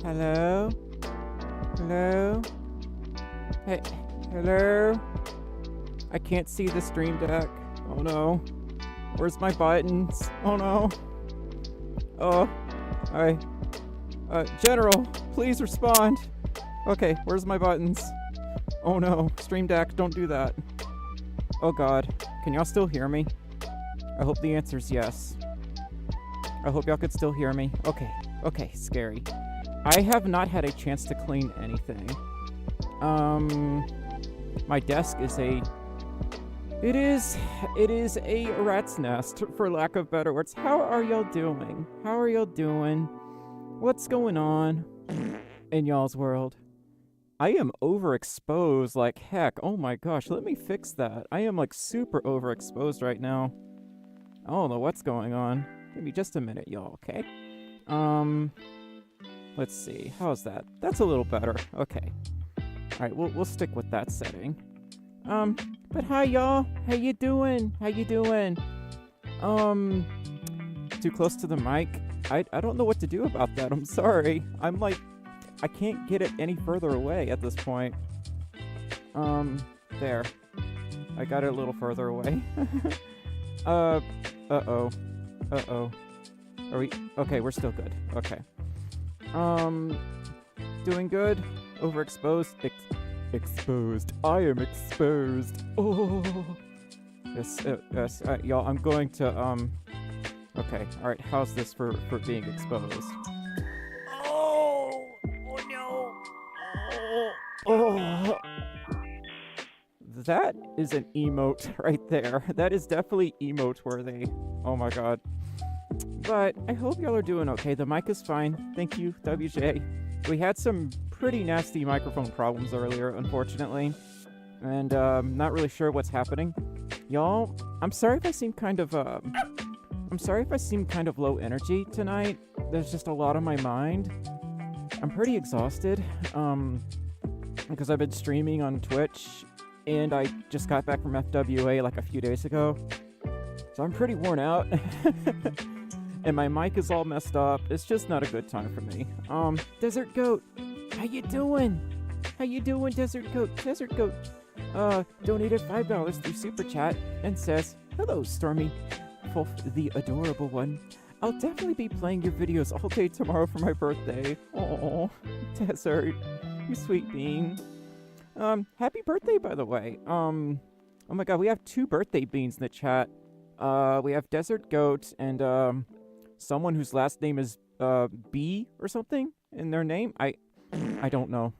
Hello? Hello? Hey, hello? I can't see the stream deck. Oh no. Where's my buttons? Oh no. Oh. Alright. General, please respond. Okay, where's my buttons? Oh no. Stream deck, don't do that. Oh god. Can y'all still hear me? I hope the answer's yes. I hope y'all could still hear me. Okay. Okay, scary. I have not had a chance to clean anything. My desk is a... It is a rat's nest, for lack of better words. How are y'all doing? How are y'all doing? What's going on in y'all's world? I am overexposed like heck. Oh my gosh, let me fix that. I am like super overexposed right now. I don't know what's going on. Give me just a minute, y'all, okay? Let's see. How's that? That's a little better. Okay. Alright, we'll stick with that setting. But hi y'all. How you doing? How you doing? Too close to the mic? I don't know what to do about that. I'm sorry. I'm like, I can't get it any further away at this point. There. I got it a little further away. Uh-oh. Uh-oh. Are we... Okay, we're still good. Okay. Doing good? Overexposed? Exposed. I am exposed. Oh. Yes, yes. Y'all, I'm going to, Okay, alright, how's this for being exposed? Oh! Oh no! Oh! That is an emote right there. That is definitely emote worthy. Oh my god. But I hope y'all are doing okay. The mic is fine. Thank you, WJ. We had some pretty nasty microphone problems earlier, unfortunately. And, not really sure what's happening. Y'all, I'm sorry if I seem kind of, low energy tonight. There's just a lot on my mind. I'm pretty exhausted, because I've been streaming on Twitch, and I just got back from FWA like a few days ago. So I'm pretty worn out. And my mic is all messed up. It's just not a good time for me. Desert Goat, how you doing? How you doing, Desert Goat? Desert Goat, donated $5 through Super Chat and says, "Hello, Stormi, Folf, the adorable one. I'll definitely be playing your videos all day tomorrow for my birthday." Oh, Desert, you sweet bean. Happy birthday, by the way. Oh my god, we have 2 birthday beans in the chat. We have Desert Goat and, someone whose last name is, B or something in their name. I don't know.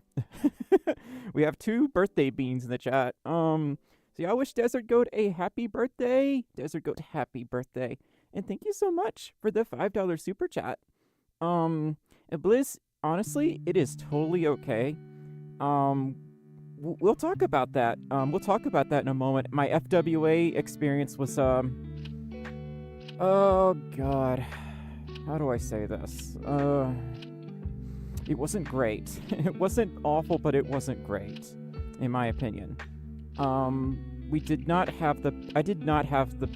We have 2 birthday beans in the chat. So yeah, I wish Desert Goat a happy birthday. Desert Goat, happy birthday. And thank you so much for the $5 super chat. And Blizz, honestly, it is totally okay. We'll talk about that. We'll talk about that in a moment. My FWA experience was, oh god. How do I say this? It wasn't great. It wasn't awful, but it wasn't great, in my opinion. I did not have the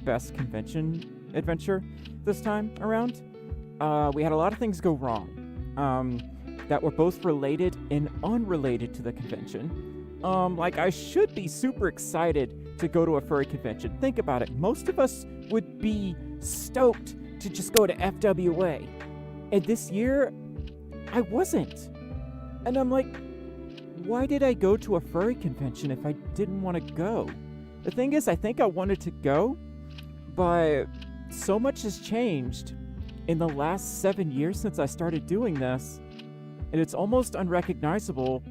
best convention adventure this time around. We had a lot of things go wrong, that were both related and unrelated to the convention. Like, I should be super excited to go to a furry convention. Think about it. Most of us would be stoked to just go to FWA. And this year, I wasn't. And I'm like, why did I go to a furry convention if I didn't want to go? The thing is, I think I wanted to go, but so much has changed in the last 7 years since I started doing this, and it's almost unrecognizable.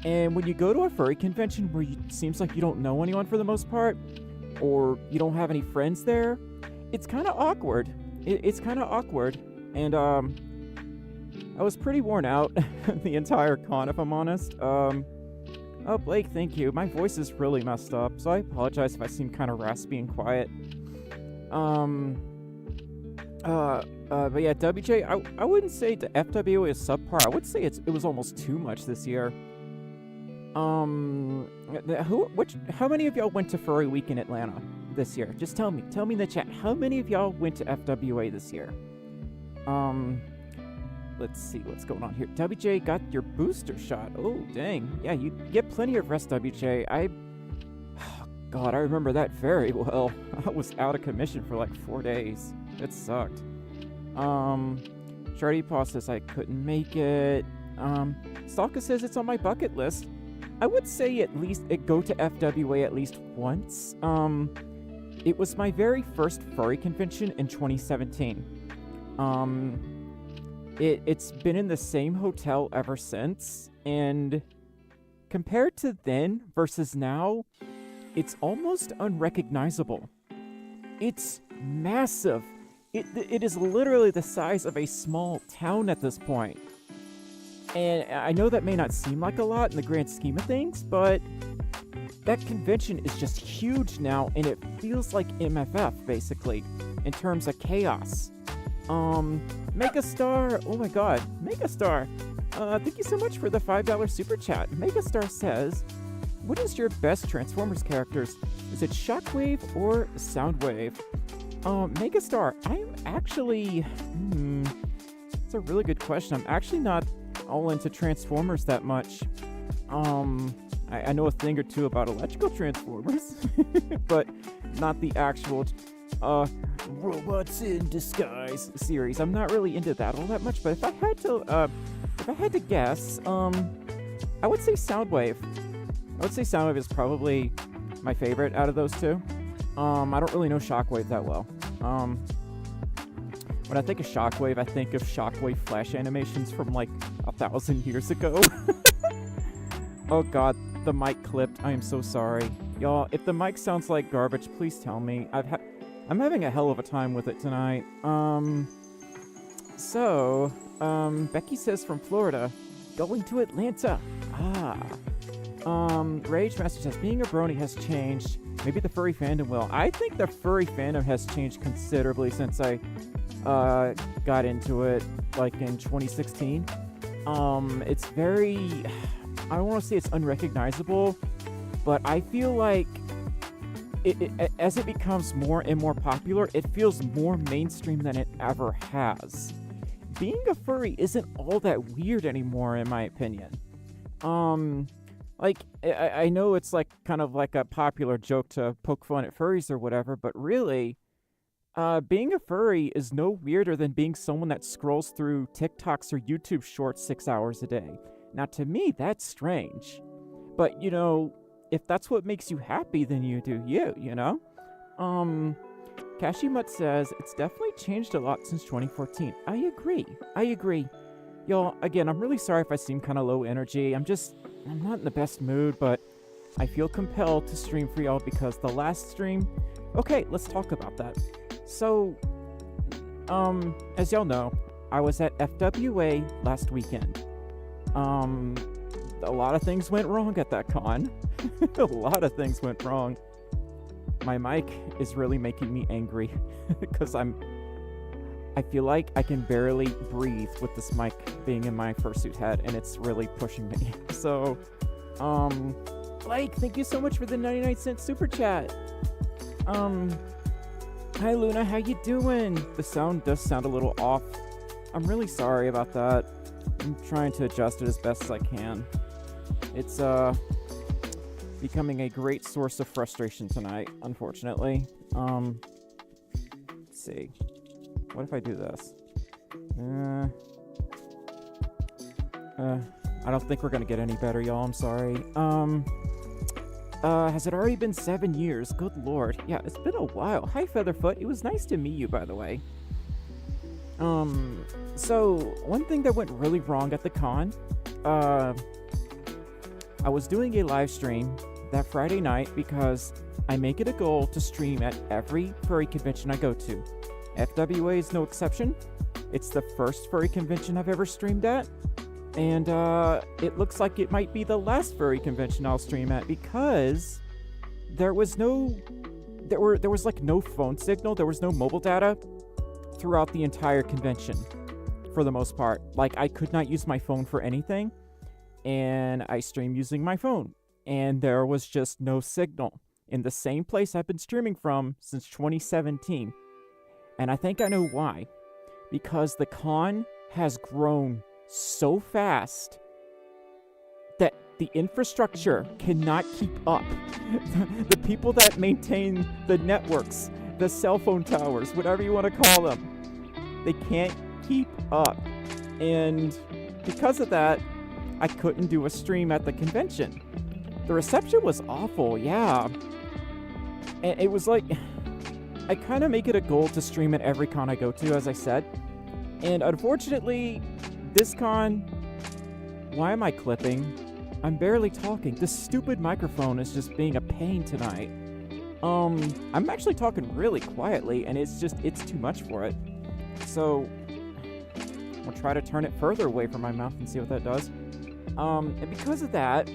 And when you go to a furry convention where it seems like you don't know anyone for the most part, or you don't have any friends there, it's kind of awkward. It's kind of awkward. And, I was pretty worn out the entire con, if I'm honest. Oh, Blake, thank you. My voice is really messed up, so I apologize if I seem kind of raspy and quiet. But yeah, WJ, I wouldn't say the FWA is subpar. I would say it was almost too much this year. How many of y'all went to Furry Week in Atlanta this year? Just tell me in the chat, how many of y'all went to FWA this year? let's see what's going on here. WJ got your booster shot. Oh, dang. Yeah, you get plenty of rest, WJ. God, I remember that very well. I was out of commission for like 4 days. It sucked. Shardy Paw says I couldn't make it. Stalka says it's on my bucket list. I would say at least it go to FWA at least once. It was my very first furry convention in 2017. It's been in the same hotel ever since, and compared to then versus now, it's almost unrecognizable. It's massive. It is literally the size of a small town at this point. And I know that may not seem like a lot in the grand scheme of things, but that convention is just huge now, and it feels like MFF, basically, in terms of chaos. Megastar, oh my god, Megastar, thank you so much for the $5 super chat. Megastar says, what is your best Transformers characters? Is it Shockwave or Soundwave? Megastar, I am actually, it's a really good question. I'm actually not all into Transformers that much. I know a thing or two about electrical Transformers, but not the actual, Robots in Disguise series. I'm not really into that all that much, but if I had to guess, I would say Soundwave. I would say Soundwave is probably my favorite out of those two. I don't really know Shockwave that well. When I think of Shockwave, I think of Shockwave Flash animations from like 1,000 years ago. Oh god, the mic clipped. I am so sorry. Y'all, if the mic sounds like garbage, please tell me. I'm having a hell of a time with it tonight. Becky says from Florida, going to Atlanta. Rage Master says, being a brony has changed. Maybe the furry fandom will. I think the furry fandom has changed considerably since I got into it, like in 2016. It's very, I don't want to say it's unrecognizable, but I feel like as it becomes more and more popular, it feels more mainstream than it ever has. Being a furry isn't all that weird anymore, in my opinion. Like, I know it's like kind of like a popular joke to poke fun at furries or whatever, but really, being a furry is no weirder than being someone that scrolls through TikToks or YouTube shorts 6 hours a day. Now, to me, that's strange. But, you know, if that's what makes you happy, then you do you know? Kashimut says, it's definitely changed a lot since 2014. I agree. Y'all, again, I'm really sorry if I seem kind of low energy. I'm not in the best mood, but I feel compelled to stream for y'all because the last stream... Okay, let's talk about that. So, as y'all know, I was at FWA last weekend. A lot of things went wrong at that con. A lot of things went wrong. My mic is really making me angry because I feel like I can barely breathe with this mic being in my fursuit head, and it's really pushing me. So, Blake, thank you so much for the 99-cent super chat. Hi Luna, how you doing? The sound does sound a little off. I'm really sorry about that. I'm trying to adjust it as best as I can. It's, becoming a great source of frustration tonight, unfortunately. Let's see. What if I do this? I don't think we're gonna get any better, y'all. I'm sorry. Has it already been 7 years? Good lord. Yeah, it's been a while. Hi, Featherfoot. It was nice to meet you, by the way. So, one thing that went really wrong at the con, I was doing a live stream that Friday night because I make it a goal to stream at every furry convention I go to. FWA is no exception. It's the first furry convention I've ever streamed at, and it looks like it might be the last furry convention I'll stream at because there was like no phone signal, there was no mobile data throughout the entire convention for the most part. Like, I could not use my phone for anything, and I streamed using my phone, and there was just no signal in the same place I've been streaming from since 2017. And I think I know why. Because the con has grown so fast that the infrastructure cannot keep up. The people that maintain the networks, the cell phone towers, whatever you want to call them, they can't keep up. And because of that, I couldn't do a stream at the convention. The reception was awful, yeah. And it was like, I kind of make it a goal to stream at every con I go to, as I said. And unfortunately, this con, why am I clipping? I'm barely talking. This stupid microphone is just being a pain tonight. I'm actually talking really quietly, and it's too much for it. So, I'll try to turn it further away from my mouth and see what that does. And because of that,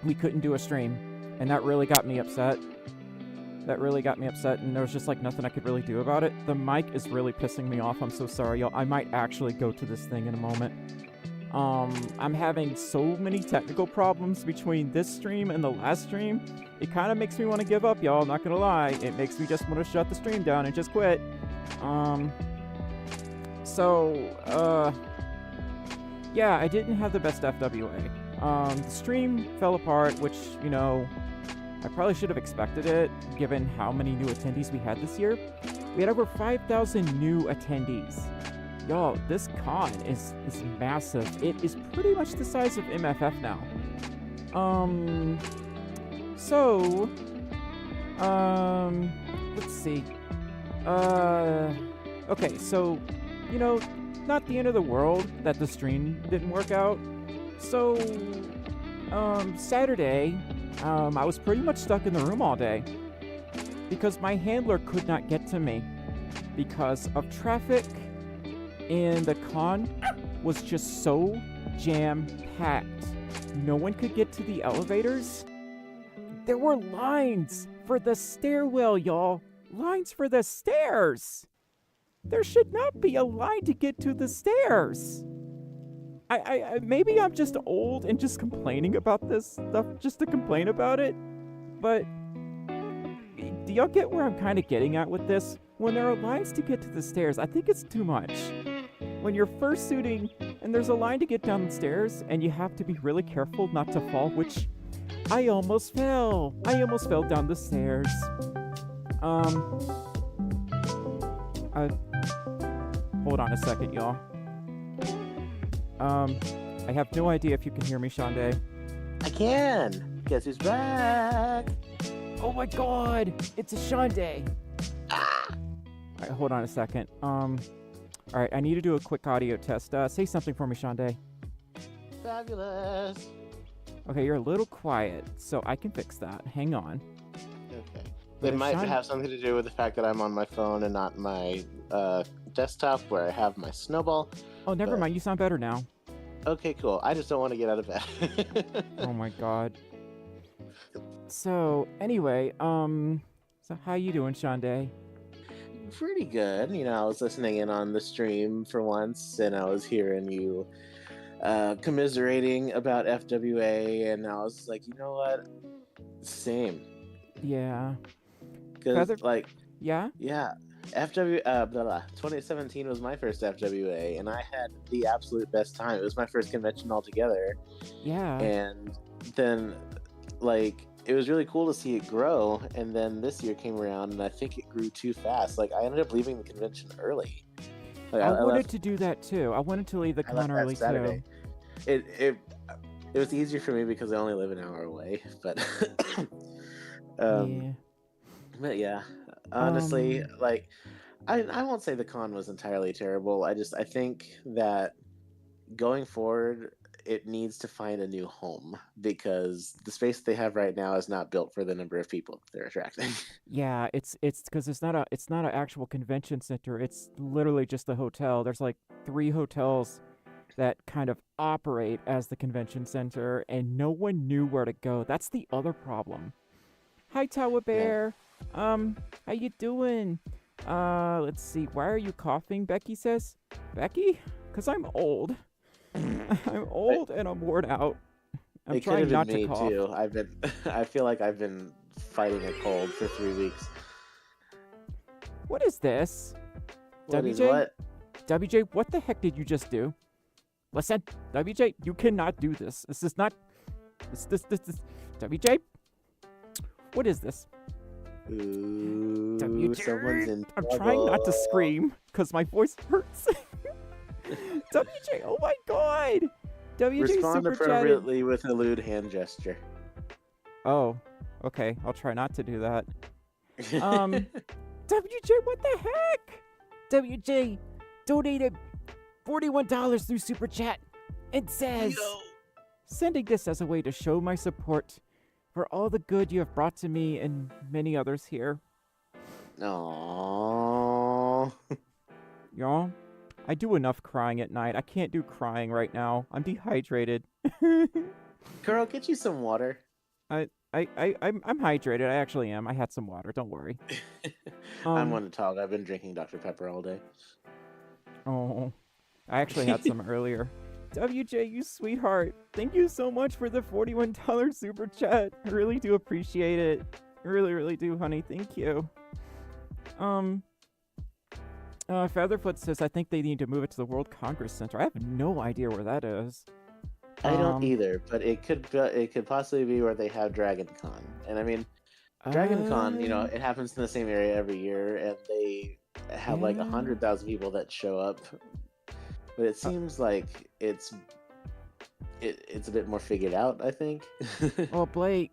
we couldn't do a stream, and that really got me upset. And there was just like nothing I could really do about it. The mic is really pissing me off. I'm so sorry, y'all. I might actually go to this thing in a moment. I'm having so many technical problems between this stream and the last stream. It kind of makes me want to give up, y'all. Not gonna lie. It makes me just want to shut the stream down and just quit. Yeah, I didn't have the best FWA. The stream fell apart, which, you know, I probably should have expected it, given how many new attendees we had this year. We had over 5,000 new attendees. Y'all, this con is massive. It is pretty much the size of MFF now. Let's see. Okay, so, you know, not the end of the world that the stream didn't work out. So, Saturday, I was pretty much stuck in the room all day because my handler could not get to me because of traffic, and the con was just so jam-packed. No one could get to the elevators. There were lines for the stairwell, y'all. Lines for the stairs. There should not be a line to get to the stairs. I maybe I'm just old and just complaining about this stuff just to complain about it, but do y'all get where I'm kind of getting at with this? When there are lines to get to the stairs, I think it's too much. When you're fursuiting and there's a line to get down the stairs and you have to be really careful not to fall, which I almost fell. I almost fell down the stairs. Hold on a second, y'all. I have no idea if you can hear me, Shande. I can. Guess who's back? Oh my god! It's a Shande! Ah. Alright, hold on a second. Alright, I need to do a quick audio test. Say something for me, Shande. Fabulous. Okay, you're a little quiet, so I can fix that. Hang on. Okay. It might have something to do with the fact that I'm on my phone and not my desktop where I have my snowball. Oh, never mind. You sound better now. Okay, cool. I just don't want to get out of bed. Oh my god. So, anyway, so how you doing, Shande? Pretty good. You know, I was listening in on the stream for once, and I was hearing you commiserating about FWA, and I was like, you know what? Same. Yeah. Because, like... Yeah? Yeah. 2017 was my first FWA, and I had the absolute best time. It was my first convention altogether. Yeah. And then, like, it was really cool to see it grow, and then this year came around, and I think it grew too fast. Like, I ended up leaving the convention early. Like, I wanted to do that, too. I wanted to leave the con early, too. It was easier for me because I only live an hour away, but... yeah. But yeah, honestly, like, I won't say the con was entirely terrible. I think that going forward, it needs to find a new home because the space they have right now is not built for the number of people they're attracting. Yeah, it's because it's not an actual convention center. It's literally just a hotel. There's like 3 hotels that kind of operate as the convention center, and no one knew where to go. That's the other problem. Hi, Tower Bear. Yeah. How you doing? Let's see. Why are you coughing? Becky says. Becky? 'Cause I'm old. I'm old and I'm worn out. I'm trying not to cough. Too. I feel like I've been fighting a cold for 3 weeks. What is this? What is WJ? what? WJ, what the heck did you just do? Listen, WJ, you cannot do this. This is not. This. WJ? What is this? Ooh, WJ? someone's in I'm trouble. trying not to scream because my voice hurts. WJ, oh my god! WJ Respond super chatted. appropriately with a lewd hand gesture. Oh, okay. I'll try not to do that. WJ, what the heck? WJ donated $41 through Super Chat and says, Yo. sending this as a way to show my support for all the good you have brought to me and many others here. Aww. Y'all, I do enough crying at night. I can't do crying right now. I'm dehydrated. Girl, get you some water. I'm hydrated. I actually am. I had some water. Don't worry. I'm one to talk. I've been drinking Dr. Pepper all day. Oh, I actually had some earlier. WJ, you sweetheart. Thank you so much for the $41 super chat. I really do appreciate it. I really, really do, honey. Thank you. Featherfoot says, I think they need to move it to the World Congress Center. I have no idea where that is. I don't either, but it could possibly be where they have Dragon Con. And I mean, Dragon Con, you know, it happens in the same area every year, and they have like 100,000 people that show up. But it seems like it's a bit more figured out, I think. Well, Blake,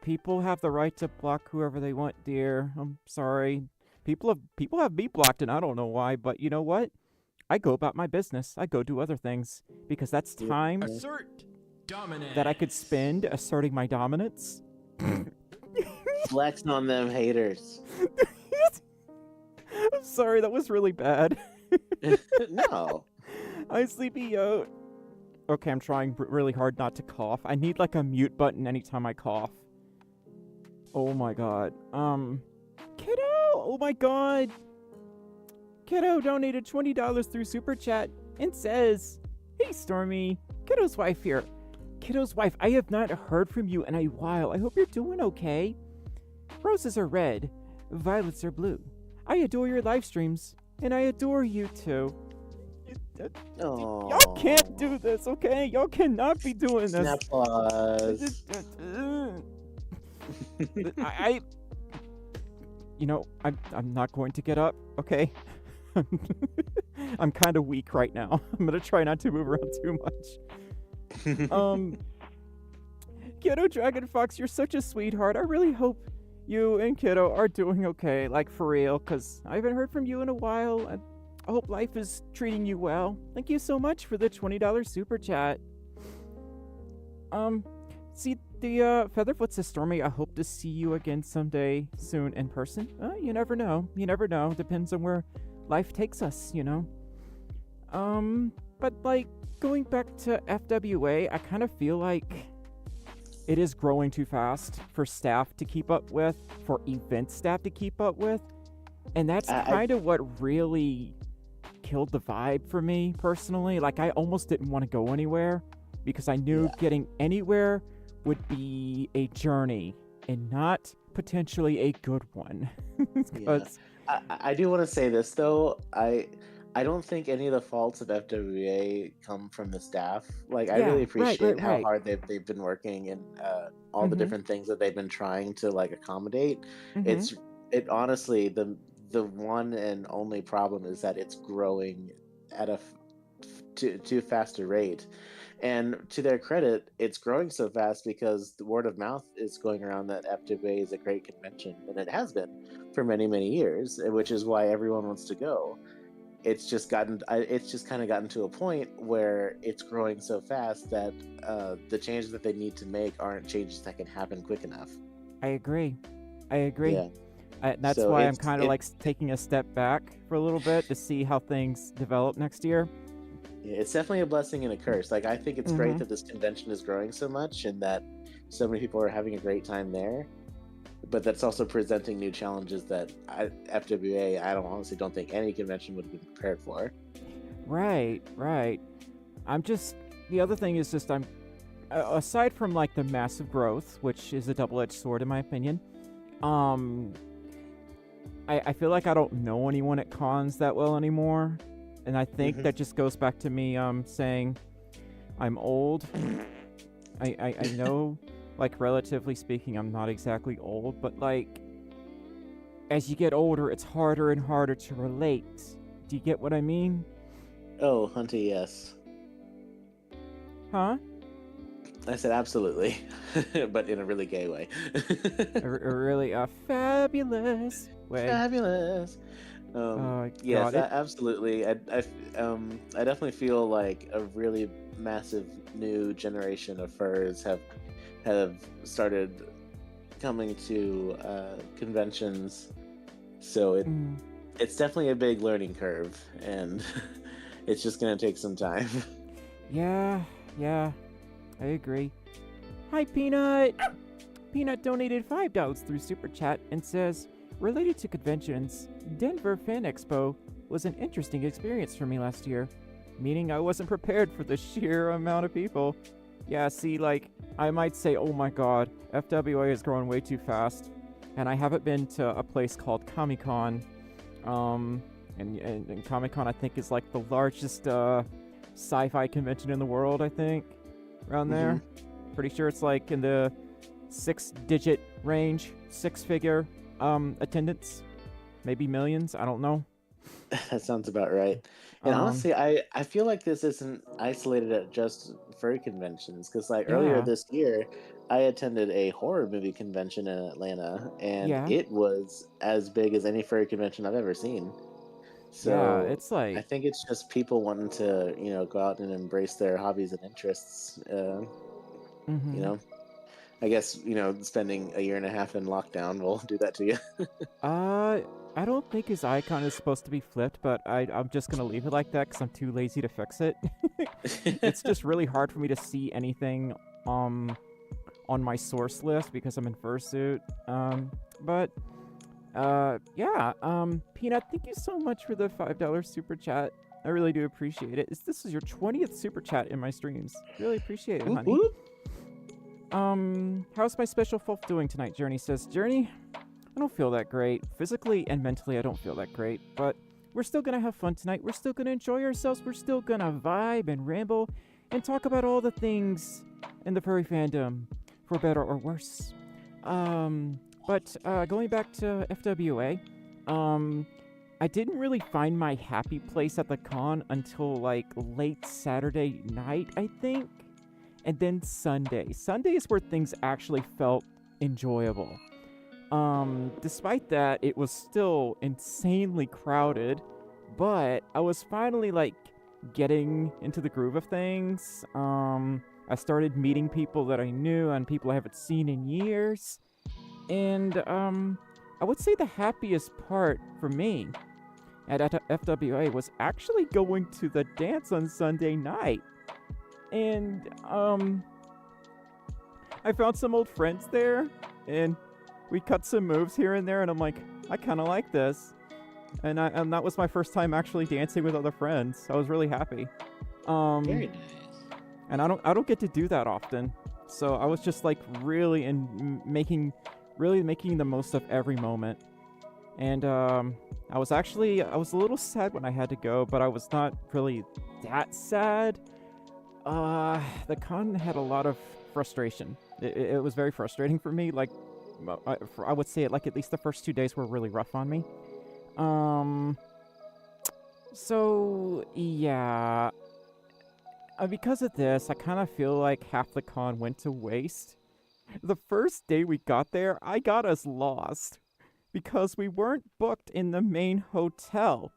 people have the right to block whoever they want, dear. I'm sorry. People have me blocked, and I don't know why, but you know what? I go about my business. I go do other things because that's time Assert dominance. that I could spend asserting my dominance. Flexing on them haters. I'm sorry, that was really bad. No. Hi, Sleepy Yo. Okay, I'm trying really hard not to cough. I need like a mute button anytime I cough. Oh my god. Kiddo! Oh my god! Kiddo donated $20 through Super Chat and says, Hey Stormy, Kiddo's wife here. Kiddo's wife, I have not heard from you in a while. I hope you're doing okay. Roses are red, violets are blue. I adore your live streams, and I adore you too. Y'all can't do this, okay? Y'all cannot be doing this. Applause. You know, I'm not going to get up, okay? I'm kind of weak right now. I'm gonna try not to move around too much. Kiddo Dragon Fox, you're such a sweetheart. I really hope you and Kiddo are doing okay, like for real, because I haven't heard from you in a while. I hope life is treating you well. Thank you so much for the $20 super chat. See, the Featherfoot says, Stormy, I hope to see you again someday soon in person. You never know. You never know. Depends on where life takes us, you know. But like, going back to FWA, I kind of feel like it is growing too fast for staff to keep up with, for event staff to keep up with. And that's kind of what really killed the vibe for me personally. Like, I almost didn't want to go anywhere because I knew getting anywhere would be a journey and not potentially a good one. I do want to say this though. I don't think any of the faults of FWA come from the staff. Like, I really appreciate how hard they've been working and all the different things that they've been trying to like accommodate. It honestly, the one and only problem is that it's growing at a too fast a rate. And to their credit, it's growing so fast because the word of mouth is going around that FWA is a great convention, and it has been for many, many years, which is why everyone wants to go. It's just kind of gotten to a point where it's growing so fast that the changes that they need to make aren't changes that can happen quick enough. I agree. Yeah. That's So why I'm kind of like taking a step back for a little bit to see how things develop next year. Yeah, it's definitely a blessing and a curse. Like, I think it's great that this convention is growing so much and that so many people are having a great time there. But that's also presenting new challenges that FWA, I honestly don't think any convention would have been prepared for. Right. The other thing is just aside from like the massive growth, which is a double-edged sword in my opinion, I feel like I don't know anyone at cons that well anymore. And I think that just goes back to me saying I'm old. I know, like, relatively speaking, I'm not exactly old, but, like, as you get older, it's harder and harder to relate. Do you get what I mean? Oh, Hunty, yes. Huh? I said absolutely, but in a really gay way. A really fabulous way. Fabulous. Yes, God, it. absolutely. I definitely feel like a really massive new generation of furs have started coming to conventions. So it's definitely a big learning curve, and it's just gonna take some time. Yeah, I agree. Hi, Peanut! Peanut donated $5 through Super Chat and says, related to conventions, Denver Fan Expo was an interesting experience for me last year, meaning I wasn't prepared for the sheer amount of people. Yeah, see, like, I might say, oh my god, FWA is growing way too fast, and I haven't been to a place called Comic-Con, and Comic-Con, I think, is like the largest sci-fi convention in the world, I think, around there. Pretty sure it's like in the 6-digit range, 6-figure attendance, maybe millions, I don't know. That sounds about right. And honestly, I feel like this isn't isolated at just furry conventions, because like earlier Yeah. this year, I attended a horror movie convention in Atlanta, and Yeah. it was as big as any furry convention I've ever seen. Yeah, So it's I like, think it's just people wanting to, go out and embrace their hobbies and interests. I guess, spending a year and a half in lockdown will do that to you. I don't think his icon is supposed to be flipped, but I'm just gonna leave it like that because I'm too lazy to fix it. It's just really hard for me to see anything on my source list because I'm in fursuit. Peanut, thank you so much for the $5 super chat. I really do appreciate it. This is your 20th super chat in my streams. Really appreciate it, Whoop, honey. whoop. How's my special Folf doing tonight? Journey says, Journey, I don't feel that great. Physically and mentally, I don't feel that great. But we're still gonna have fun tonight. We're still gonna enjoy ourselves. We're still gonna vibe and ramble and talk about all the things in the furry fandom, for better or worse. But going back to FWA, I didn't really find my happy place at the con until like late Saturday night, I think. And then Sunday. Sunday is where things actually felt enjoyable. Despite that, it was still insanely crowded, but I was finally like getting into the groove of things. I started meeting people that I knew and people I haven't seen in years. And I would say the happiest part for me at FWA was actually going to the dance on Sunday night. And I found some old friends there, and we cut some moves here and there, and I'm like, I kind of like this. And that was my first time actually dancing with other friends. I was really happy. Very nice. And I don't get to do that often. So I was just like really making the most of every moment. And I was a little sad when I had to go, but I was not really that sad. The con had a lot of frustration. It was very frustrating for me. Like, I would say it like at least the first 2 days were really rough on me. So yeah. Because of this, I kind of feel like half the con went to waste. The first day we got there, I got us lost because we weren't booked in the main hotel,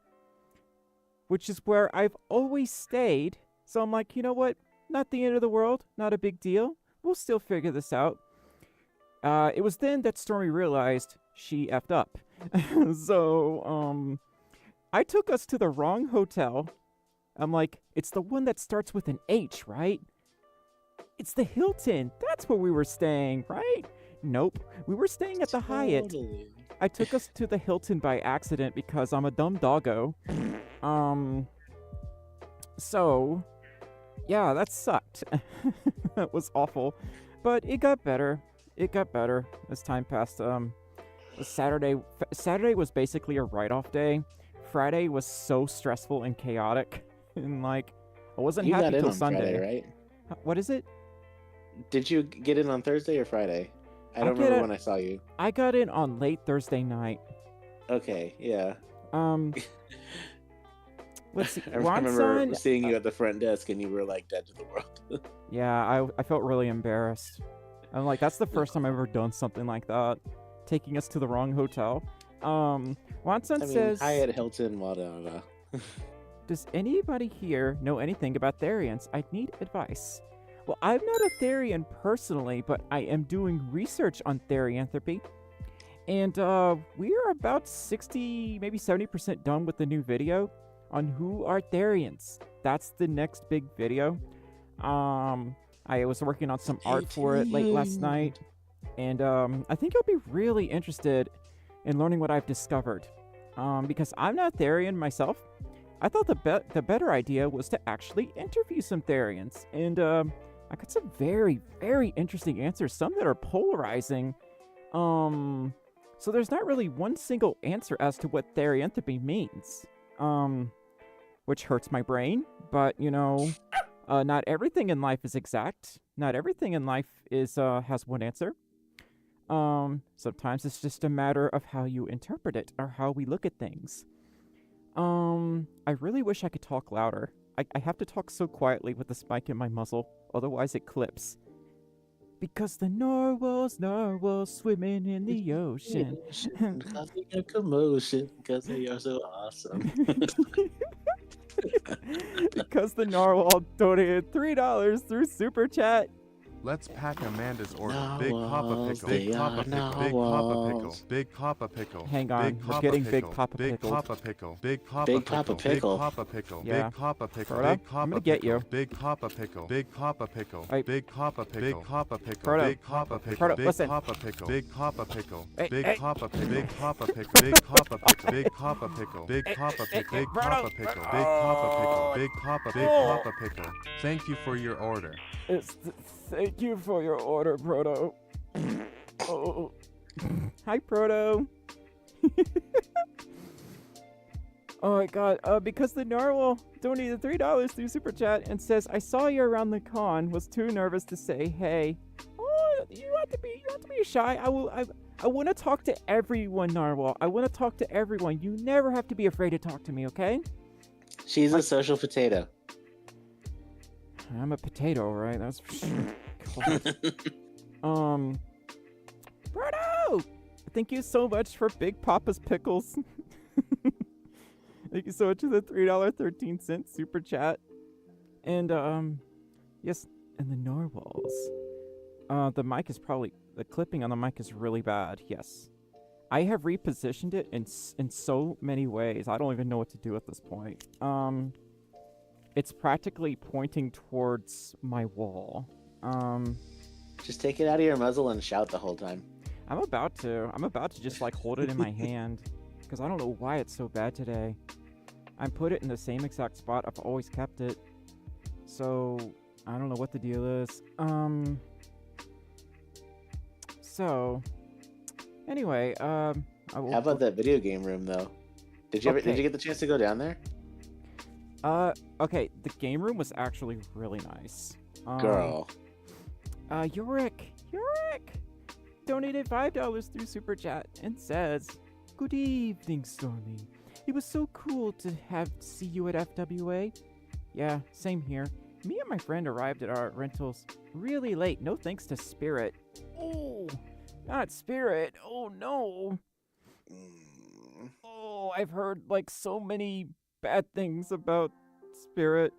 which is where I've always stayed. So I'm like, you know what? Not the end of the world. Not a big deal. We'll still figure this out. It was then that Stormi realized she effed up. So, I took us to the wrong hotel. I'm like, it's the one that starts with an H, right? It's the Hilton. That's where we were staying, right? Nope. We were staying at the Hyatt. Totally. I took us to the Hilton by accident because I'm a dumb doggo. So, yeah, that sucked. That was awful. But it got better. It got better as time passed. Saturday was basically a write-off day. Friday was so stressful and chaotic, and like I wasn't You happy got in till on Sunday. Friday, right? What is it? Did you get in on Thursday or Friday? I I don't get remember it- when I saw you. I got in on late Thursday night. Okay, yeah. Let's see. I remember Wansan, seeing you at the front desk and you were like dead to the world. yeah, I felt really embarrassed. I'm like, that's the first time I've ever done something like that, taking us to the wrong hotel. Wansan says, Hyatt, Hilton, whatever. does anybody here know anything about Therians? I need advice. Well, I'm not a Therian personally, but I am doing research on Therianthropy. And we are about 60, maybe 70% done with the new video on who are Therians. That's the next big video. I was working on some art for it late last night. And I think you'll be really interested in learning what I've discovered. Because I'm not Therian myself. I thought the better idea was to actually interview some Therians. And I got some very, very interesting answers, some that are polarizing. So there's not really one single answer as to what Therianthropy means. Which hurts my brain, but you know, not everything in life is exact. Not everything in life is has one answer. Sometimes it's just a matter of how you interpret it or how we look at things. I really wish I could talk louder. I have to talk so quietly with the spike in my muzzle, otherwise it clips. Because the narwhals swimming in the ocean. Causing a commotion because they are so awesome. Because the narwhal donated $3 through Super Chat. Let's pack Amanda's order. Big Narwhals, Papa Pickle. Big they Papa are Pickle. Big Papa Pickle. narwhals. Big Papa Pickle. Hang on, Big we're Papa getting Pickle. Big Papa Big Pickle. Papa Pickle. Big Papa Big Pickle. Papa Big Pickle. Papa Pickle. Yeah. Big Papa Pickle. Frodo, Big I'm Papa gonna get Pickle. you. Big Papa Pickle. Big Papa Pickle. Hey. Big Papa Pickle. Big Papa Pickle. Frodo. Big Papa Pickle. Frodo, Big listen. Papa Pickle. Big Papa Pickle. Hey, Big hey. Papa Pickle. Big Papa Pickle. Big Papa Pickle. Big Papa Pickle. Big Papa Pickle. Big Papa Pickle. Big Papa Pickle. Big Papa. Big Papa Pickle. Thank you for your order. Thank you for your order, Proto. Oh. Hi, Proto. Oh my god, because the narwhal donated $3 through Super Chat and says, I saw you around the con, was too nervous to say hey. Oh, you have to be shy. I want to talk to everyone, Narwhal. I want to talk to everyone. You never have to be afraid to talk to me, okay? She's a social potato. I'm a potato, right? That's for sure. God. Bruno! Thank you so much for Big Papa's Pickles. Thank you so much for the $3.13 super chat. And, yes, and the narwhals. The clipping on the mic is really bad, yes. I have repositioned it in so many ways. I don't even know what to do at this point. It's practically pointing towards my wall. Just take it out of your muzzle and shout the whole time. I'm about to just like hold it in my hand because I don't know why it's so bad today. I put it in the same exact spot I've always kept it. So I don't know what the deal is. So anyway, I will. How about that video game room though? Did you Okay. get the chance to go down there? Okay, the game room was actually really nice. Girl. Yorick donated $5 through Super Chat and says, "Good evening, Stormi. It was so cool to see you at FWA. Yeah, same here. Me and my friend arrived at our rentals really late. No thanks to Spirit. Oh, not Spirit. Oh no. Oh, I've heard like so many bad things about Spirit.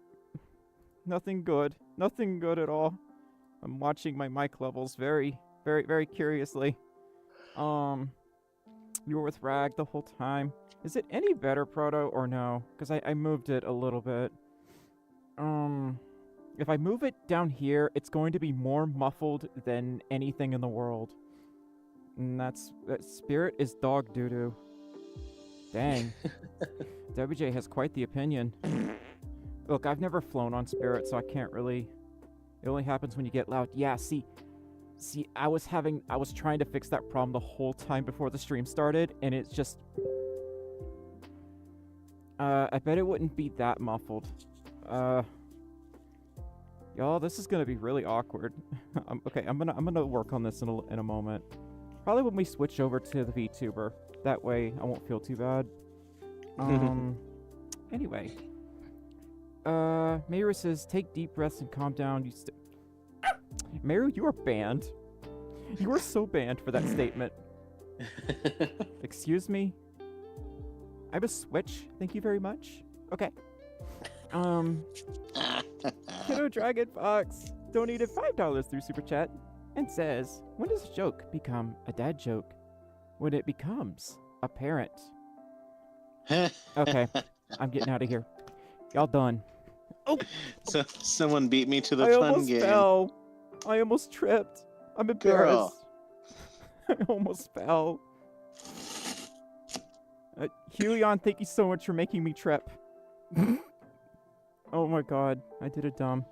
Nothing good. Nothing good at all. I'm watching my mic levels very, very, very curiously. You were with Rag the whole time. Is it any better, Proto, or no? Because I moved it a little bit. If I move it down here, it's going to be more muffled than anything in the world. And that Spirit is dog doo-doo. Dang. WJ has quite the opinion. Look, I've never flown on Spirit, so I can't really... It only happens when you get loud. Yeah, see, See, I was trying to fix that problem the whole time before the stream started, and it's just... I bet it wouldn't be that muffled. Y'all, this is gonna be really awkward. Okay, I'm gonna work on this in a moment. Probably when we switch over to the VTuber. That way, I won't feel too bad. Anyway. Mayra says, take deep breaths and calm down. Mayra, you are banned. You are so banned for that statement. Excuse me? I have a Switch. Thank you very much. Okay. Kiddo Dragon Fox donated $5 through Super Chat and says, when does a joke become a dad joke? When it becomes apparent. Okay, I'm getting out of here. Y'all done. Oh! So someone beat me to the I fun almost game. fell. I almost tripped. I'm embarrassed. I almost fell. Helion, thank you so much for making me trip. Oh my god, I did it dumb.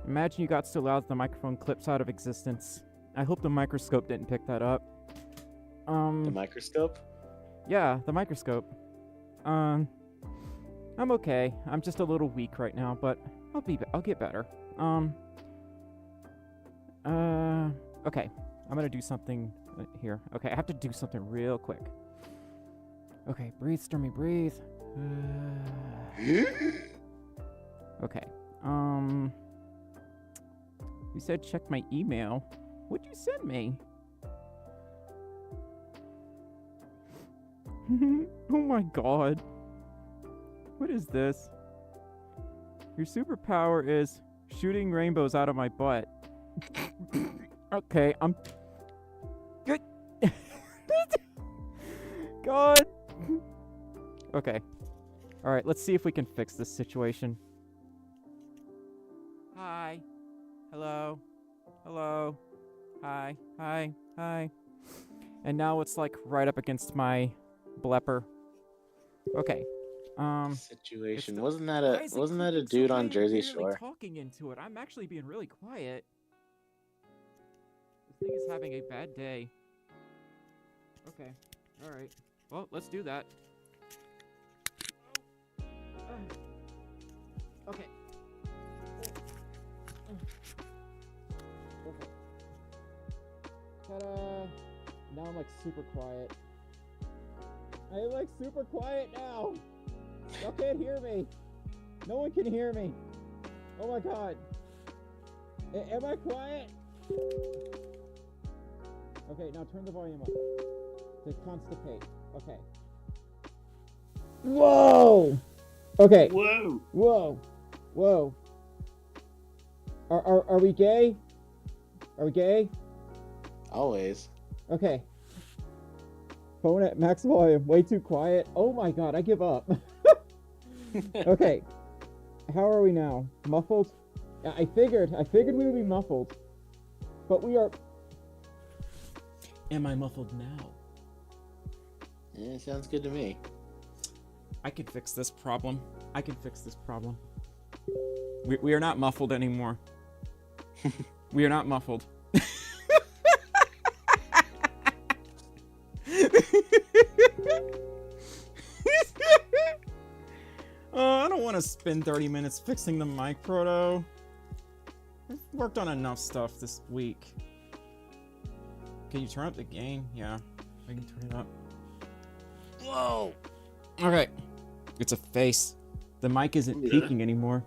Imagine you got so loud the microphone clips out of existence. I hope the microscope didn't pick that up. The microscope? Yeah, the microscope. I'm okay. I'm just a little weak right now, but I'll get better. Okay. I'm gonna do something here. Okay, I have to do something real quick. Okay, breathe, Stormi, breathe. Okay. You said check my email. What'd you send me? Oh my god. What is this? Your superpower is shooting rainbows out of my butt. Okay, I'm... Good. God. Okay. Alright, let's see if we can fix this situation. Hi. Hello. Hello. Hi. Hi. Hi. And now it's like right up against my blepper. Okay. Situation. Wasn't that a dude on Jersey Shore? Talking into it. I'm actually being really quiet. This thing is having a bad day. Okay. All right. Well, let's do that. Okay. Okay. Ta-da! Now I'm like super quiet. I'm like super quiet now. Y'all can't hear me. No one can hear me. Oh my god. Am I quiet? Okay, now turn the volume up. To constipate. Okay. Whoa! Okay. Whoa! Whoa. Whoa. Are we gay? Are we gay? Always. Okay. Phone at max volume. Way too quiet. Oh my god, I give up. Okay. How are we now? Muffled? Yeah, I figured we would be muffled. But we are... Am I muffled now? Yeah, sounds good to me. I can fix this problem. We are not muffled anymore. We are not muffled. I don't want to spend 30 minutes fixing the mic, Proto. I've worked on enough stuff this week. Can you turn up the gain? Yeah, I can turn it up. Whoa! Okay. It's a face. The mic isn't peaking anymore.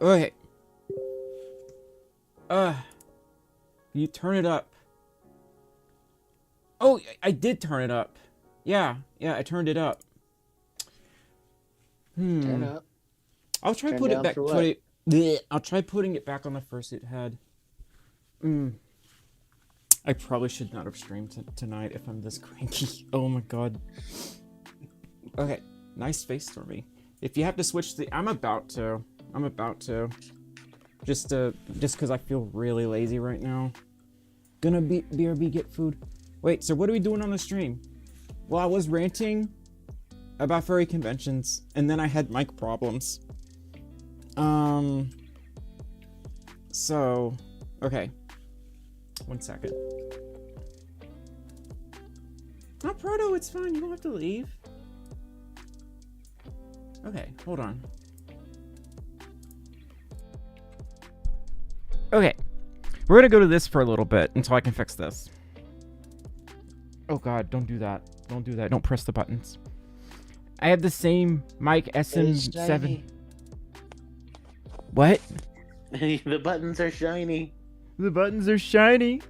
Okay. Can you turn it up? Oh, I did turn it up. Yeah, I turned it up. Turn up. I'll try Turn put it down back. for what? I'll try putting it back on the first it had. I probably should not have streamed tonight if I'm this cranky. Oh my god. Okay, nice face, Stormi. If you have to switch I'm about to. Just because I feel really lazy right now. Gonna BRB get food. Wait, so what are we doing on the stream? Well, I was ranting about furry conventions, and then I had mic problems. So, okay. 1 second. Oh, Proto, it's fine. You don't have to leave. Okay, hold on. Okay. We're gonna go to this for a little bit until I can fix this. Oh god, don't do that. Don't do that. Don't press the buttons. I have the same mic SM7. What? The buttons are shiny. The buttons are shiny.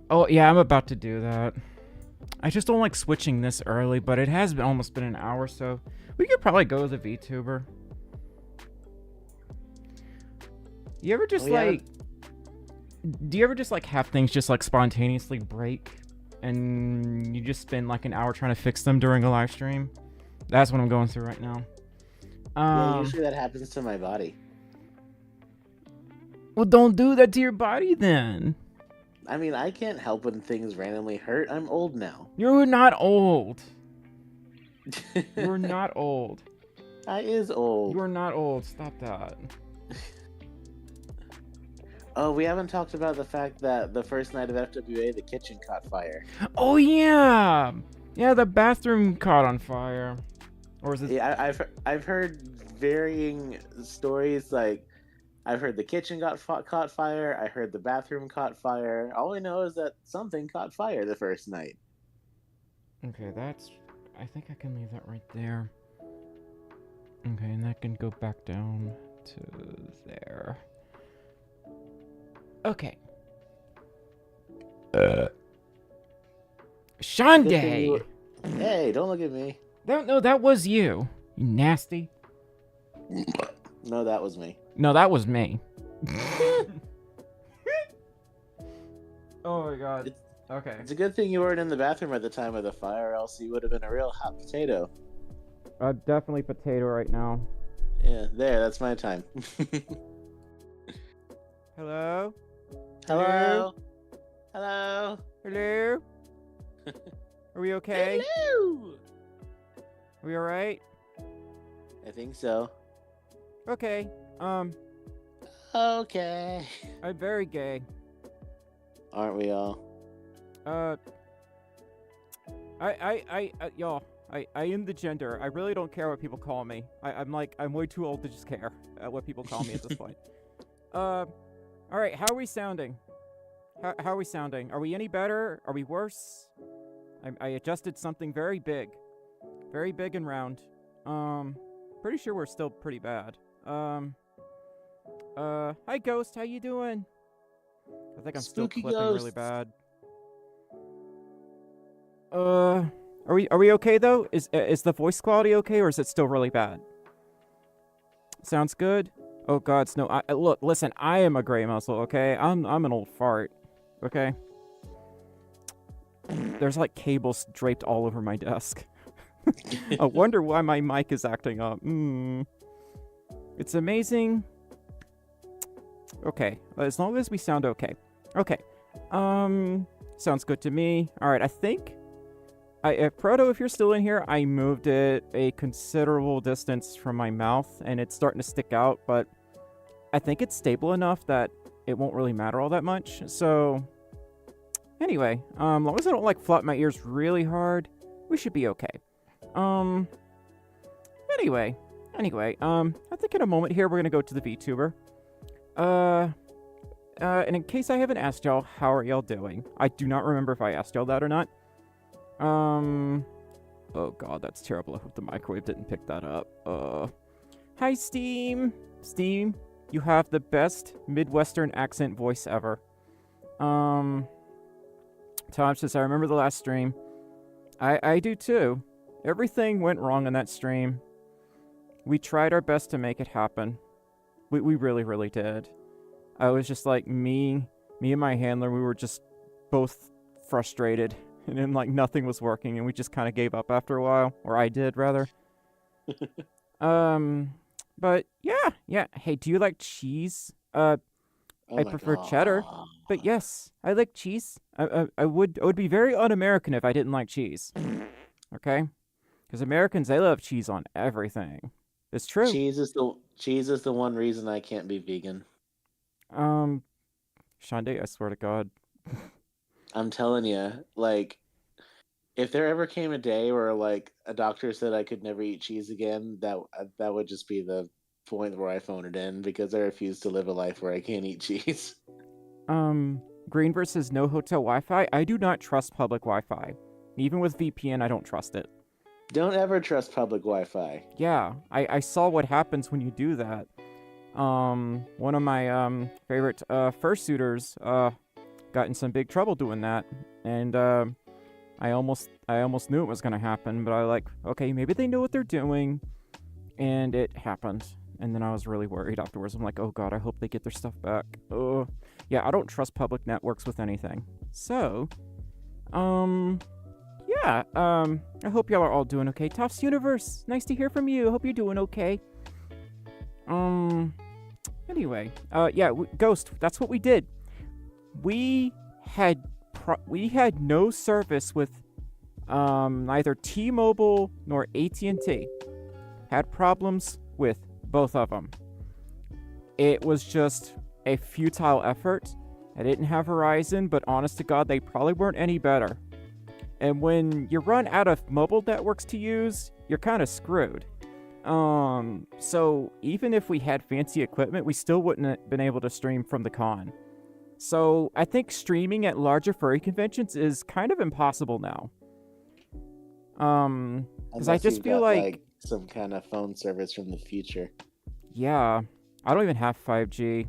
Oh, yeah, I'm about to do that. I just don't like switching this early, but it has been almost been an hour, so we could probably go with a VTuber. You ever just do you ever just like have things just like spontaneously break and you just spend like an hour trying to fix them during a live stream? That's what I'm going through right now. Yeah, usually that happens to my body. Well, don't do that to your body then. I mean, I can't help when things randomly hurt. I'm old now. You're not old. You're not old. I is old. You're not old. Stop that. Oh, we haven't talked about the fact that the first night of FWA, the kitchen caught fire. Oh, yeah. Yeah, the bathroom caught on fire. Or is it... Yeah, I've heard varying stories. Like, I've heard the kitchen caught fire. I heard the bathroom caught fire. All I know is that something caught fire the first night. Okay, that's... I think I can leave that right there. Okay, and that can go back down to there. Okay. Shande! Hey, don't look at me. No, that was you. You nasty. No, that was me. No, that was me. Oh my god. Okay. It's a good thing you weren't in the bathroom at the time of the fire, else you would have been a real hot potato. I'm definitely potato right now. Yeah, there, that's my time. Hello? Hello? Hello? Hello? Are we okay? Hello? Are we alright? I think so. Okay. Okay. I'm very gay. Aren't we all? Y'all, I am the gender. I really don't care what people call me. I'm way too old to just care what people call me at this point. Alright, how are we sounding? How are we sounding? Are we any better? Are we worse? I adjusted something very big. Very big and round. Pretty sure we're still pretty bad. Hi Ghost, how you doing? I think I'm Spooky still clipping really ghosts. bad. Are we okay though? Is the voice quality okay, or is it still really bad? Sounds good. Oh God, Snow. Look, listen. I am a gray muscle. Okay, I'm an old fart. Okay. There's like cables draped all over my desk. I wonder why my mic is acting up. It's amazing. Okay, as long as we sound okay. Okay. Sounds good to me. All right, I think. Proto, if you're still in here, I moved it a considerable distance from my mouth, and it's starting to stick out, but I think it's stable enough that it won't really matter all that much. So, anyway, as long as I don't, like, flop my ears really hard, we should be okay. Anyway, I think in a moment here, we're gonna go to the VTuber. And in case I haven't asked y'all, how are y'all doing? I do not remember if I asked y'all that or not. Oh god, that's terrible. I hope the microwave didn't pick that up. Hi, Steam! Steam, you have the best Midwestern accent voice ever. Tom says, I remember the last stream. I do too. Everything went wrong in that stream. We tried our best to make it happen. We really, really did. I was just like, me and my handler, we were just both frustrated. And then, like, nothing was working, and we just kind of gave up after a while. Or I did, rather. But, yeah. Hey, do you like cheese? I prefer cheddar. But yes, I like cheese. I would be very un-American if I didn't like cheese. Okay? Because Americans, they love cheese on everything. It's true. Cheese is the one reason I can't be vegan. Shande, I swear to God. I'm telling you, like, if there ever came a day where like a doctor said I could never eat cheese again, that would just be the point where I phone it in because I refuse to live a life where I can't eat cheese. Green versus no hotel Wi-Fi. I do not trust public Wi-Fi. Even with VPN, I don't trust it. Don't ever trust public Wi-Fi. Yeah, I saw what happens when you do that. One of my favorite fursuiters got in some big trouble doing that, and I almost knew it was gonna happen, but I like, okay, maybe they know what they're doing, and it happened. And then I was really worried afterwards. I'm like, oh god, I hope they get their stuff back. Yeah, I don't trust public networks with anything. So, yeah, I hope y'all are all doing okay. Tofts Universe, nice to hear from you. Hope you're doing okay. Anyway, yeah, Ghost, that's what we did. We had no service with neither T-Mobile nor AT&T. Had problems with both of them. It was just a futile effort. I didn't have Verizon, but honest to God, they probably weren't any better. And when you run out of mobile networks to use, you're kind of screwed. So even if we had fancy equipment, we still wouldn't have been able to stream from the con. So I think streaming at larger furry conventions is kind of impossible now. Because I just feel like some kind of phone service from the future. Yeah, I don't even have 5G.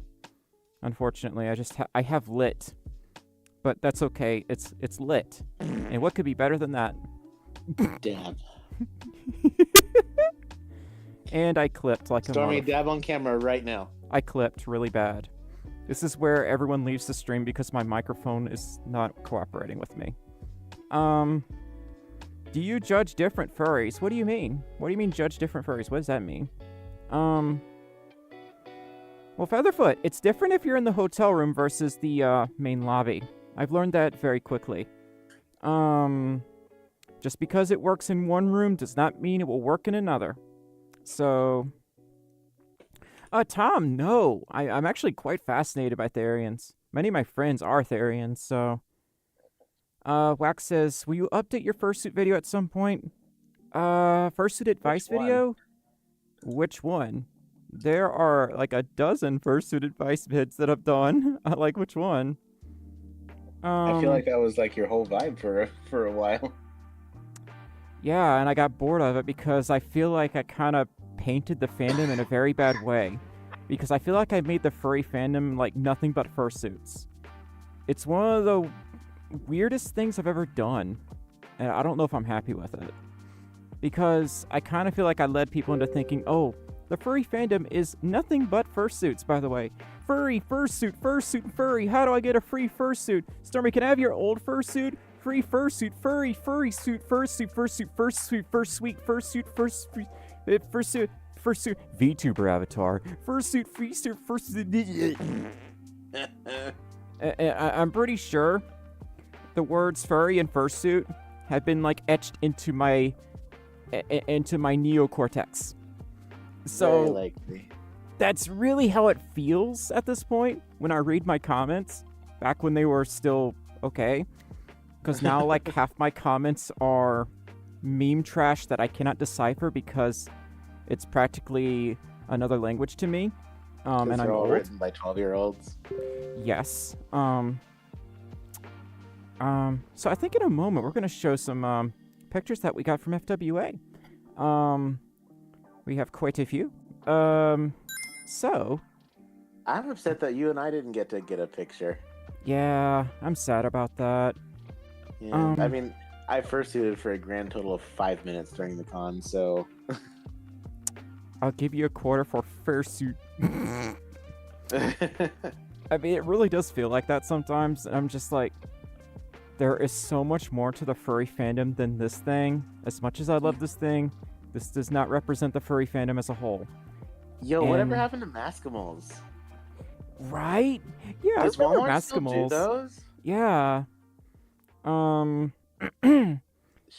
Unfortunately, I have lit, but that's okay. It's lit, and what could be better than that? Dab. And I clipped like a Stormi, dab on camera right now. I clipped really bad. This is where everyone leaves the stream because my microphone is not cooperating with me. Do you judge different furries? What do you mean? What do you mean judge different furries? What does that mean? Well, Featherfoot, it's different if you're in the hotel room versus the main lobby. I've learned that very quickly. Just because it works in one room does not mean it will work in another. So, Tom, no. I'm actually quite fascinated by Therians. Many of my friends are Therians, so... Wax says, will you update your fursuit video at some point? Fursuit advice video? Which one? There are like a dozen fursuit advice vids that I've done. Like, which one? I feel like that was like your whole vibe for a while. Yeah, and I got bored of it because I feel like I kind of painted the fandom in a very bad way. Because I feel like I made the furry fandom like nothing but fursuits. It's one of the weirdest things I've ever done, and I don't know if I'm happy with it. Because I kind of feel like I led people into thinking, oh, the furry fandom is nothing but fursuits, by the way. Furry, fursuit, furry. How do I get a free fursuit? Stormi, can I have your old fursuit? Free fursuit, furry suit, fursuit, fursuit, VTuber avatar, fursuit, I'm pretty sure the words furry and fursuit have been like etched into my neocortex. So that's really how it feels at this point when I read my comments back when they were still okay. Because now like half my comments are meme trash that I cannot decipher because it's practically another language to me. And I'm all old. written by 12-year-olds. Yes. So I think in a moment we're gonna show some pictures that we got from FWA. We have quite a few. So I'm upset that you and I didn't get to get a picture. yeah, I'm sad about that. Yeah, I mean, I fursuited for a grand total of 5 minutes during the con, so I'll give you a quarter for fursuit. I mean, it really does feel like that sometimes. I'm just like, there is so much more to the furry fandom than this thing. As much as I love this thing, this does not represent the furry fandom as a whole. Yo, whatever happened to Maskimals? Right? Yeah, Does I remember Walmart still do Maskimals. those? Yeah.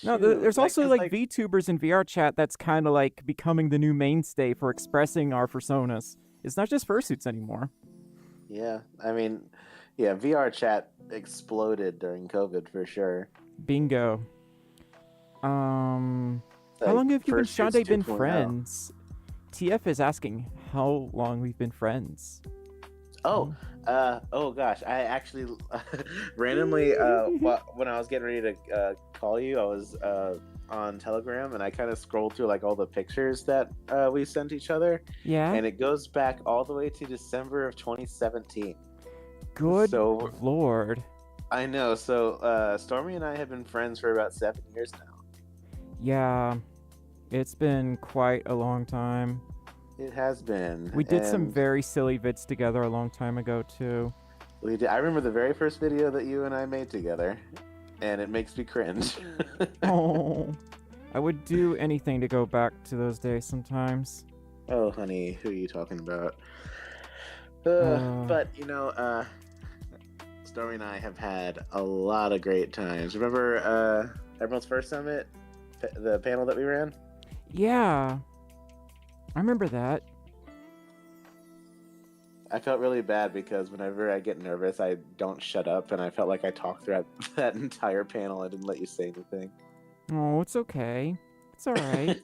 No, Shoot, there's also 'cause, like VTubers in VR chat that's kind of like becoming the new mainstay for expressing our personas. It's not just fursuits anymore. yeah, I mean, yeah, VR chat exploded during COVID for sure. Bingo. It's How like long have you and fursuits Shande been 2.0. friends? TF is asking how long we've been friends. Oh, oh gosh, I actually randomly, when I was getting ready to call you, I was on Telegram and I kind of scrolled through like all the pictures that we sent each other, Yeah? and it goes back all the way to December of 2017. Good So lord. I know. So Stormy and I have been friends for about 7 years now. Yeah. It's been quite a long time. It has been. We did some and very silly vids together a long time ago, too. we did. I remember the very first video that you and I made together, and it makes me cringe. Oh. I would do anything to go back to those days sometimes. Oh, honey, who are you talking about? Uh. But you know, Stormy and I have had a lot of great times. Remember everyone's first summit, the panel that we ran? Yeah. I remember that. I felt really bad because whenever I get nervous, I don't shut up, and I felt like I talked throughout that entire panel. I didn't let you say anything. Oh, it's okay. It's alright.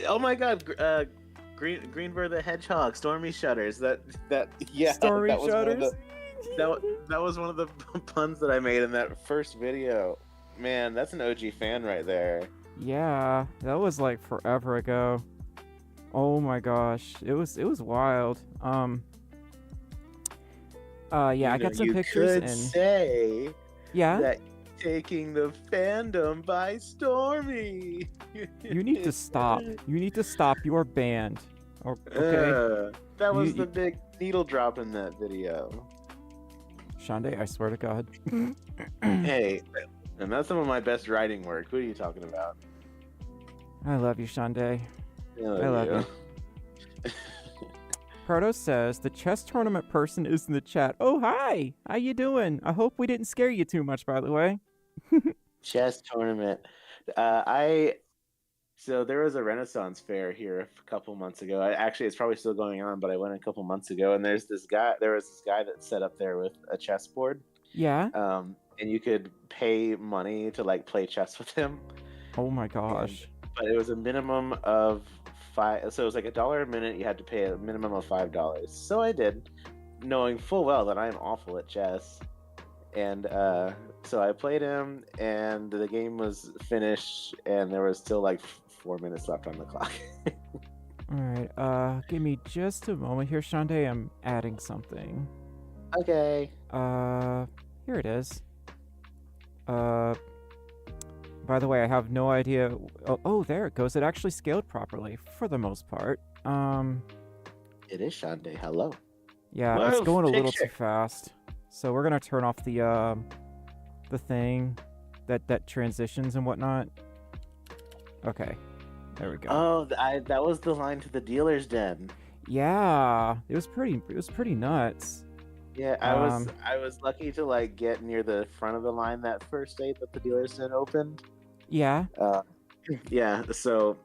Oh my God, Greenbird the Hedgehog, Stormy Shutters. Yeah, Story that was shutters? one of the that was one of the puns that I made in that first video. Man, that's an OG fan right there. Yeah, that was like forever ago. Oh my gosh, it was wild. Yeah, I got some pictures You could and say yeah, that taking the fandom by Stormy. you need to stop. You need to stop. You are banned. Okay, That was You- the big needle drop in that video. Shande, I swear to God. Hey, and that's some of my best writing work. Who are you talking about? I love you, Shande. I love you. Proto says the chess tournament person is in the chat. Oh, hi. How you doing? I hope we didn't scare you too much, by the way. Chess tournament. So there was a Renaissance fair here a couple months ago. Actually, it's probably still going on, but I went a couple months ago, and there was this guy that set up there with a chessboard. Yeah. And you could pay money to like play chess with him. Oh my gosh. But it was a minimum of $5. So it was like $1 a minute. You had to pay a minimum of $5. So I did, knowing full well that I'm awful at chess. And so I played him, and the game was finished, and there was still like 4 minutes left on the clock. Alright, give me just a moment here, Shande. I'm adding something. Okay. Here it is. By the way, I have no idea. Oh, there it goes. It actually scaled properly for the most part. It is Shande. Hello. Yeah, Whoa, it's going a little picture. too fast. So we're gonna turn off the thing that transitions and whatnot. Okay, there we go. Oh, that was the line to the dealer's den. Yeah, it was pretty nuts. Yeah, I was lucky to like get near the front of the line that first day that the dealer's den opened. Yeah. Yeah. So,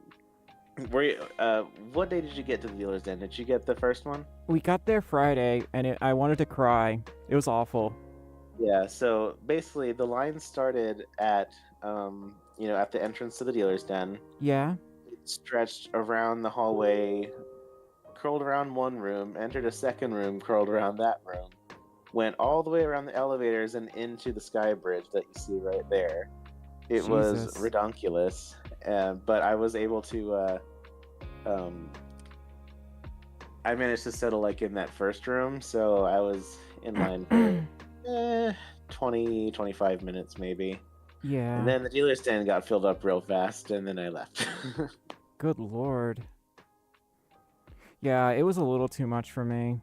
what day did you get to the dealer's den? Did you get the first one? We got there Friday, and I wanted to cry. It was awful. Yeah. So basically, the line started at at the entrance to the dealer's den. Yeah. It stretched around the hallway, curled around one room, entered a second room, curled around that room, went all the way around the elevators and into the sky bridge that you see right there. It was Jesus. redonkulous, but I was able to. I managed to settle like in that first room, so I was in line for 20, 25 minutes maybe. Yeah. And then the dealer's stand got filled up real fast, and then I left. Good lord. Yeah, it was a little too much for me.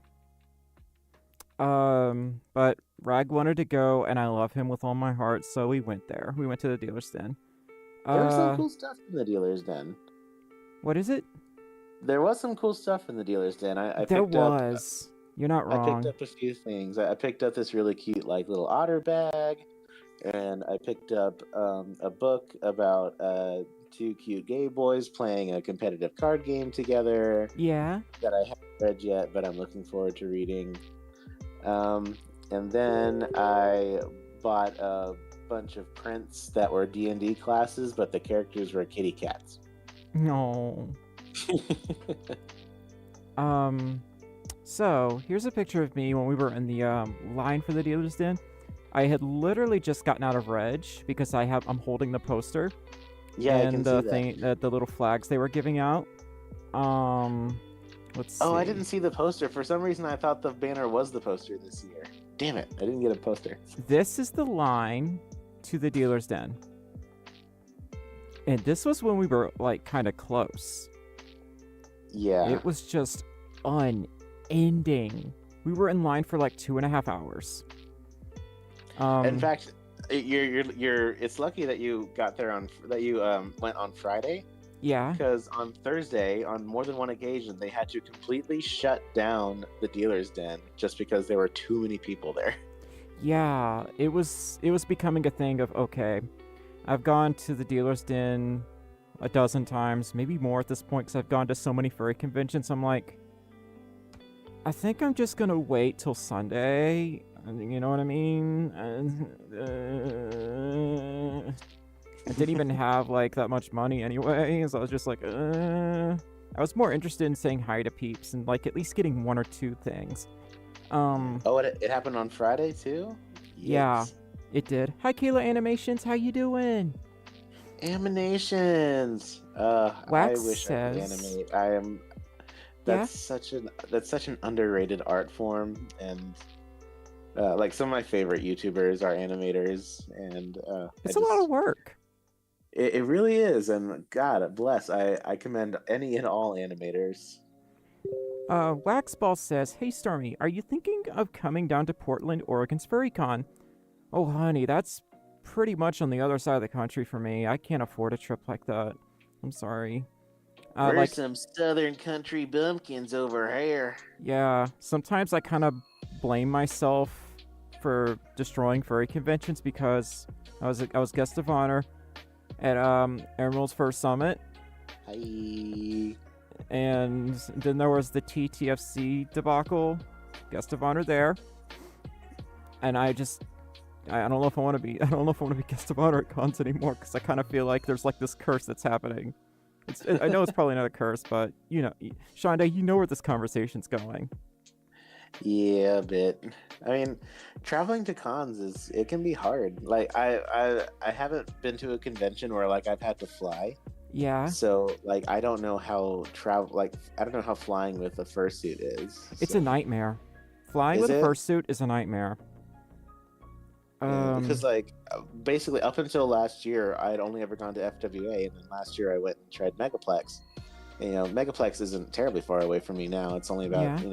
But Rag wanted to go, and I love him with all my heart, so we went there. We went to the dealer's den. There was some cool stuff in the dealer's den. What is it? There was some cool stuff in the dealer's den. There was. You're not I wrong. picked up a few things. I picked up this really cute, like, little otter bag, and I picked up a book about two cute gay boys playing a competitive card game together Yeah. that I haven't read yet, but I'm looking forward to reading. And then I bought a bunch of prints that were D&D classes, but the characters were kitty cats. No. So here's a picture of me when we were in the line for the dealer's den. I had literally just gotten out of Reg because I'm holding the poster. Yeah, and I can the see thing that. the little flags they were giving out. Let's see. Oh, I didn't see the poster. For some reason, I thought the banner was the poster this year. Damn it, I didn't get a poster. This is the line to the dealer's den. And this was when we were, like, kind of close. Yeah. It was just unending. We were in line for, like, 2.5 hours. In fact, it's lucky that you got there went on Friday. Yeah. Because on Thursday, on more than one occasion, they had to completely shut down the dealer's den just because there were too many people there. Yeah, it was becoming a thing of, okay, I've gone to the dealer's den a dozen times, maybe more at this point, because I've gone to so many furry conventions. I'm like, I think I'm just gonna wait till Sunday. You know what I mean? I didn't even have like that much money anyway, so I was just like, I was more interested in saying hi to peeps and like at least getting one or two things. Oh, it happened on Friday too? Yeah, Yikes. it did. Hi, Kayla Animations. How you doing? Animations. Wax I wish I could says- animate. I am. That's such an underrated art form, and like some of my favorite YouTubers are animators, and It's a lot of work. It really is, and God bless. I commend any and all animators. Waxball says, "Hey Stormy, are you thinking of coming down to Portland, Oregon's FurryCon?" Oh, honey, that's pretty much on the other side of the country for me. I can't afford a trip like that. I'm sorry. We're Like, some southern country bumpkins over here. yeah, sometimes I kind of blame myself for destroying furry conventions because I was guest of honor at Emerald's first summit, Hi. and then there was the TTFC debacle, guest of honor there, and I don't know if I want to be guest of honor at cons anymore because I kind of feel like there's like this curse that's happening. I know it's probably not a curse, but you know, Shonda, you know where this conversation's going. Yeah, a bit. I mean, traveling to cons it can be hard. Like I haven't been to a convention where like I've had to fly. Yeah. So like I don't know how flying with a fursuit is. It's a nightmare. Flying Is with a it? fursuit is a nightmare. Because like basically up until last year I'd only ever gone to FWA, and then last year I went and tried Megaplex. And, you know, Megaplex isn't terribly far away from me now. It's only about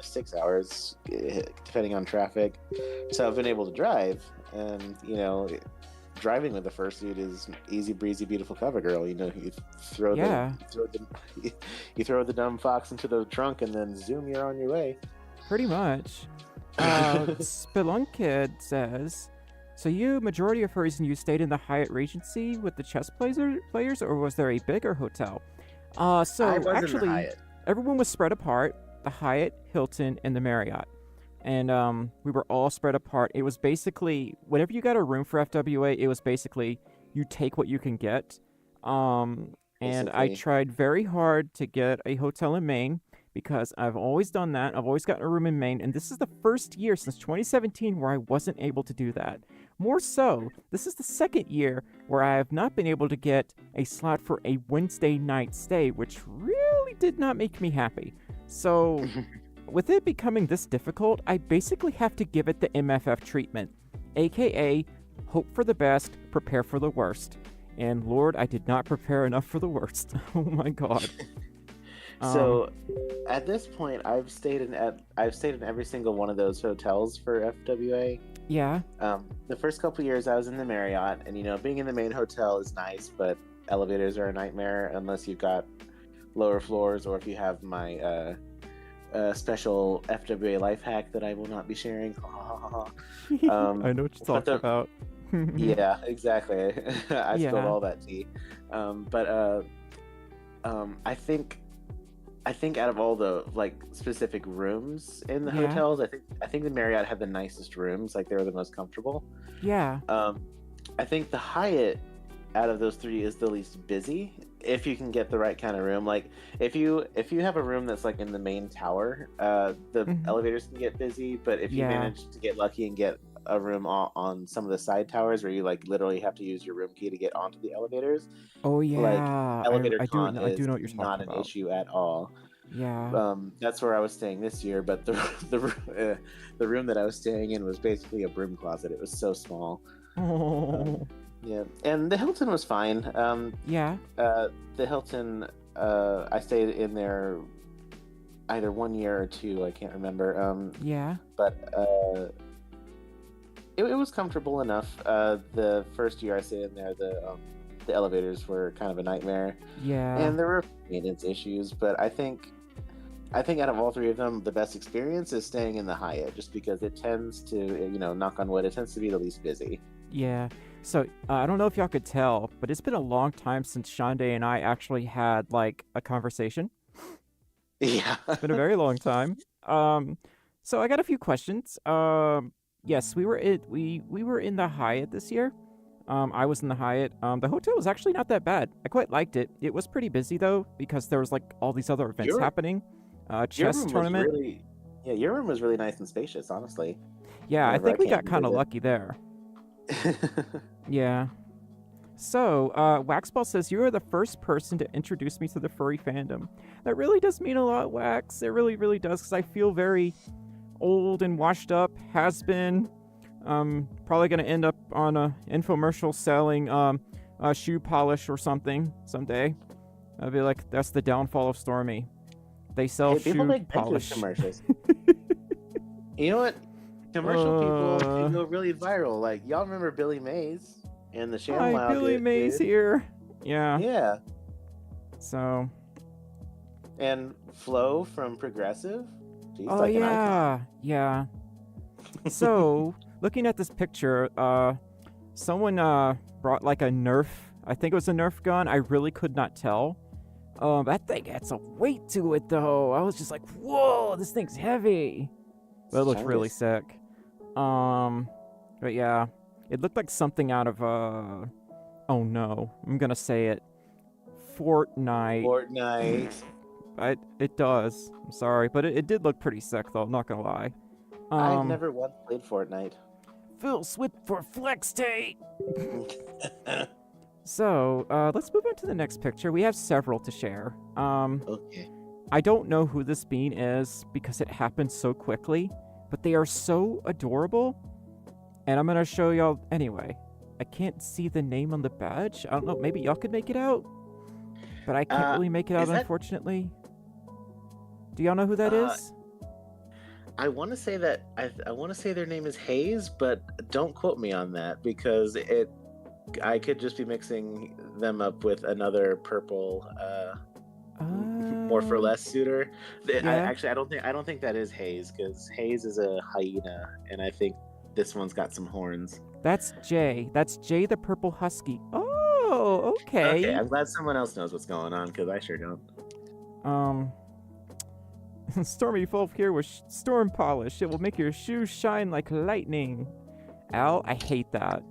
6 hours depending on traffic. So I've been able to drive, and you know, driving with a fursuit is easy breezy, beautiful cover girl. You know, you throw the dumb fox into the trunk, and then zoom, you're on your way. Pretty much. Spelunkid says, so you, majority of furries, and you stayed in the Hyatt Regency with the chess players, or was there a bigger hotel? So I was in the actually, Hyatt. everyone was spread apart, the Hyatt, Hilton, and the Marriott. And we were all spread apart. It was basically, whenever you got a room for FWA, it was basically, you take what you can get. And I Basically. tried very hard to get a hotel in Maine, because I've always done that. I've always gotten a room in Maine, and this is the first year since 2017 where I wasn't able to do that. More so, this is the second year where I have not been able to get a slot for a Wednesday night stay, which really did not make me happy. So, with it becoming this difficult, I basically have to give it the MFF treatment, aka hope for the best, prepare for the worst. And Lord, I did not prepare enough for the worst. Oh my god. So, at this point, I've stayed in every single one of those hotels for FWA. Yeah. The first couple years, I was in the Marriott, and you know, being in the main hotel is nice, but elevators are a nightmare unless you've got lower floors, or if you have my special FWA life hack that I will not be sharing. I know what you're talking about. Yeah, exactly. I spilled Yeah. all that tea. But I think out of all the like specific rooms in the Yeah. hotels, I think the Marriott had the nicest rooms. Like they were the most comfortable. Yeah. I think the Hyatt out of those three is the least busy if you can get the right kind of room. Like if you have a room that's like in the main tower, the Mhm. elevators can get busy. But if you Yeah. manage to get lucky and get a room on some of the side towers where you like literally have to use your room key to get onto the elevators, Oh like yeah. elevator I con do is know what you're not talking an about. issue at all. Yeah. That's where I was staying this year, but the room that I was staying in was basically a broom closet. It was so small. Oh. Yeah, and the Hilton was fine. Yeah. The Hilton, I stayed in there either 1 year or two. I can't remember. Yeah. But it was comfortable enough. The first year I stayed in there, the elevators were kind of a nightmare, Yeah. and there were maintenance issues. But I think out of all three of them, the best experience is staying in the Hyatt, just because it tends to, knock on wood, it tends to be the least busy. Yeah. So I don't know if y'all could tell, but it's been a long time since Shande and I actually had like a conversation. Yeah. It's been a very long time. So I got a few questions. Yes, we were in the Hyatt this year. I was in the Hyatt. The hotel was actually not that bad. I quite liked it. It was pretty busy though because there was like all these other events Your- happening. Your Chess room was tournament. really, yeah, your room was really nice and spacious, honestly. Yeah, I Whenever think we came got to kind of visit. lucky there. Yeah. So, Waxball says, you are the first person to introduce me to the furry fandom. That really does mean a lot, Wax. It really, really does, because I feel very old and washed up, has been. Probably going to end up on a infomercial selling shoe polish or something someday. I'll be like, that's the downfall of Stormi. They sell Hey, people shoe make Pinterest polish. commercials. You know what? Commercial people can go really viral. Like, y'all remember Billy Mays and the Hi, ShamWow Billy dude? Mays here. Yeah. Yeah. So. And Flo from Progressive. She's Oh like an icon. yeah. So, looking at this picture, someone brought like a Nerf. I think it was a Nerf gun. I really could not tell. That thing had some weight to it though. I was just like, whoa, this thing's heavy. But it looks really sick. But yeah, it looked like something out of oh no, I'm gonna say it. Fortnite. It does. I'm sorry, but it did look pretty sick though. I'm not gonna lie. I've never once played Fortnite. Phil Swift for Flex Tate. So, let's move on to the next picture. We have several to share. Okay. I don't know who this bean is because it happened so quickly, but they are so adorable. And I'm gonna show y'all anyway. I can't see the name on the badge. I don't know, maybe y'all could make it out? But I can't really make it out, unfortunately. Do y'all know who that is? I want to say that I want to say their name is Hayes, but don't quote me on that because I could just be mixing them up with another purple more for less suitor. Yeah. I don't think that is Hayes because Hayes is a hyena, and I think this one's got some horns. That's Jay. That's Jay the purple husky. Oh, okay. Okay, I'm glad someone else knows what's going on because I sure don't. Stormy Folf here with Storm Polish. It will make your shoes shine like lightning. Al, I hate that.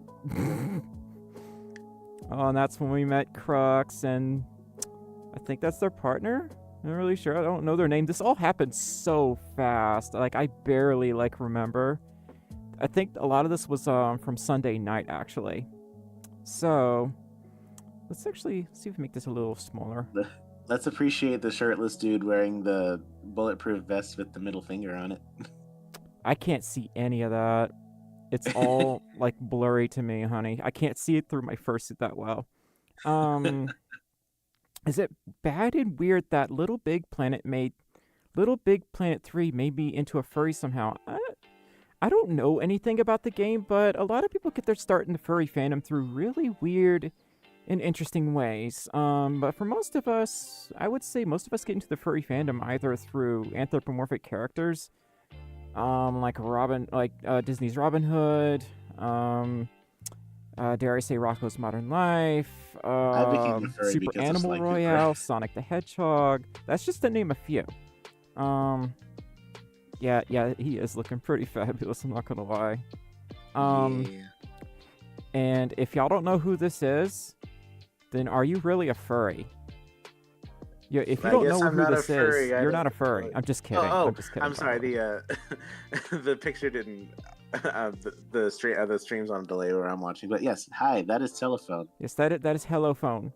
Oh, and that's when we met Crux, and I think that's their partner? I'm not really sure. I don't know their name. This all happened so fast. Like, I barely, remember. I think a lot of this was from Sunday night, actually. So, let's actually see if we make this a little smaller. Let's appreciate the shirtless dude wearing the bulletproof vest with the middle finger on it. I can't see any of that. It's all blurry to me, honey. I can't see it through my fursuit that well. Is it bad and weird that Little Big Planet 3 made me into a furry somehow? I don't know anything about the game, but a lot of people get their start in the furry fandom through really weird and interesting ways. But for most of us, I would say most of us get into the furry fandom either through anthropomorphic characters, like Disney's Robin Hood, dare I say Rocco's Modern Life, I became a furry Super because of Animal Sly Royale, Cooper. Sonic the Hedgehog. That's just to name a few. Yeah, he is looking pretty fabulous, I'm not gonna lie. Yeah. And if y'all don't know who this is, then are you really a furry? Yeah, if you I don't guess know I'm who not a this is, furry. I you're don't not a furry. know. I'm just kidding. I'm just kidding. I'm by sorry. the way. The picture didn't. The stream's on delay where I'm watching. But yes, hi. That is telephone. Yes, that is Hello Phone.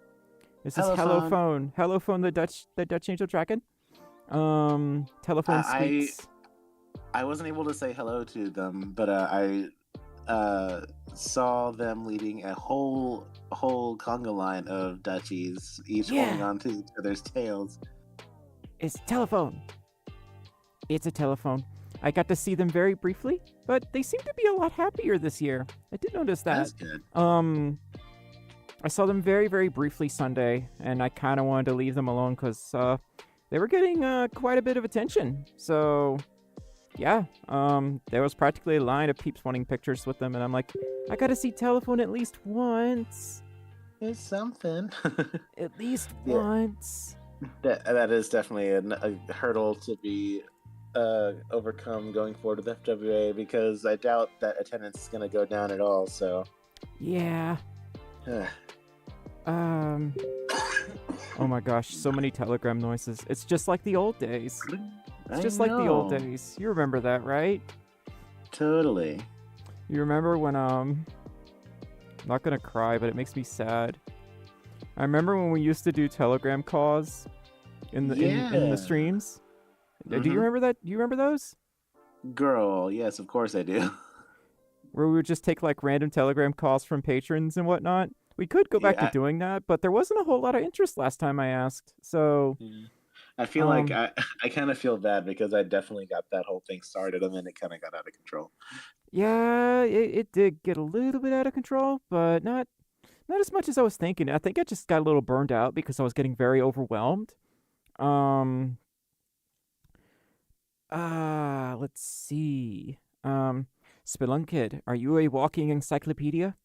This is Hello, Hello phone. Phone. Hello Phone, the Dutch Angel Dragon. Telephone speaks. I wasn't able to say hello to them, but I saw them leading a whole conga line of Dutchies, each holding Yeah. on to each other's tails. It's telephone. It's a telephone. I got to see them very briefly, but they seem to be a lot happier this year. I did notice that. That's good. I saw them very, very briefly Sunday, and I kind of wanted to leave them alone because they were getting quite a bit of attention. So, yeah, there was practically a line of peeps wanting pictures with them, and I'm like, I got to see telephone at least once. It's something. At least Yeah. once. That is definitely a hurdle to be overcome going forward with FWA, because I doubt that attendance is going to go down at all. So, Yeah. Oh my gosh, so many telegram noises. It's just like the old days. It's just like the old days. You remember that, right? Totally. You remember when I'm not gonna cry, but it makes me sad. I remember when we used to do telegram calls in the in the streams. Do you remember that? Do you remember those? Girl, yes, of course I do. Where we would just take like random telegram calls from patrons and whatnot. We could go back to doing that, but there wasn't a whole lot of interest last time I asked. So I feel like I kind of feel bad because I definitely got that whole thing started and then it kind of got out of control. yeah, it did get a little bit out of control, but not as much as I was thinking. I think I just got a little burned out because I was getting very overwhelmed. Let's see. Spelunkid, are you a walking encyclopedia?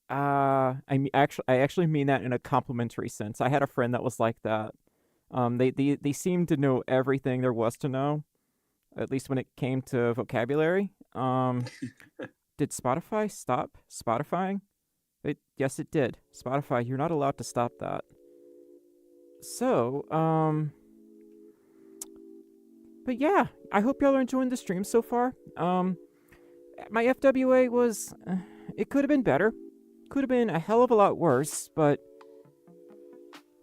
I actually mean that in a complimentary sense. I had a friend that was like that. They seemed to know everything there was to know, at least when it came to vocabulary. Did Spotify stop Spotifying? Yes, it did. Spotify, you're not allowed to stop that. So, but yeah, I hope y'all are enjoying the stream so far. My FWA was, it could have been better. Could have been a hell of a lot worse, but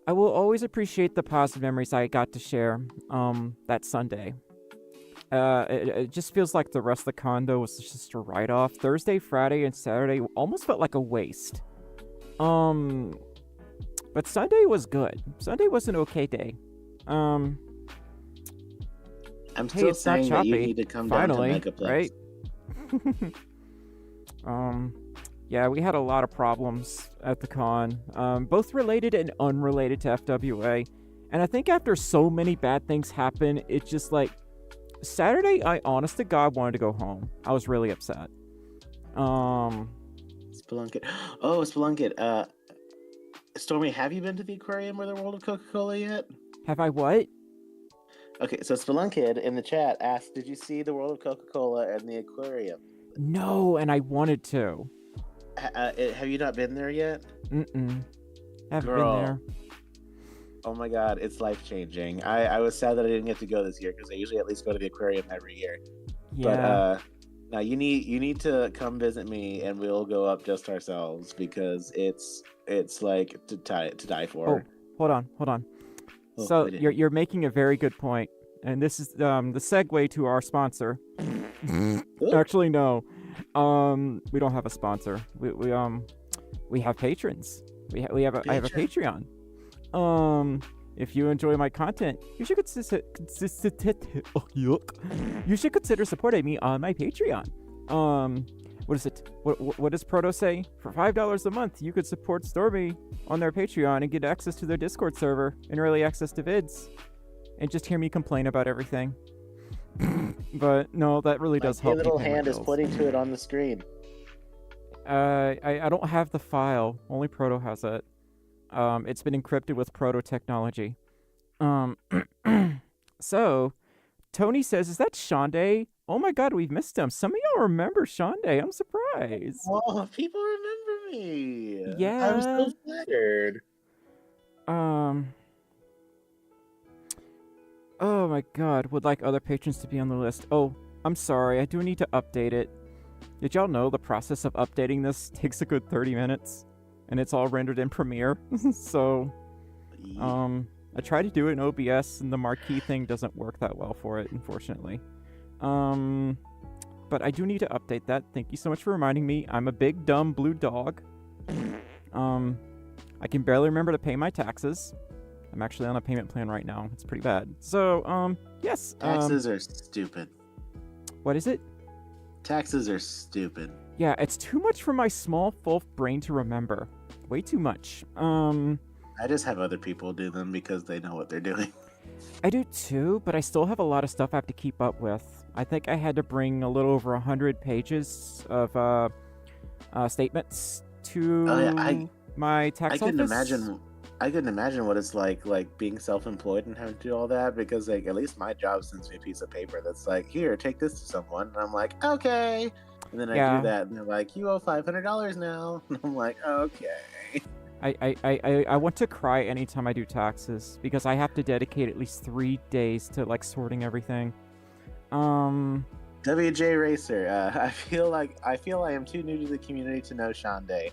I will always appreciate the positive memories I got to share that Sunday. It just feels like the rest of the condo was just a write-off. Thursday, Friday, and Saturday almost felt like a waste. But Sunday was good. Sunday was an okay day. I'm Hey, still it's not saying that you choppy. need to come Finally, down to Megaplex. right? Yeah, we had a lot of problems at the con, both related and unrelated to FWA. And I think after so many bad things happen, it's just like, Saturday, I honest to God wanted to go home. I was really upset. Spelunkit. Oh, Spelunkit. Stormy, have you been to the aquarium or the World of Coca-Cola yet? Have I what? Okay, so Spelunkid in the chat asked, did you see the World of Coca-Cola and the aquarium? No, and I wanted to. Have you not been there yet? Mm-mm. Haven't Girl. been there. Oh my god, it's life-changing. I was sad that I didn't get to go this year because I usually at least go to the aquarium every year. Yeah. But now you need to come visit me and we'll go up just ourselves because it's like to die for. Hold on. Oh, So I didn't. you're making a very good point, and this is the segue to our sponsor. Actually, no. We don't have a sponsor. We have patrons. I have a Patreon. If you enjoy my content, you should consider supporting me on my Patreon. What is it? What does Proto say? For $5 a month, you could support Stormi on their Patreon and get access to their Discord server and early access to vids, and just hear me complain about everything. But no, that really does help. My little hand is pointing to it on the screen. I don't have the file. Only Proto has it. It's been encrypted with Proto technology. So, Tony says, "Is that Shonday? Oh my God, we've missed him. Some of y'all remember Shonday. I'm surprised." Oh, people remember me. Yeah. I'm so flattered. Oh my God, would like other patrons to be on the list. Oh, I'm sorry. I do need to update it. Did y'all know the process of updating this takes a good 30 minutes? And it's all rendered in Premiere. So, I tried to do it in OBS, and the marquee thing doesn't work that well for it, unfortunately. But I do need to update that. Thank you so much for reminding me. I'm a big, dumb blue dog. I can barely remember to pay my taxes. I'm actually on a payment plan right now. It's pretty bad. So, yes. Taxes are stupid. What is it? Taxes are stupid. Yeah, it's too much for my small Folf brain to remember. Way too much. I just have other people do them because they know what they're doing. I do too, but I still have a lot of stuff I have to keep up with. I think I had to bring a little over 100 pages of statements to my tax office. I couldn't imagine what it's like being self-employed and having to do all that, because like at least my job sends me a piece of paper that's like, here, take this to someone, and I'm like, okay, and then I do that, and they're like, you owe $500 now, and I'm like, okay. I want to cry anytime I do taxes because I have to dedicate at least 3 days to like sorting everything. WJ Racer, I feel I am too new to the community to know Shonday.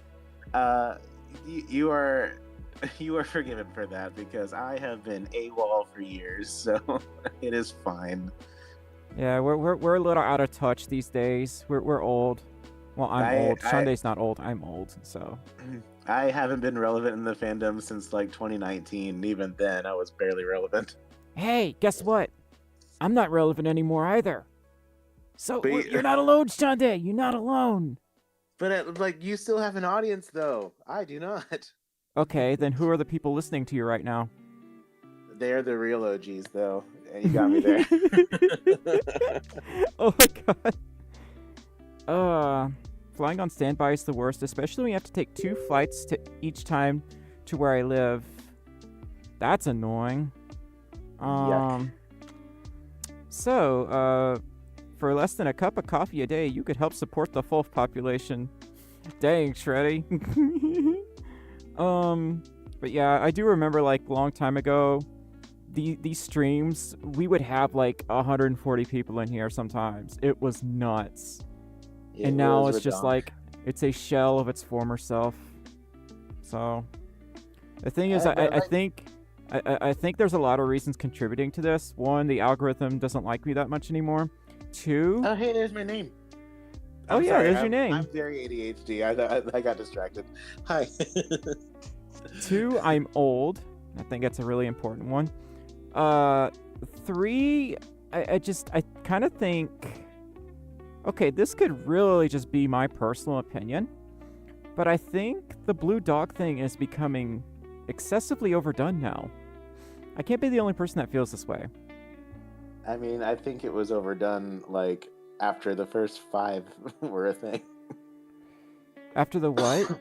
You are forgiven for that because I have been AWOL for years, so it is fine. Yeah, we're a little out of touch these days. We're old. Well, I'm old. Shonday's not old. I'm old, so. I haven't been relevant in the fandom since like 2019. And even then, I was barely relevant. Hey, guess what? I'm not relevant anymore either. So you're not alone, Shonday. You're not alone. But like, you still have an audience, though. I do not. Okay, then who are the people listening to you right now? They're the real OGs, though. And you got me there. Oh my God. Flying on standby is the worst, especially when you have to take 2 flights to each time to where I live. That's annoying. Yuck. So, for less than a cup of coffee a day, you could help support the Folf population. Dang, Shreddy. But yeah, I do remember like a long time ago, these streams, we would have like 140 people in here sometimes. It was nuts. And now it's just like, it's a shell of its former self. So, the thing is, I think there's a lot of reasons contributing to this. 1, the algorithm doesn't like me that much anymore. 2... Oh, hey, there's my name. Oh, yeah, there's your name. I'm very ADHD. I got distracted. Hi. 2, I'm old. I think that's a really important one. 3, I kind of think... Okay, this could really just be my personal opinion, but I think the blue dog thing is becoming excessively overdone now. I can't be the only person that feels this way. I mean, I think it was overdone, like, after the first 5 were a thing. After the what?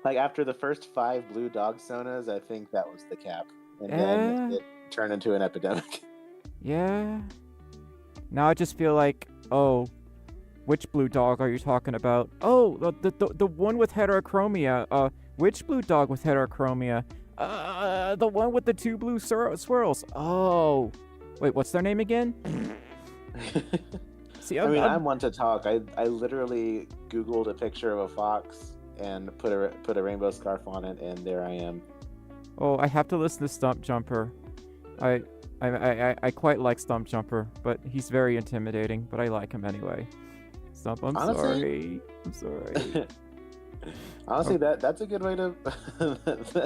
Like, after the first 5 blue dog sonas, I think that was the cap. And then it turned into an epidemic. Yeah. Now I just feel like, oh, which blue dog are you talking about? Oh, the one with heterochromia. Which blue dog with heterochromia? The one with the 2 blue swirls. Oh, wait, what's their name again? See, I'm one to talk. I literally Googled a picture of a fox and put a rainbow scarf on it, and there I am. Oh, I have to listen to Stump Jumper. I quite like Stump Jumper, but he's very intimidating, but I like him anyway. Stump, Honestly, sorry. Honestly, that's a good way to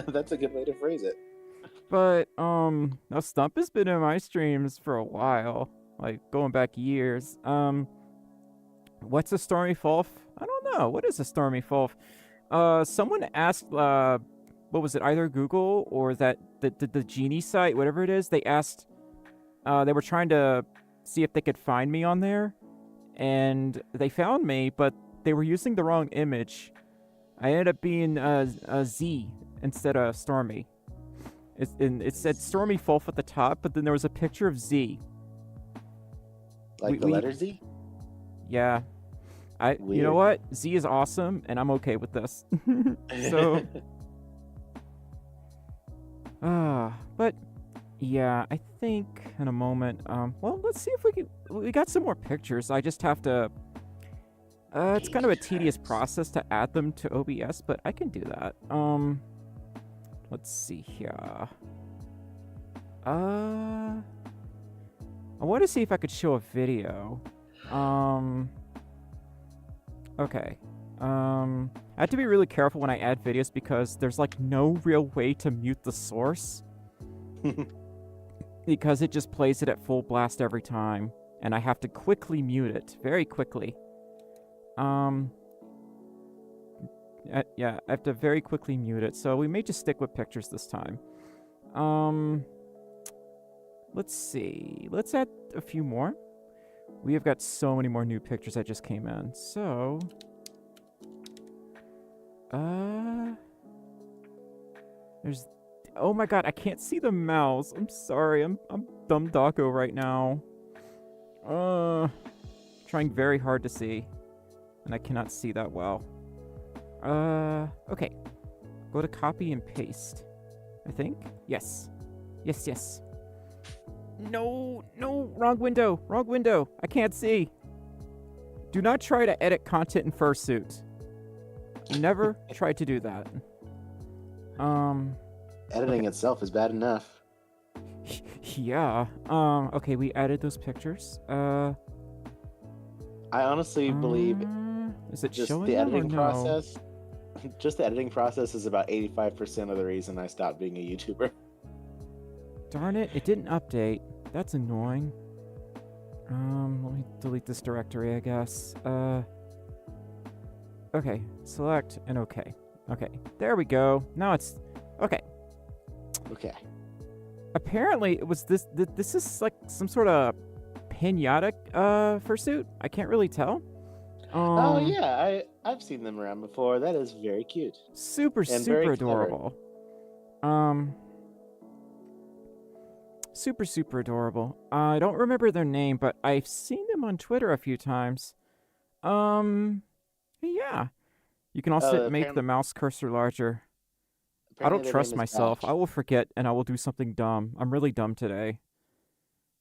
that's a good way to phrase it. But now Stump has been in my streams for a while, like going back years. What's a Stormi Folf? I don't know. What is a Stormi Folf? Someone asked, what was it? Either Google or the Genie site, whatever it is. They asked, they were trying to see if they could find me on there, and they found me, but they were using the wrong image. I ended up being a Z instead of Stormi. It said Stormi Folf at the top, but then there was a picture of Z. Like the letter Z? Yeah. You know what? Z is awesome, and I'm okay with this. So, but yeah, I think in a moment. Well, let's see if we got some more pictures. I just have to. It's kind of a tedious process to add them to OBS, but I can do that. Let's see here. I want to see if I could show a video. Okay. I have to be really careful when I add videos because there's like no real way to mute the source. Because it just plays it at full blast every time. And I have to quickly mute it. Very quickly. Yeah, I have to very quickly mute it. So we may just stick with pictures this time. Let's see. Let's add a few more. We have got so many more new pictures that just came in. So, there's, oh my god, I can't see the mouse. I'm sorry, I'm dumb doggo right now. Trying very hard to see, and I cannot see that well. Okay. Go to copy and paste. I think? Yes. Yes. No, wrong window. I can't see. Do not try to edit content in fursuit. Never try to do that. Editing itself is bad enough. Yeah. Okay, we added those pictures. I honestly believe is it just showing the them or editing no? process. Just the editing process is about 85% of the reason I stopped being a YouTuber. Darn it, it didn't update. That's annoying. Let me delete this directory, I guess. Okay, select and okay. Okay, there we go. Now it's okay. Okay. Apparently, it was this is like some sort of pinata fursuit. I can't really tell. Oh yeah, I've seen them around before. That is very cute. Super And very adorable. Super adorable. I don't remember their name, but I've seen them on Twitter a few times. Yeah. You can also make the mouse cursor larger. I don't trust myself. I will forget and I will do something dumb. I'm really dumb today.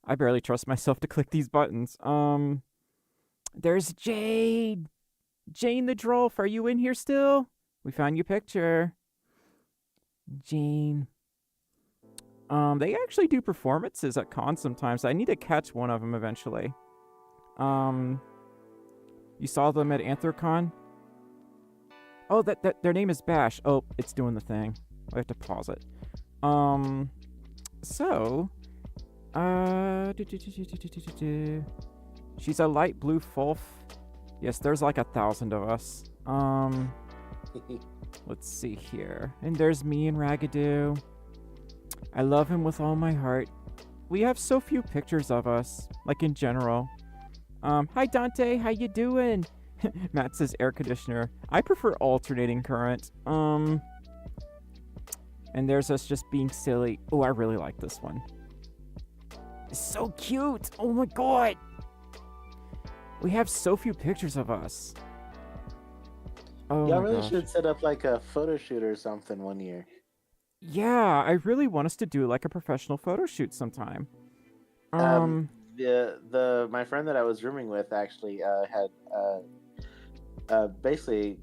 I barely trust myself to click these buttons. There's Jade. Jane the Drolf, are you in here still? We found your picture. Jane. They actually do performances at cons sometimes. I need to catch one of them eventually. You saw them at Anthrocon? Oh, that their name is Bash. Oh, it's doing the thing. I have to pause it. So, she's a light blue Folf. Yes, there's like 1,000 of us. Let's see here. And there's me and Raggedoo. I love him with all my heart. We have so few pictures of us, like in general. Hi Dante, how you doing? Matt says air conditioner. I prefer alternating current. And there's us just being silly. Oh, I really like this one. It's so cute. Oh my god. We have so few pictures of us. Oh, Y'all my really gosh. should set up like a photo shoot or something one year. Yeah, I really want us to do like a professional photo shoot sometime. My friend that I was rooming with actually had basically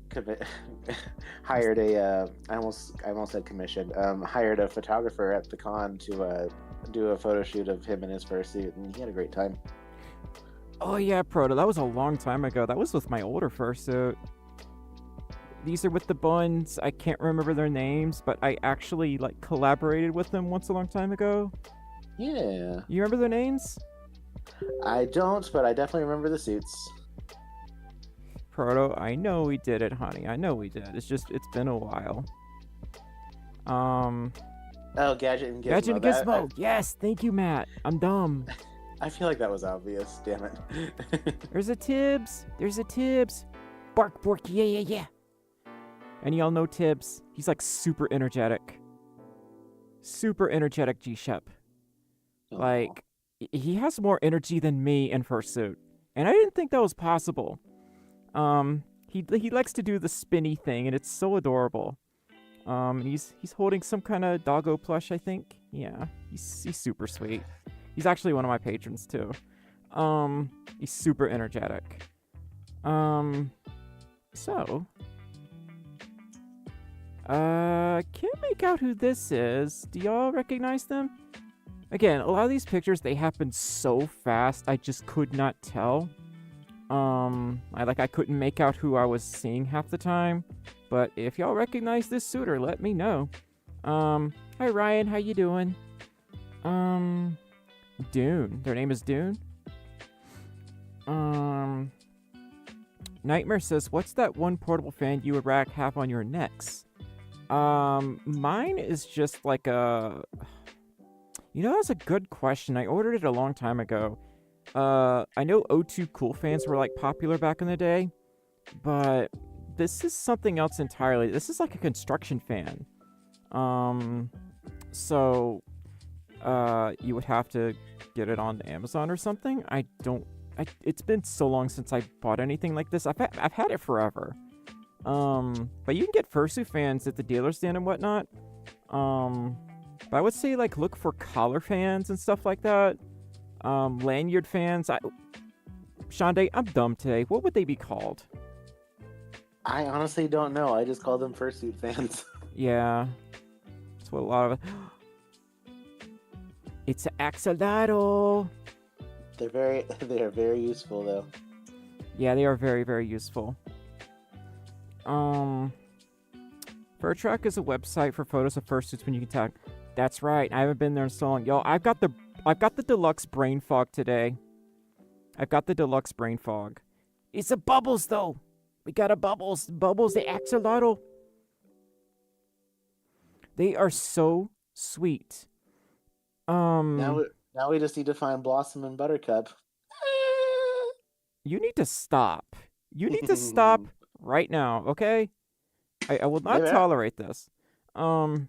hired a I almost said commissioned hired a photographer at the con to do a photo shoot of him in his fursuit, and he had a great time. Oh yeah, Proto, that was a long time ago. That was with my older fursuit. These are with the buns. I can't remember their names, but I actually like collaborated with them once a long time ago. Yeah. You remember their names? I don't, but I definitely remember the suits. Proto, I know we did it, honey. I know we did. It's been a while. Oh, Gadget and Gizmo. Gadget and Gizmo. Yes, thank you, Matt. I'm dumb. I feel like that was obvious. Damn it. There's a Tibbs. Bark, Bork, yeah. And y'all know Tibbs. He's like super energetic. Super energetic G-Shep. Aw. Like, he has more energy than me in fursuit. And I didn't think that was possible. He likes to do the spinny thing, and it's so adorable. And he's holding some kind of doggo plush, I think. Yeah, he's super sweet. He's actually one of my patrons too. He's super energetic. So, can't make out who this is. Do y'all recognize them? Again, a lot of these pictures, they happen so fast, I just could not tell. I couldn't make out who I was seeing half the time. But if y'all recognize this suitor, let me know. Hi Ryan, how you doing? Dune. Their name is Dune? Nightmare says, what's that one portable fan you would have on your necks? Mine is just like a... You know, that's a good question. I ordered it a long time ago. I know O2 Cool fans were, like, popular back in the day. But this is something else entirely. This is like a construction fan. So... you would have to get it on Amazon or something. It's been so long since I bought anything like this. I've had it forever. But you can get fursuit fans at the dealer stand and whatnot. But I would say, like, look for collar fans and stuff like that. Lanyard fans. Shonda, I'm dumb today. What would they be called? I honestly don't know. I just call them fursuit fans. Yeah. That's what a lot of... It's an axolotl. They are very useful though. Yeah, they are very, very useful. Furtrack is a website for photos of fursuits when you can tag. That's right. I haven't been there in so long. Yo, I've got the deluxe brain fog today. I've got the deluxe brain fog. It's a Bubbles though. We got a Bubbles. Bubbles the axolotl. They are so sweet. Now we just need to find Blossom and Buttercup. You need to stop. You need to stop right now, okay? I will not tolerate this. But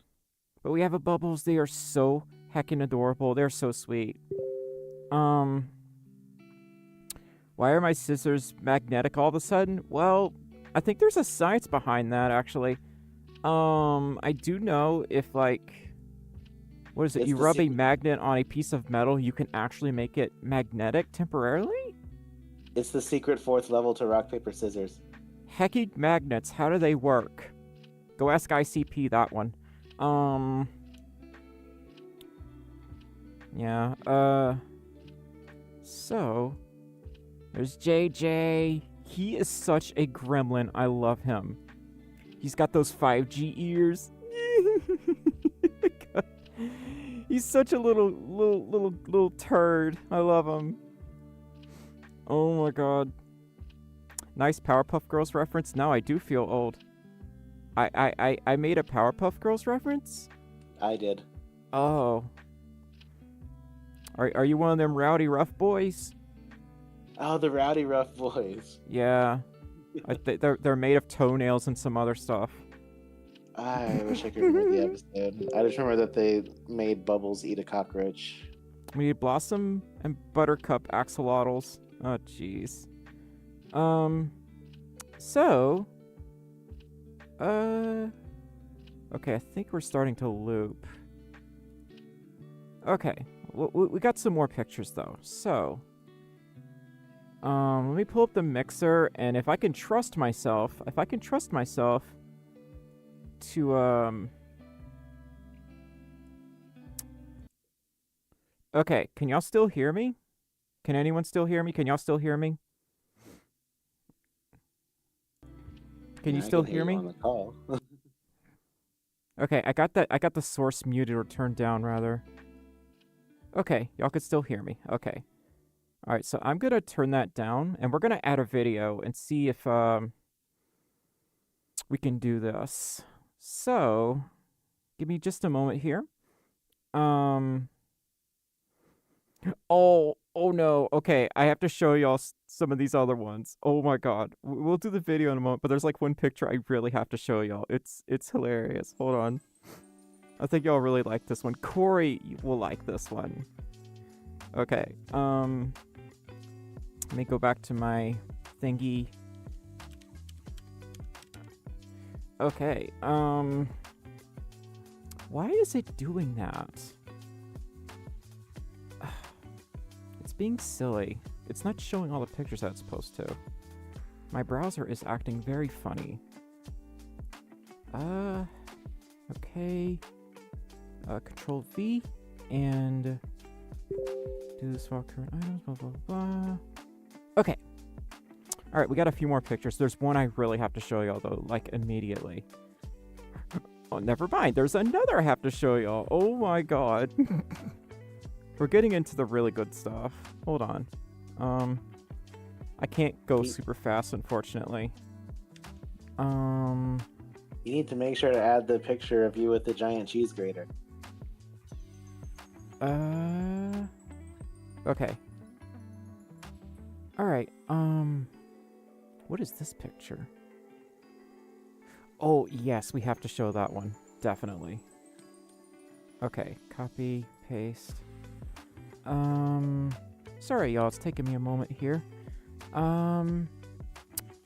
we have a Bubbles. They are so heckin' adorable. They're so sweet. Why are my scissors magnetic all of a sudden? Well, I think there's a science behind that, actually. I do know if, like... What is it? It's you rub a magnet on a piece of metal, you can actually make it magnetic temporarily? It's the secret 4th level to rock, paper, scissors. Hecky magnets, how do they work? Go ask ICP that one. Yeah, so... There's JJ. He is such a gremlin. I love him. He's got those 5G ears. He's such a little turd. I love him. Oh my god. Nice Powerpuff Girls reference. Now I do feel old. I made a Powerpuff Girls reference? I did. Oh. Are you one of them rowdy rough boys? Oh, the rowdy rough boys. Yeah. They're made of toenails and some other stuff. I wish I could remember the episode. I just remember that they made Bubbles eat a cockroach. We need Blossom and Buttercup axolotls. Oh, jeez. So... Okay, I think we're starting to loop. Okay. We got some more pictures, though. So... let me pull up the mixer, and if I can trust myself... to, Okay, can y'all still hear me? Can anyone still hear me? Can y'all still hear me? Can you still hear me? On the call. Okay, I got the source muted or turned down, rather. Okay, y'all could still hear me. Okay. Alright, so I'm gonna turn that down, and we're gonna add a video and see if, we can do this. So, give me just a moment here. Oh, Oh no. Okay, I have to show y'all some of these other ones. Oh my god. We'll do the video in a moment, but there's like one picture I really have to show y'all. It's hilarious. Hold on. I think y'all really like this one. Corey will like this one. Okay. Let me go back to my thingy. Okay. Why is it doing that? It's being silly. It's not showing all the pictures that it's supposed to. My browser is acting very funny. Okay. Control V and do this while current items, blah, blah, blah. Okay. Alright, we got a few more pictures. There's one I really have to show y'all, though, like, immediately. Oh, never mind. There's another I have to show y'all. Oh my god. We're getting into the really good stuff. Hold on. I can't go super fast, unfortunately. You need to make sure to add the picture of you with the giant cheese grater. Okay. Alright, what is this picture? Oh, yes, we have to show that one. Definitely. Okay, copy, paste. Sorry, y'all, it's taking me a moment here.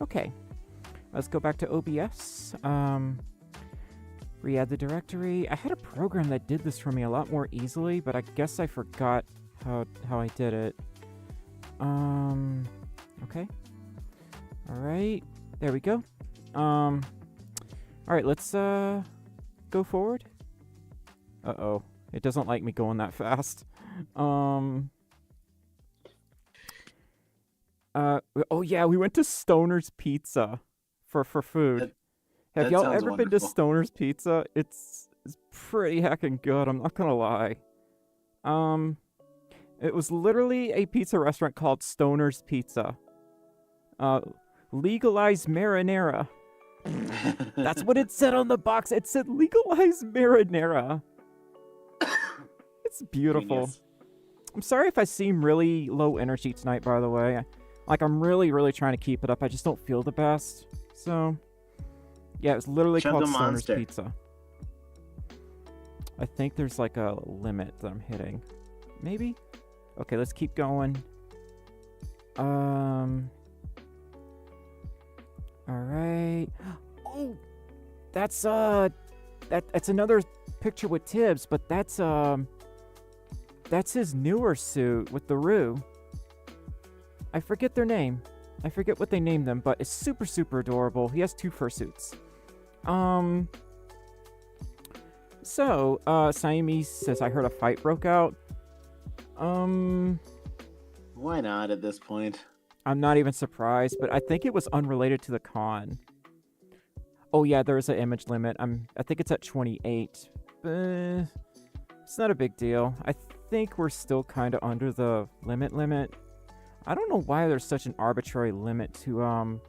Okay. Let's go back to OBS. Re-add the directory. I had a program that did this for me a lot more easily, but I guess I forgot how I did it. Okay. Alright. There we go. Alright, let's, go forward. Uh-oh. It doesn't like me going that fast. Oh yeah, we went to Stoner's Pizza for food. Have y'all ever been to Stoner's Pizza? It's pretty heckin' good, I'm not gonna lie. It was literally a pizza restaurant called Stoner's Pizza. Legalized marinara. That's what it said on the box. It said legalized marinara. It's beautiful. Genius. I'm sorry if I seem really low energy tonight, by the way. Like, I'm really, really trying to keep it up. I just don't feel the best. So, yeah, it was literally called Stoner's Pizza. I think there's like a limit that I'm hitting. Maybe? Okay, let's keep going. Alright. Oh! That's another picture with Tibbs, but that's his newer suit with the Roo. I forget their name. I forget what they named them, but it's super, super adorable. He has 2 fursuits. So, Siamese says, I heard a fight broke out. Why not at this point? I'm not even surprised, but I think it was unrelated to the con. Oh yeah, there is an image limit. I think it's at 28. It's not a big deal. I think we're still kind of under the limit. I don't know why there's such an arbitrary limit to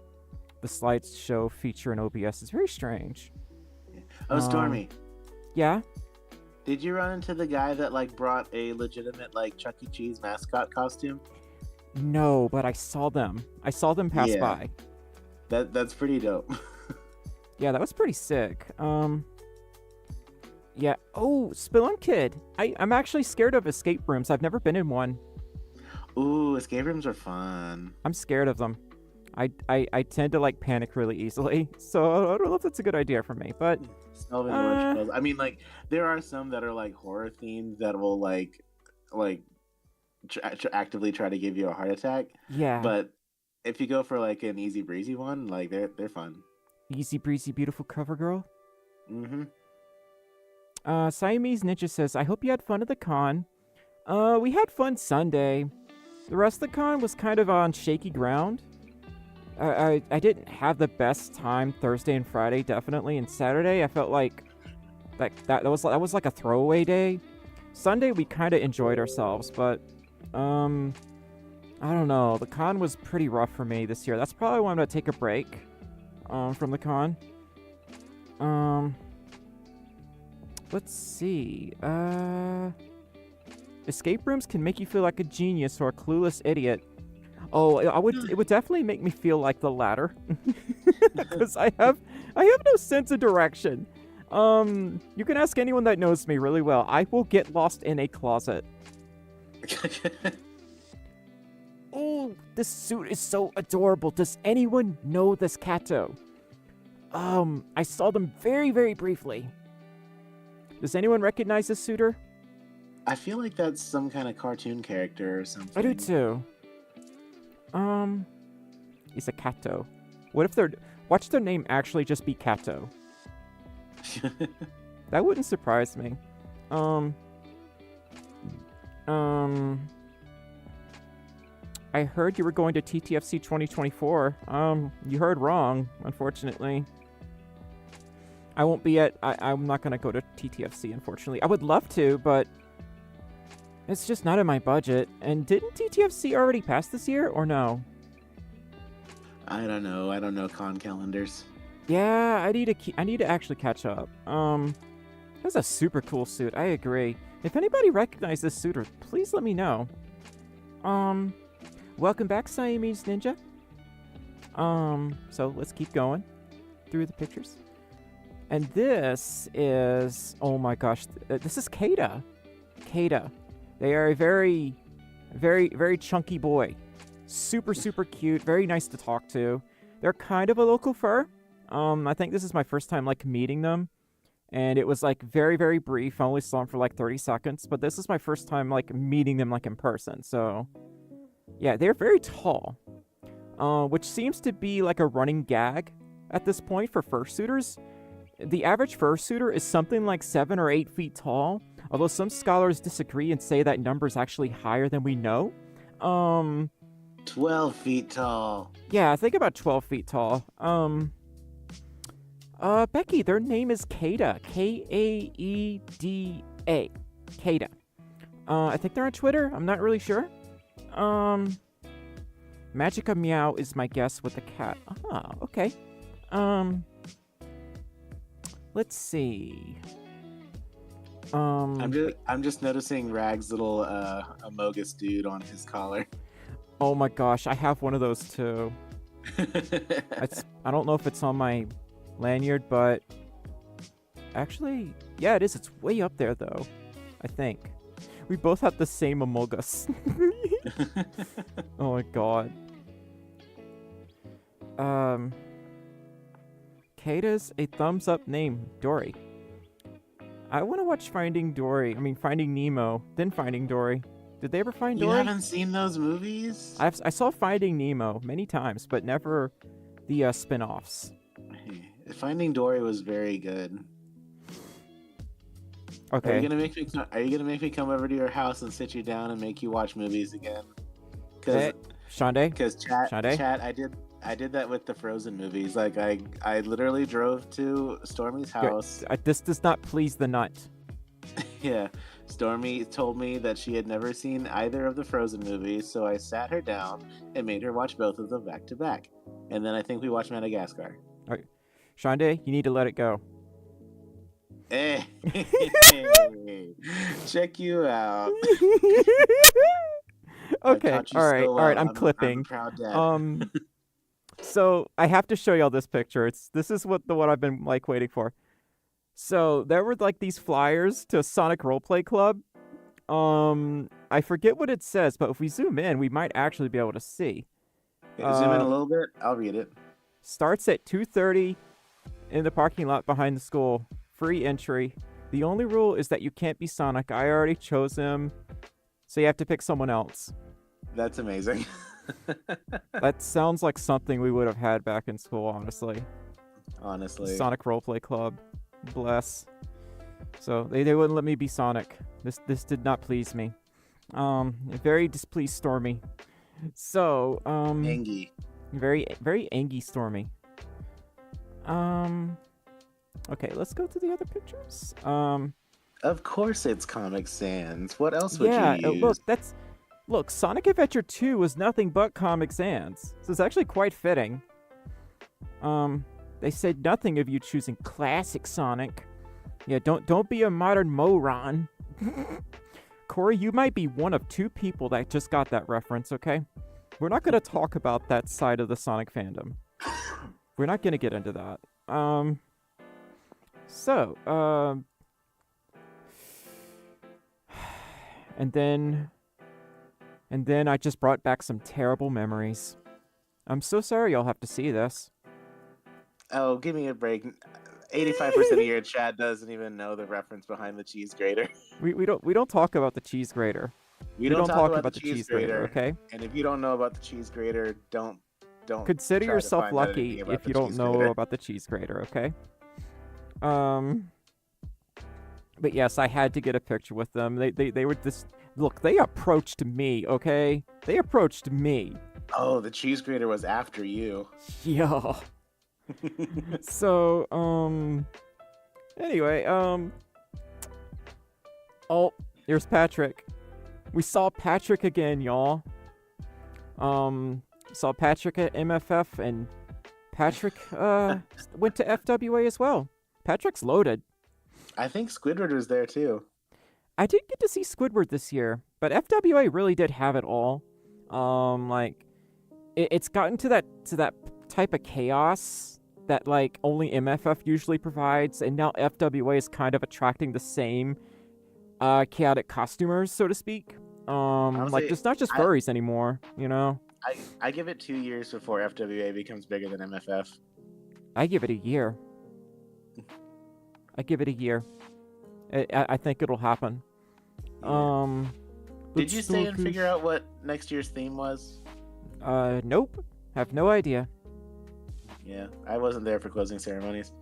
the slideshow feature in OBS. It's very strange. Oh, Stormi. Yeah? Did you run into the guy that like brought a legitimate like Chuck E. Cheese mascot costume? No, but I saw them. I saw them pass by. That's pretty dope. Yeah, that was pretty sick. Yeah. Oh, Spillum Kid. I'm actually scared of escape rooms. I've never been in one. Ooh, escape rooms are fun. I'm scared of them. I tend to like panic really easily, so I don't know if that's a good idea for me. But I mean, like there are some that are like horror themed that will like actively try to give you a heart attack. Yeah. But if you go for like an easy breezy one, like they're fun. Easy breezy, beautiful cover girl. Mm-hmm. Siamese Ninja says, I hope you had fun at the con. We had fun Sunday. The rest of the con was kind of on shaky ground. I didn't have the best time Thursday and Friday, definitely. And Saturday, I felt like that was like a throwaway day. Sunday, we kind of enjoyed ourselves, but I don't know. The con was pretty rough for me this year. That's probably why I'm gonna take a break from the con. Let's see. escape rooms can make you feel like a genius or a clueless idiot. Oh, it would definitely make me feel like the latter. Because I have no sense of direction. You can ask anyone that knows me really well. I will get lost in a closet. Oh, this suit is so adorable. Does anyone know this Kato? I saw them very, very briefly. Does anyone recognize this suitor? I feel like that's some kind of cartoon character or something. I do too. He's a Kato. What if watch their name actually just be Kato? That wouldn't surprise me. I heard you were going to TTFC 2024. You heard wrong, unfortunately. I won't be I'm not gonna go to TTFC, unfortunately. I would love to, but it's just not in my budget. And didn't TTFC already pass this year, or no? I don't know. I don't know con calendars. Yeah, I need to actually catch up. That's a super cool suit. I agree. If anybody recognizes this suitor, please let me know. Welcome back, Siamese Ninja. So let's keep going through the pictures. And this is, oh my gosh, this is Kada. Kada. They are a very, very, very chunky boy. Super, super cute. Very nice to talk to. They're kind of a local fur. I think this is my first time, like, meeting them. And it was, like, very, very brief. I only saw them for, like, 30 seconds. But this is my first time, like, meeting them, like, in person. So, yeah, they're very tall. Which seems to be, like, a running gag at this point for fursuiters. The average fursuiter is something like 7 or 8 feet tall. Although some scholars disagree and say that number is actually higher than we know. 12 feet tall. Yeah, I think about 12 feet tall. Becky, their name is Kada. Kaeda. Kada. I think they're on Twitter. I'm not really sure. Magica Meow is my guess with the cat. Ah, okay. Let's see. I'm just noticing Rag's little Amogus dude on his collar. Oh my gosh, I have one of those too. I don't know if it's on my lanyard, but actually, yeah, it is. It's way up there though, I think. We both have the same Amogus. Oh my god. Kata's a thumbs up name, Dory. I want to watch Finding Nemo, then Finding Dory. Did they ever find Dory? You haven't seen those movies? I saw Finding Nemo many times, but never the spin-offs. Finding Dory was very good. Okay. Are you gonna make me come over to your house and sit you down and make you watch movies again? Shande? Because chat, I did that with the Frozen movies. Like I literally drove to Stormi's house. This does not please the nut. Yeah. Stormi told me that she had never seen either of the Frozen movies, so I sat her down and made her watch both of them back to back. And then I think we watched Madagascar. All right. Shande, you need to let it go. Hey, check you out. Okay, all right, I'm clipping. I'm a proud dad. So I have to show y'all this picture. This is what I've been like waiting for. So there were like these flyers to Sonic Roleplay Club. I forget what it says, but if we zoom in, we might actually be able to see. Zoom in a little bit. I'll read it. Starts at 2:30 in the parking lot behind the school. Free entry. The only rule is that you can't be Sonic. I already chose him, so you have to pick someone else. That's amazing. That sounds like something we would have had back in school, honestly. Sonic Roleplay Club. Bless. So they wouldn't let me be Sonic. This did not please me. Very displeased Stormi. So, Angie. Very, very angy Stormi. Okay, let's go to the other pictures. Of course it's Comic Sans. What else would you use? Look, Sonic Adventure 2 was nothing but Comic Sans. So it's actually quite fitting. They said nothing of you choosing classic Sonic. Yeah, don't be a modern moron. Corey, you might be one of 2 people that just got that reference, okay? We're not going to talk about that side of the Sonic fandom. We're not going to get into that. And then I just brought back some terrible memories. I'm so sorry y'all have to see this. Oh, give me a break. 85% of your chat doesn't even know the reference behind the cheese grater. We don't talk about the cheese grater. We don't talk about the cheese grater, okay? And if you don't know about the cheese grater, don't Consider try to yourself find out lucky anything about if the you don't cheese know grater. about the cheese grater, okay? But yes, I had to get a picture with them. They were just look. They approached me, okay? They approached me. Oh, the cheese grater was after you. Yeah. So, anyway, oh, here's Patrick. We saw Patrick again, y'all. Saw Patrick at MFF, and Patrick, went to FWA as well. Patrick's loaded. I think Squidward was there too. I did get to see Squidward this year, but FWA really did have it all. Like, it's gotten to that type of chaos that, like, only MFF usually provides, and now FWA is kind of attracting the same chaotic costumers, so to speak. Honestly, like, it's not just furries anymore, you know? I give it 2 years before FWA becomes bigger than MFF. I give it a year. I give it a year. I think it'll happen. Yeah. Did you stay and Starfish- figure out what next year's theme was? Nope. Have no idea. Yeah, I wasn't there for closing ceremonies.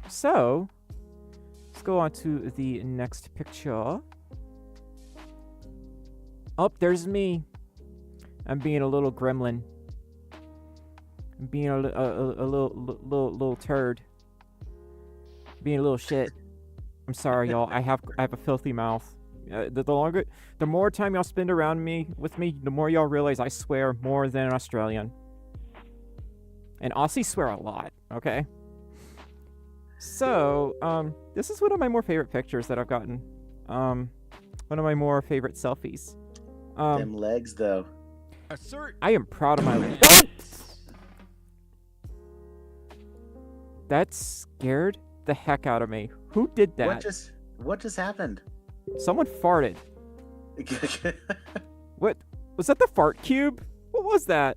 So, let's go on to the next picture. Oh, there's me. I'm being a little gremlin. I'm being a little turd. Being a little shit. I'm sorry, y'all. I have a filthy mouth. The more time y'all spend around me, the more y'all realize I swear more than an Australian. And Aussies swear a lot, okay? So, this is one of my more favorite pictures that I've gotten. One of my more favorite selfies. Them legs, though. Assert. I am proud of my legs. That scared the heck out of me. Who did that? What just happened? Someone farted. What? Was that the fart cube? What was that?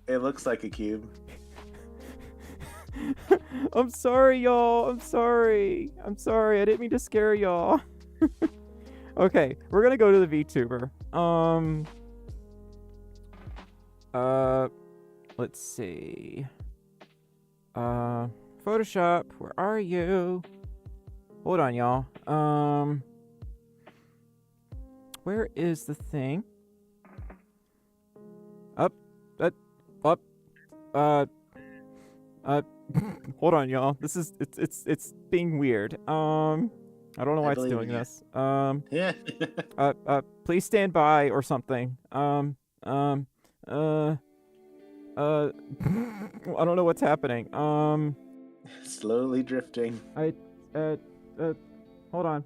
It looks like a cube. I'm sorry, y'all. I'm sorry. I didn't mean to scare y'all. Okay, we're gonna go to the VTuber. Let's see. Photoshop, where are you? Hold on, y'all. Where is the thing? Up. Hold on, y'all. This is it's being weird. I don't know why it's believe doing in you. this. Yeah. Please stand by or something. I don't know what's happening. Slowly drifting. Hold on.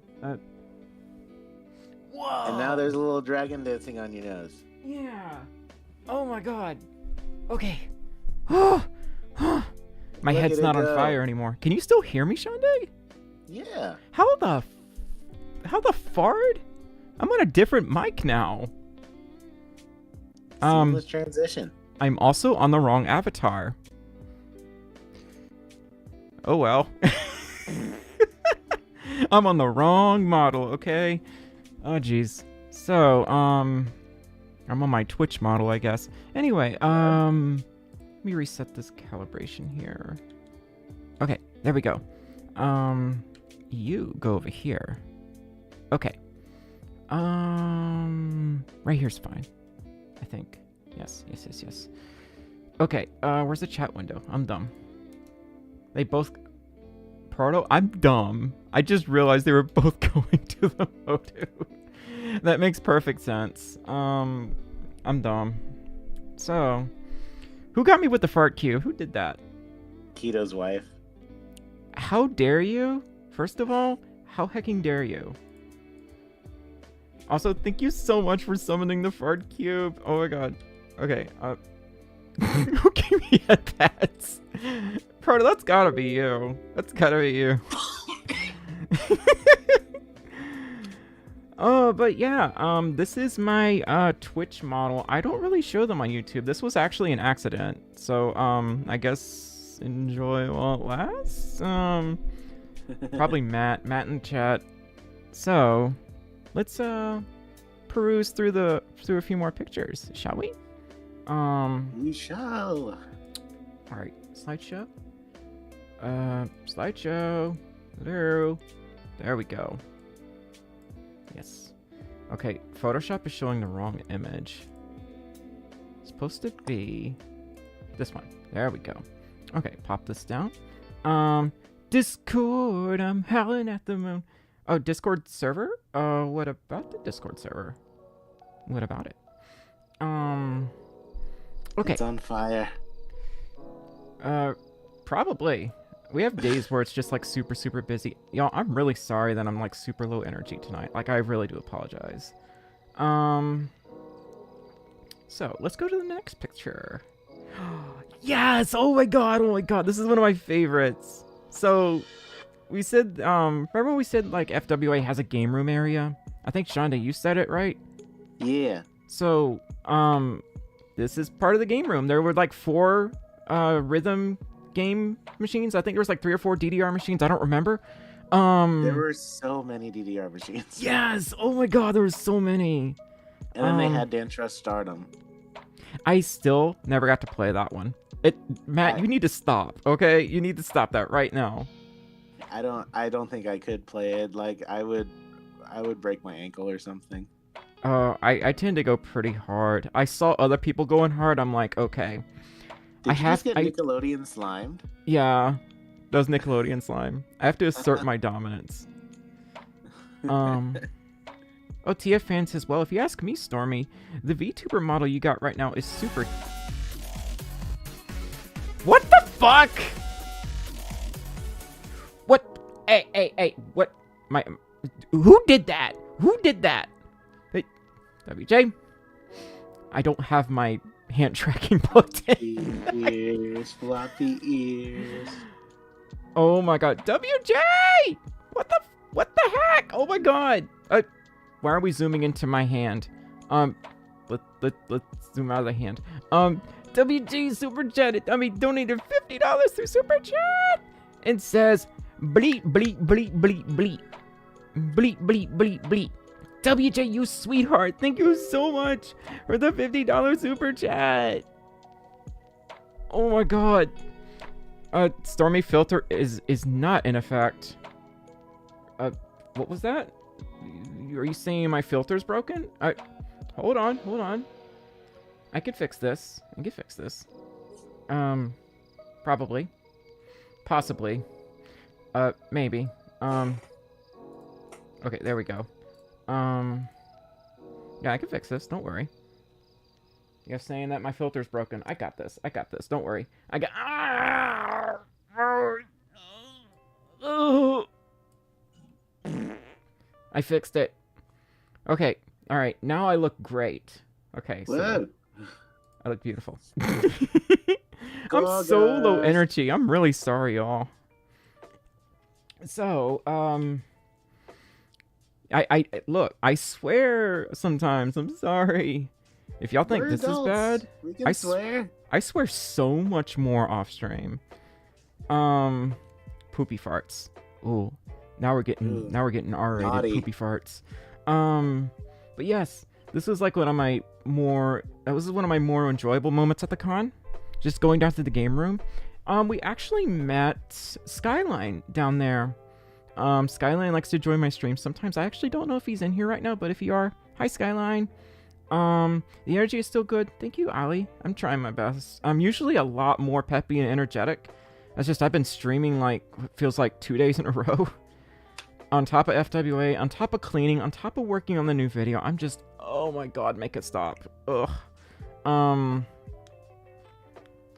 Whoa. And now there's a little dragon dancing on your nose. Yeah. Oh my god. Okay. My Look head's at not it on go. fire anymore. Can you still hear me, Shande? Yeah. How the fart? I'm on a different mic now. Seamless transition. I'm also on the wrong avatar. Oh well. I'm on the wrong model, okay? Oh jeez. So, I'm on my Twitch model, I guess. Anyway, let me reset this calibration here. Okay, there we go. You go over here. Okay. Right here's fine. I think. Yes. Okay, where's the chat window? I'm dumb. They both... Proto? I'm dumb. I just realized they were both going to the Motu. That makes perfect sense. I'm dumb. So, who got me with the fart cue? Who did that? Keto's wife. How dare you? First of all, How hecking dare you? Also, thank you so much for summoning the fart cube. Oh my god. Okay, who gave me a that? Proto, that's gotta be you. That's gotta be you. Oh, but yeah, this is my Twitch model. I don't really show them on YouTube. This was actually an accident. So, I guess enjoy while it lasts. Probably Matt in chat. So, let's peruse through a few more pictures, shall we? We shall. All right, slideshow. Slideshow. Hello. There we go. Yes. Okay, Photoshop is showing the wrong image. It's supposed to be this one. There we go. Okay, pop this down. Discord, I'm howling at the moon. Oh, Discord server? What about the Discord server? What about it? Okay. It's on fire. Probably. We have days where it's just like super busy. Y'all, I'm really sorry that I'm like super low energy tonight. Like, I really do apologize. So let's go to the next picture. Yes! Oh my god, this is one of my favorites. So we said, remember when we said like FWA has a game room area? I think Shonda, you said it, right? Yeah. So, this is part of the game room. There were like 4 rhythm game machines. I think there was like 3 or 4 DDR machines. I don't remember. There were so many DDR machines. Yes. Oh my god, there was so many. And then they had Dance Rush Stardom. I still never got to play that one. Matt, you need to stop. Okay, you need to stop that right now. I don't think I could play it. Like I would break my ankle or something. I tend to go pretty hard. I saw other people going hard. I'm like, okay. Did you just get Nickelodeon slimed? Yeah, that was Nickelodeon slime. I have to assert my dominance. Oh, TF fan says, well, if you ask me, Stormy, the VTuber model you got right now is super... What the fuck? What? Hey, what? Who did that? Who did that? Hey, WJ? I don't have my hand tracking plugged in. Ears, floppy ears. Oh my god. WJ! What the heck? Oh my god. Why are we zooming into my hand? Let's zoom out of the hand. WG Super Chat, donated $50 through Super Chat! And says, bleep, bleep, bleep, bleep, bleep. Bleep, bleep, bleep, bleep. WJ, you sweetheart, thank you so much for the $50 Super Chat. Oh my god. Stormy filter is not in effect. What was that? Are you saying my filter's broken? Hold on. I could fix this. Probably. Possibly. Maybe. Okay, there we go. Yeah, I can fix this. Don't worry. You're saying that my filter's broken. I got this. Don't worry. I fixed it. Okay. All right. Now I look great. Okay. So I look beautiful. I'm so low energy. I'm really sorry, y'all. So, I look, I swear sometimes. I'm sorry. If y'all think this is bad, we can swear. I swear so much more off stream. Poopy farts. Ooh. Now we're getting R-rated naughty. Poopy farts. But yes, this was like one of my more enjoyable moments at the con. Just going down to the game room. We actually met Skyline down there. Skyline likes to join my stream sometimes. I actually don't know if he's in here right now, but if you are, hi Skyline. The energy is still good. Thank you, Ali. I'm trying my best. I'm usually a lot more peppy and energetic. It's just I've been streaming like feels like 2 days in a row. On top of FWA, on top of cleaning, on top of working on the new video, I'm just, oh my god, make it stop. Ugh.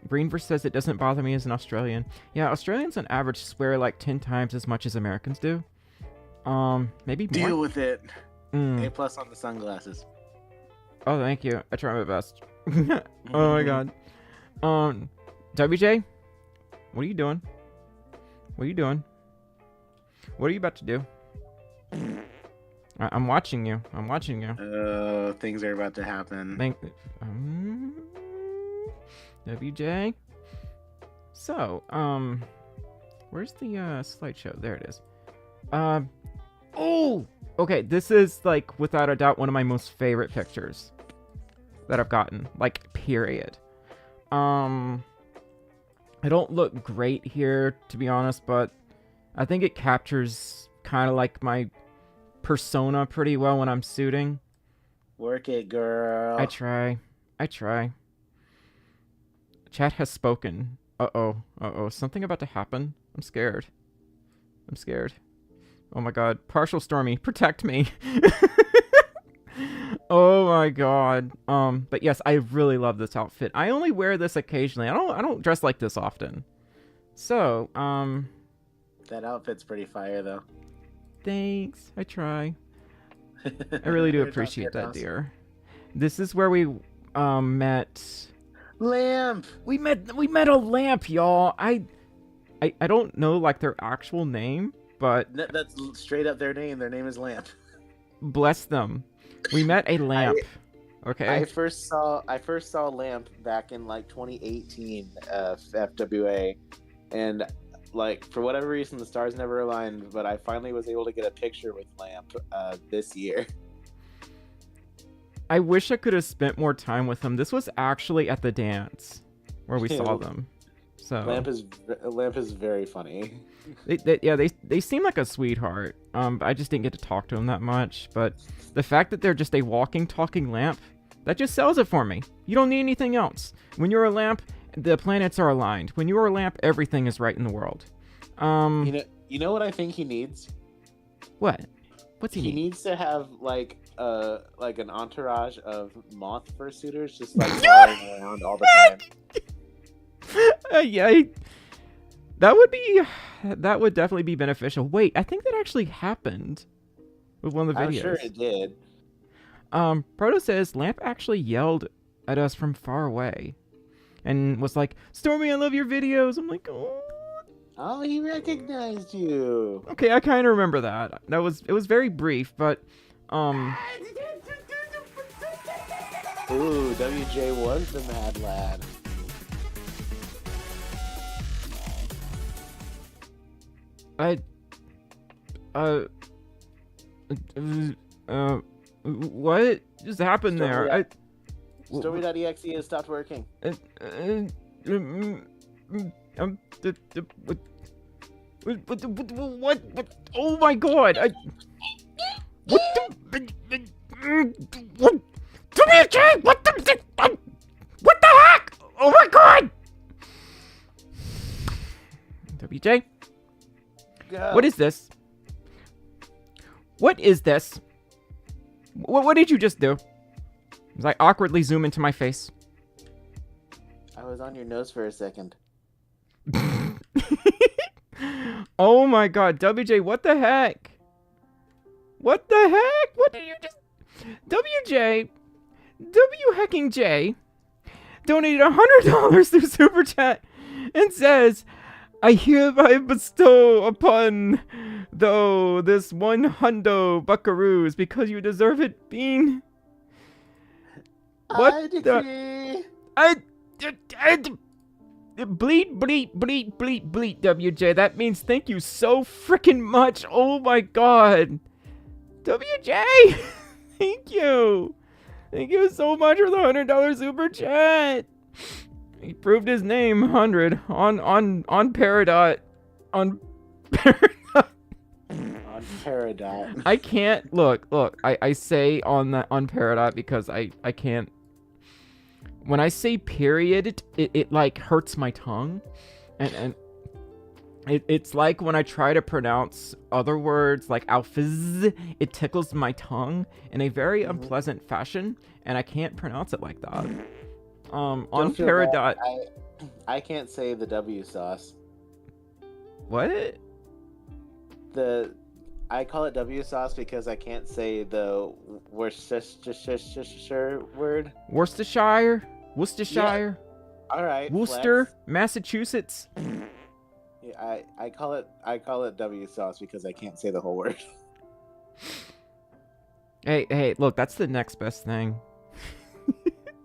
Greenverse says it doesn't bother me as an Australian. Yeah, Australians on average swear like 10 times as much as Americans do. Maybe Deal more. with it. Mm. A+ on the sunglasses. Oh, thank you. I try my best. Oh my god. WJ, what are you doing? What are you doing? What are you about to do? I'm watching you. I'm watching you. Things are about to happen. WJ. So, where's the slideshow? There it is. Oh, okay. This is like without a doubt one of my most favorite pictures that I've gotten. Like, period. I don't look great here, to be honest, but I think it captures kind of like my persona pretty well when I'm suiting. Work it, girl. I try. Chat has spoken. Uh-oh. Something about to happen. I'm scared. Oh my god. Partial Stormi, protect me. Oh my god. But yes, I really love this outfit. I only wear this occasionally. I don't dress like this often. So, That outfit's pretty fire, though. thanks. I try. I really do appreciate that, dear. This is where we met. Lamp. We met a lamp, y'all. I don't know like their actual name, but That's straight up their name. Their name is Lamp. bless them. We met a lamp. Okay. I first saw Lamp back in like 2018 FWA, and like for whatever reason the stars never aligned, but I finally was able to get a picture with Lamp this year. I wish I could have spent more time with them. This was actually at the dance where we saw them. So Lamp is very funny. They seem like a sweetheart. I just didn't get to talk to them that much. But the fact that they're just a walking, talking lamp, that just sells it for me. You don't need anything else. When you're a lamp, the planets are aligned. When you're a lamp, everything is right in the world. You know what I think he needs? What? What's he He need? needs to have like an entourage of moth fursuiters just like following around all the time. That would definitely be beneficial. Wait, I think that actually happened with one of the videos. I'm sure it did. Proto says Lamp actually yelled at us from far away and was like, "Stormi, I love your videos." I'm like, "Oh." Oh, he recognized you. Okay, I kind of remember that. It was very brief, but Ooh, WJ was the mad lad. what just happened there? Stormi.exe has stopped working. What? Oh my god! What the heck? Oh my god! WJ? Go. What is this? What is this? What did you just do? As I awkwardly zoom into my face. I was on your nose for a second. Oh my god, WJ, what the heck? What the heck? What did you just... WJ, W hecking J, donated $100 through Super Chat and says, "I hereby bestow upon though this 100 buckaroos because you deserve it, Bean." What I decree. Bleed, WJ. That means thank you so freaking much. Oh my god. WJ! Thank you. Thank you so much for the $100 super chat. He proved his name, 100, on Peridot. On Peridot. On Peridot. I can't, look, I say on Peridot because I can't. When I say period, it like hurts my tongue, and it's like when I try to pronounce other words like alphaz, it tickles my tongue in a very unpleasant fashion, and I can't pronounce it like that. On Peridot, I can't say the W sauce. what? I call it W sauce because I can't say the Worcestershire word. Worcestershire, All right. Worcester, flex. Massachusetts. Yeah, I call it W sauce because I can't say the whole word. Hey, look, that's the next best thing.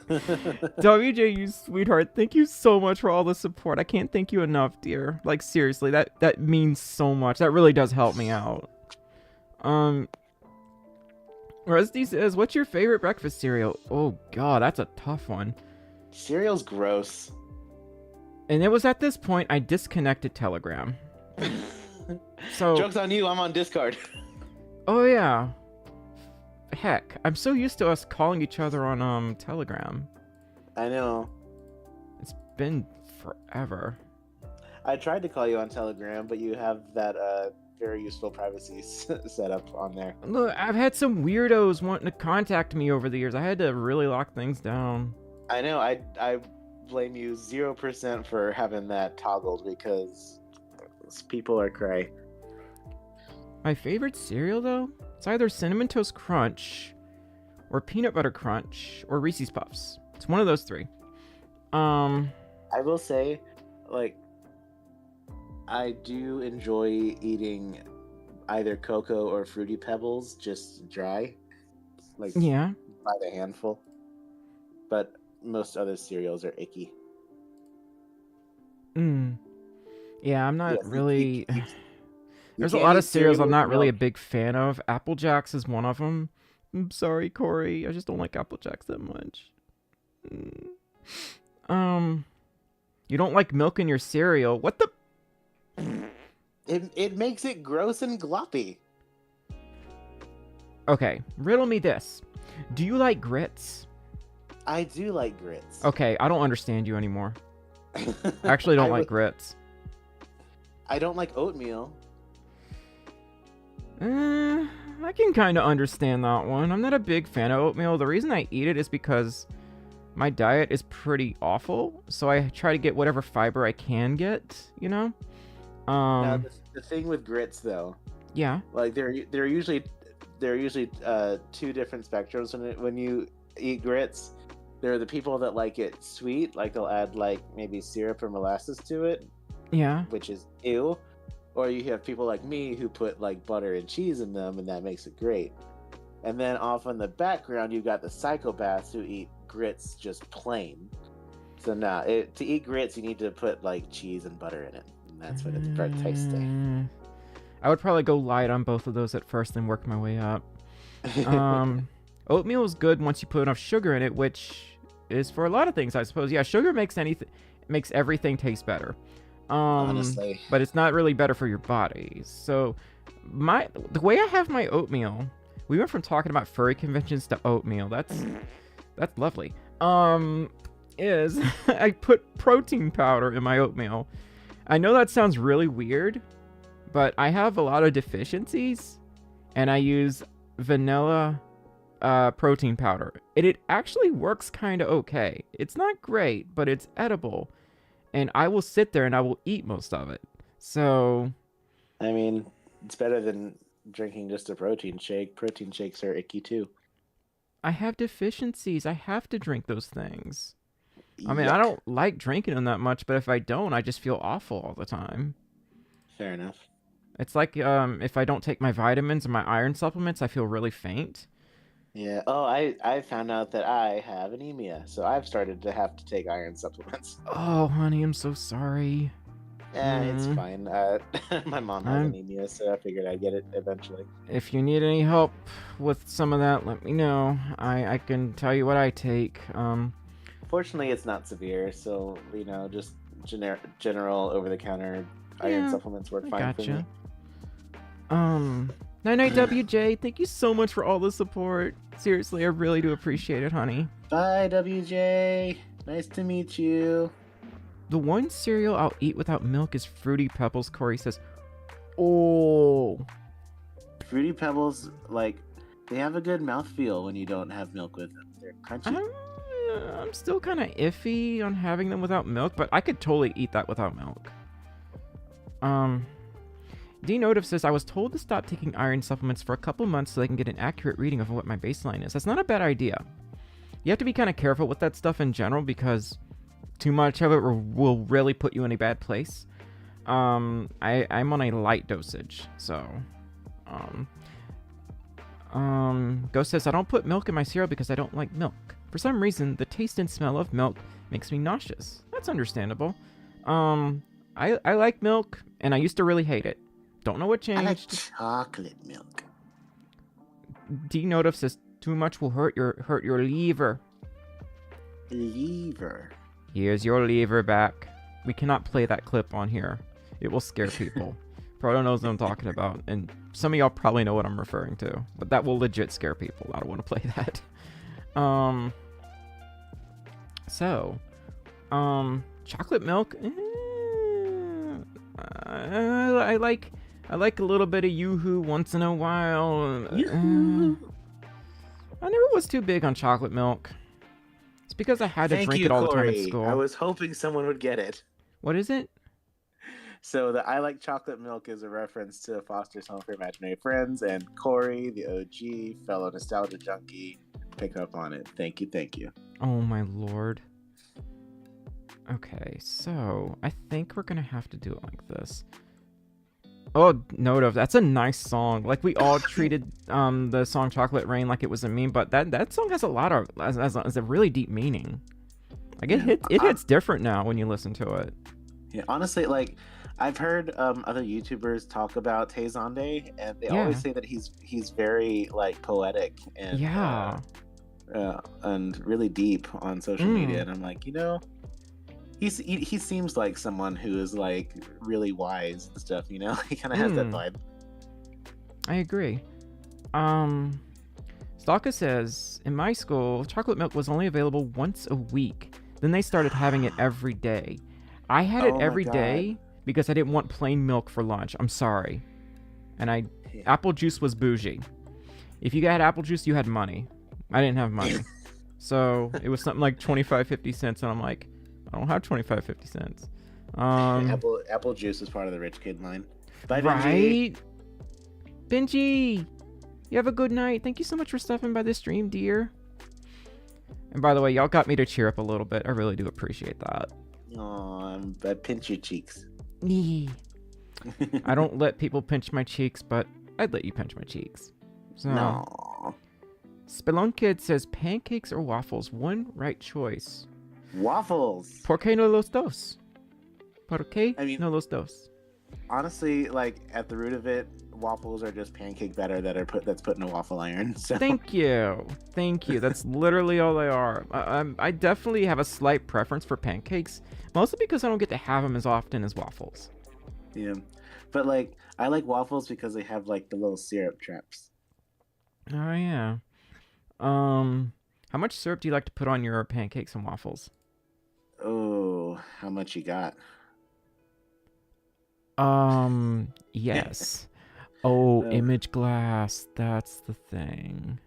WJ, you sweetheart, thank you so much for all the support. I can't thank you enough, dear. Like, seriously, that means so much. That really does help me out. Rusty says, what's your favorite breakfast cereal? Oh, God, that's a tough one. Cereal's gross. And it was at this point I disconnected Telegram. So, Joke's on you, I'm on Discord. oh, yeah. Heck, I'm so used to us calling each other on Telegram. I know. It's been forever. I tried to call you on Telegram, but you have that very useful privacy set up on there. Look, I've had some weirdos wanting to contact me over the years. I had to really lock things down. I know. I blame you 0% for having that toggled because people are cray. My favorite cereal, though? It's either Cinnamon Toast Crunch, or Peanut Butter Crunch, or Reese's Puffs. It's one of those three. I will say, like, I do enjoy eating either Cocoa or Fruity Pebbles just dry, like Yeah. by the handful. But most other cereals are icky. Yeah, I'm not Yes, really... There's a can't lot eat of cereals cereal I'm with not really a milk. big fan of. Apple Jacks is one of them. I'm sorry, Corey. I just don't like Apple Jacks that much. You don't like milk in your cereal? What the... It makes it gross and gloppy. Okay, riddle me this. Do you like grits? I do like grits. Okay, I don't understand you anymore. I actually don't like grits. I don't like oatmeal. I can kind of understand that one. I'm not a big fan of oatmeal. The reason I eat it is because my diet is pretty awful, so I try to get whatever fiber I can get, you know? Now, the thing with grits, though, Yeah. like they're usually two different spectrums when you eat grits. There are the people that like it sweet, like they'll add like maybe syrup or molasses to it, Yeah. which is ew. Or you have people like me who put like butter and cheese in them, and that makes it great. And then off in the background, you've got the psychopaths who eat grits just plain. So now, to eat grits, you need to put like cheese and butter in it, and that's when it's very tasty. I would probably go light on both of those at first and work my way up. Oatmeal is good once you put enough sugar in it, which is for a lot of things, I suppose. Yeah, sugar makes everything taste better. Honestly. But it's not really better for your body. So the way I have my oatmeal, we went from talking about furry conventions to oatmeal. That's lovely. Is I put protein powder in my oatmeal. I know that sounds really weird, but I have a lot of deficiencies, and I use vanilla protein powder. It actually works kind of okay. It's not great, but it's edible. And I will sit there and I will eat most of it. So, I mean, it's better than drinking just a protein shake. Protein shakes are icky too. I have deficiencies. I have to drink those things. I mean, Yuck. I don't like drinking them that much, but if I don't, I just feel awful all the time. Fair enough. It's like if I don't take my vitamins and my iron supplements, I feel really faint. Yeah. Oh, I found out that I have anemia, so I've started to have to take iron supplements. Oh, honey, I'm so sorry. It's fine. My mom has anemia, so I figured I'd get it eventually. If you need any help with some of that, let me know. I can tell you what I take. Fortunately, it's not severe, so just general over-the-counter iron supplements work fine for me. Night WJ, thank you so much for all the support. Seriously, I really do appreciate it, honey. Bye, WJ. Nice to meet you. The one cereal I'll eat without milk is Fruity Pebbles, Corey says. Oh. Fruity Pebbles, they have a good mouthfeel when you don't have milk with them. They're crunchy. I'm still kind of iffy on having them without milk, but I could totally eat that without milk. D Notive says, I was told to stop taking iron supplements for a couple months so I can get an accurate reading of what my baseline is. That's not a bad idea. You have to be kind of careful with that stuff in general because too much of it will really put you in a bad place. I'm on a light dosage, so... Ghost says, I don't put milk in my cereal because I don't like milk. For some reason, the taste and smell of milk makes me nauseous. That's understandable. I like milk, and I used to really hate it. Don't know what changed. I like chocolate milk. D Notif says too much will hurt your liver. Lever. Here's your liver back. We cannot play that clip on here. It will scare people. Proto knows what I'm talking about, and some of y'all probably know what I'm referring to, but that will legit scare people. I don't want to play that. Chocolate milk. I like a little bit of Yoo-hoo once in a while. I never was too big on chocolate milk. It's because I had to drink it all the time at school. I was hoping someone would get it. What is it? So the I like chocolate milk is a reference to Foster's Home for Imaginary Friends, and Corey, the OG, fellow nostalgia junkie, picked up on it. Thank you. Oh my lord. Okay, so I think we're gonna have to do it like this. Oh, Notive, that's a nice song. Like, we all treated the song Chocolate Rain like it was a meme, but that song has a lot of has a really deep meaning. Like, it hits different now when you listen to it. Yeah, honestly, like, I've heard other YouTubers talk about Tezonde, and they always say that he's very, like, poetic and and really deep on social media, and I'm like, he seems like someone who is, like, really wise and stuff, He kind of has that vibe. I agree. Stalker says, in my school, chocolate milk was only available once a week. Then they started having it every day. I had it every day because I didn't want plain milk for lunch. I'm sorry. And apple juice was bougie. If you got apple juice, you had money. I didn't have money. So it was something like 25-50 cents, and I'm like, I don't have 25-50 cents. Apple juice is part of the rich kid line. Bye, Benji. Right? Benji! You have a good night. Thank you so much for stopping by the stream, dear. And by the way, y'all got me to cheer up a little bit. I really do appreciate that. Aw, I pinch your cheeks. I don't let people pinch my cheeks, but I'd let you pinch my cheeks. So, no. Spelunkid says pancakes or waffles. One right choice. Waffles. ¿Por qué no los dos? ¿Por qué no los dos? Honestly, like, at the root of it, waffles are just pancake batter that's put in a waffle iron. So. Thank you. That's literally all they are. I definitely have a slight preference for pancakes, mostly because I don't get to have them as often as waffles. Yeah, but, like, I like waffles because they have, like, the little syrup traps. Oh yeah. How much syrup do you like to put on your pancakes and waffles? Oh, how much you got? Yes. Oh, image glass. That's the thing.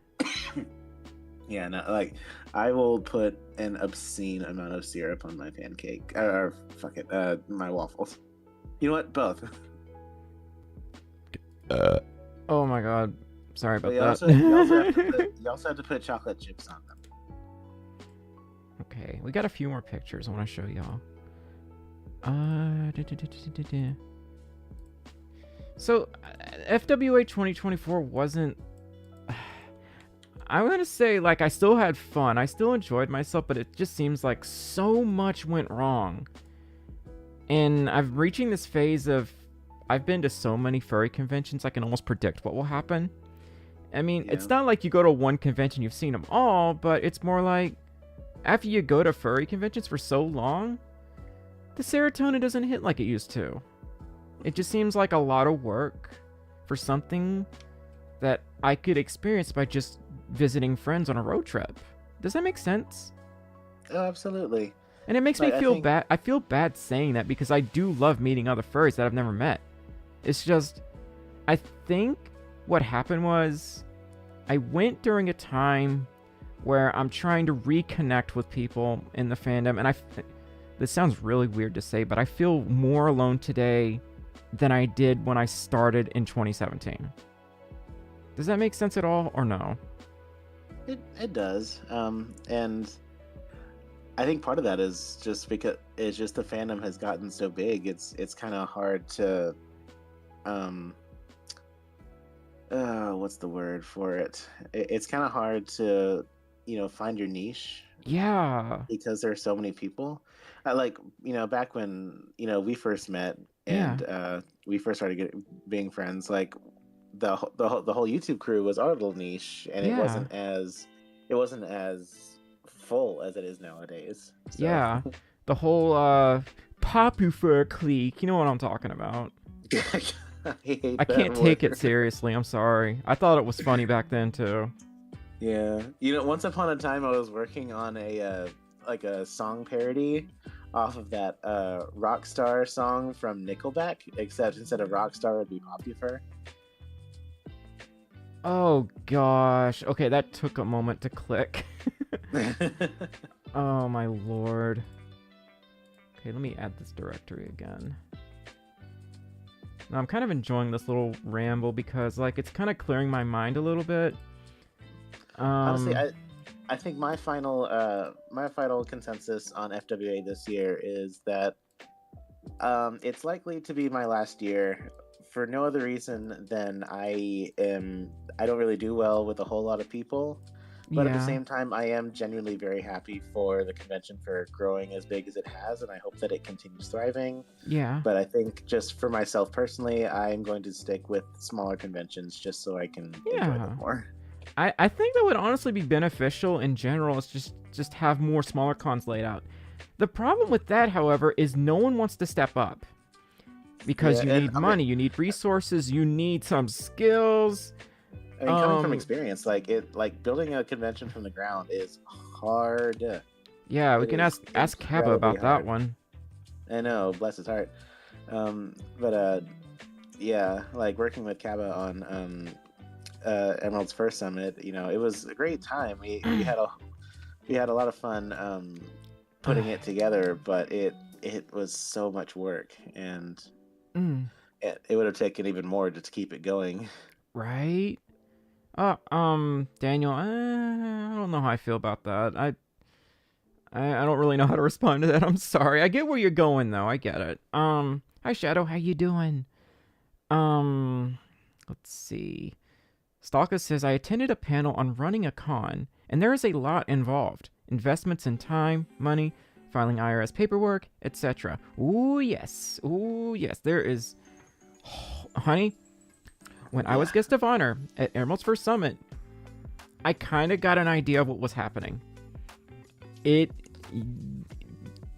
Yeah, no, like, I will put an obscene amount of syrup on my pancake. Or, fuck it, my waffles. You know what? Both. Oh my god. Sorry about that. You also have to put chocolate chips on them. Okay, we got a few more pictures I want to show y'all. So, FWA 2024 wasn't... I'm gonna say, like, I still had fun. I still enjoyed myself, but it just seems like so much went wrong. And I'm reaching this phase of... I've been to so many furry conventions, I can almost predict what will happen. I mean, it's not like you go to one convention, you've seen them all, but it's more like... After you go to furry conventions for so long, the serotonin doesn't hit like it used to. It just seems like a lot of work for something that I could experience by just visiting friends on a road trip. Does that make sense? Oh, absolutely. And it makes me feel bad. I feel bad saying that because I do love meeting other furries that I've never met. It's just, I think what happened was I went during a time where I'm trying to reconnect with people in the fandom, and this sounds really weird to say, but I feel more alone today than I did when I started in 2017. Does that make sense at all, or no? It does. And I think part of that is just because it's just the fandom has gotten so big. It's kind of hard to what's the word for it? It's kind of hard to, find your niche Yeah. because there are so many people. Like, back when, we first met and we first started being friends, like the whole YouTube crew was our little niche, and Yeah. it wasn't as full as it is nowadays. So. Yeah. The whole Popufur clique, you know what I'm talking about. I can't take it seriously, I'm sorry. I thought it was funny back then too. Yeah. Once upon a time I was working on a song parody off of that Rockstar song from Nickelback, except instead of Rockstar it'd be Popufur. Oh gosh. Okay, that took a moment to click. Oh my lord. Okay, let me add this directory again. Now, I'm kind of enjoying this little ramble because, like, it's kind of clearing my mind a little bit. Honestly, I think my final consensus on FWA this year is that it's likely to be my last year for no other reason than I don't really do well with a whole lot of people. But at the same time, I am genuinely very happy for the convention for growing as big as it has, and I hope that it continues thriving. Yeah. But I think just for myself personally, I'm going to stick with smaller conventions just so I can enjoy them more. I think that would honestly be beneficial in general. Is just have more smaller cons laid out. The problem with that, however, is no one wants to step up. Because you need money, you need resources, you need some skills. I mean, coming from experience, like building a convention from the ground is hard. Yeah, we can ask Keba about that one. I know, bless his heart. But yeah, like working with Kaba on Emerald's first summit, it was a great time. We had a lot of fun putting it together, but it was so much work, and it would have taken even more to keep it going. Right? Daniel, I don't know how I feel about that. I don't really know how to respond to that. I'm sorry. I get where you're going though. I get it. Hi Shadow, how you doing? Let's see. Stalka says, I attended a panel on running a con, and there is a lot involved. Investments in time, money, filing IRS paperwork, etc. Ooh, yes. Ooh, yes. There is... honey, when I was guest of honor at Emerald's first summit, I kind of got an idea of what was happening.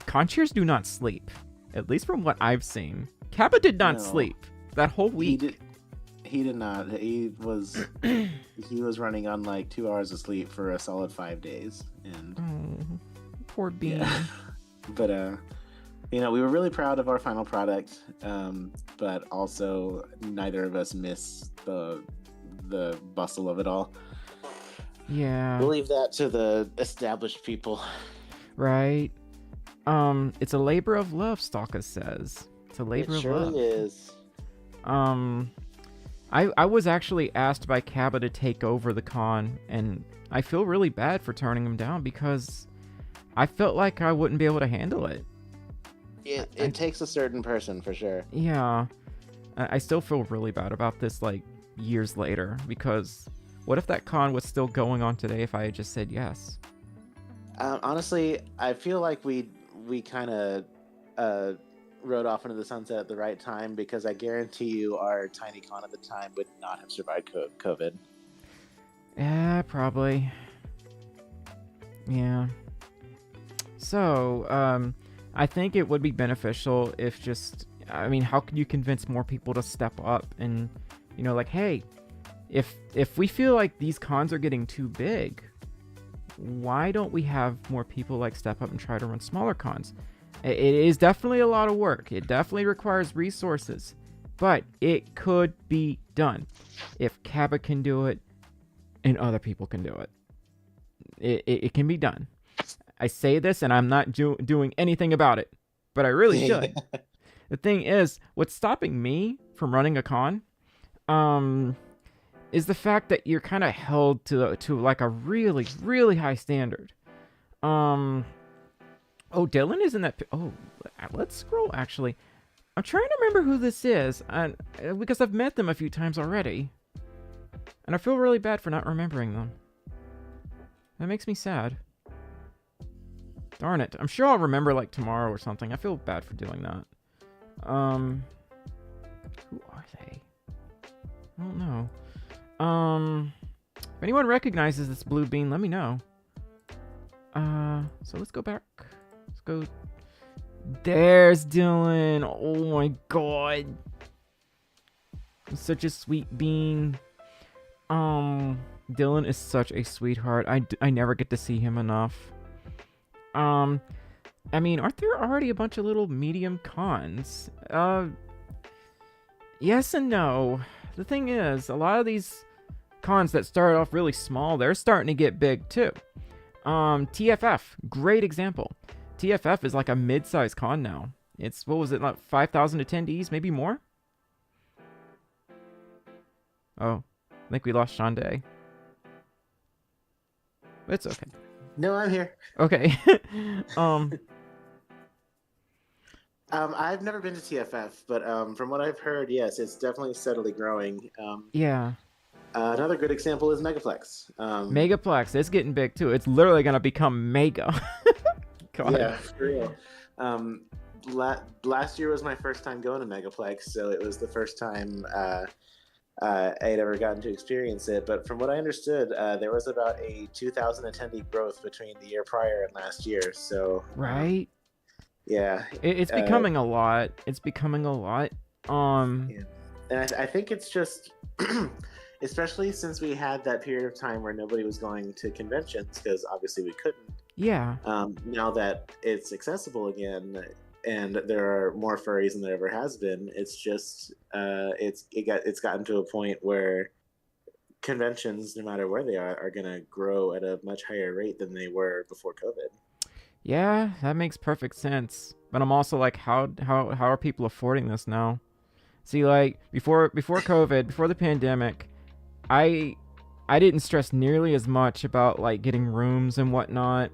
Conchairs do not sleep, at least from what I've seen. Kappa did not sleep that whole week. He did not. He was running on like 2 hours of sleep for a solid 5 days, and poor Bean. Yeah. But we were really proud of our final product, but also neither of us miss the bustle of it all. Yeah. We'll leave that to the established people. Right. It's a labor of love, Stalka says. It's a labor of love. It surely is. I was actually asked by Kaba to take over the con, and I feel really bad for turning him down because I felt like I wouldn't be able to handle it. It takes a certain person for sure. Yeah. I still feel really bad about this, like, years later, because what if that con was still going on today if I had just said yes? Honestly, I feel like we kind of rode off into the sunset at the right time, because I guarantee you our tiny con at the time would not have survived COVID. Yeah, probably. Yeah. So, I think it would be beneficial if how can you convince more people to step up and, like, hey, if we feel like these cons are getting too big, why don't we have more people like step up and try to run smaller cons? It is definitely a lot of work. It definitely requires resources, but it could be done if Kaba can do it and other people can do it. It can be done. I say this and I'm not doing anything about it, but I really should. The thing is, what's stopping me from running a con, is the fact that you're kind of held to like a really, really high standard. Oh, Dylan is in that. Oh, let's scroll. Actually, I'm trying to remember who this is, and because I've met them a few times already, and I feel really bad for not remembering them. That makes me sad. Darn it! I'm sure I'll remember like tomorrow or something. I feel bad for doing that. Who are they? I don't know. If anyone recognizes this blue bean, let me know. So let's go back. Let's go. There's Dylan. Oh my god. He's such a sweet bean. Dylan is such a sweetheart. I never get to see him enough. I mean, aren't there already a bunch of little medium cons? Yes and no. The thing is, a lot of these cons that started off really small, they're starting to get big too. TFF, great example. TFF is like a mid-sized con now. It's, what was it, like 5,000 attendees, maybe more? Oh, I think we lost Shande. But it's okay. No, I'm here. Okay. I've never been to TFF, but from what I've heard, yes, it's definitely steadily growing. Yeah. Another good example is Megaplex. Megaplex, it's getting big too. It's literally going to become mega. God. Yeah, for real. Last year was my first time going to Megaplex, so it was the first time I'd ever gotten to experience it. But from what I understood, there was about a 2,000 attendee growth between the year prior and last year. So right. Yeah, it's becoming a lot. It's becoming a lot. Yeah. And I think it's just, especially since we had that period of time where nobody was going to conventions because obviously we couldn't. Yeah. Now that it's accessible again, and there are more furries than there ever has been, it's just it's gotten to a point where conventions, no matter where they are going to grow at a much higher rate than they were before COVID. Yeah, that makes perfect sense. But I'm also like, how are people affording this now? See, like before COVID, before the pandemic, I didn't stress nearly as much about like getting rooms and whatnot.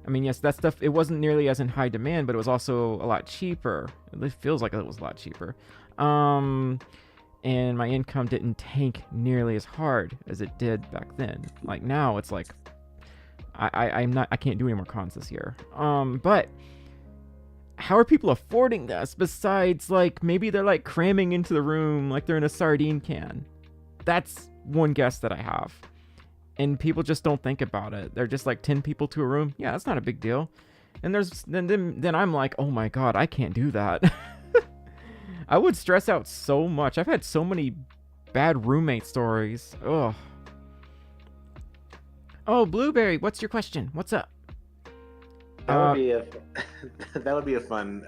I mean, yes, that stuff, it wasn't nearly as in high demand, but it was also a lot cheaper. It feels like it was a lot cheaper. And my income didn't tank nearly as hard as it did back then. Like now, it's like I can't do any more cons this year. But how are people affording this besides like maybe they're like cramming into the room like they're in a sardine can? That's one guess that I have. And people just don't think about it. They're just like 10 people to a room. Yeah, that's not a big deal. And then I'm like, oh my god, I can't do that. I would stress out so much. I've had so many bad roommate stories. Ugh. Oh, Blueberry, what's your question? What's up? That would be a fun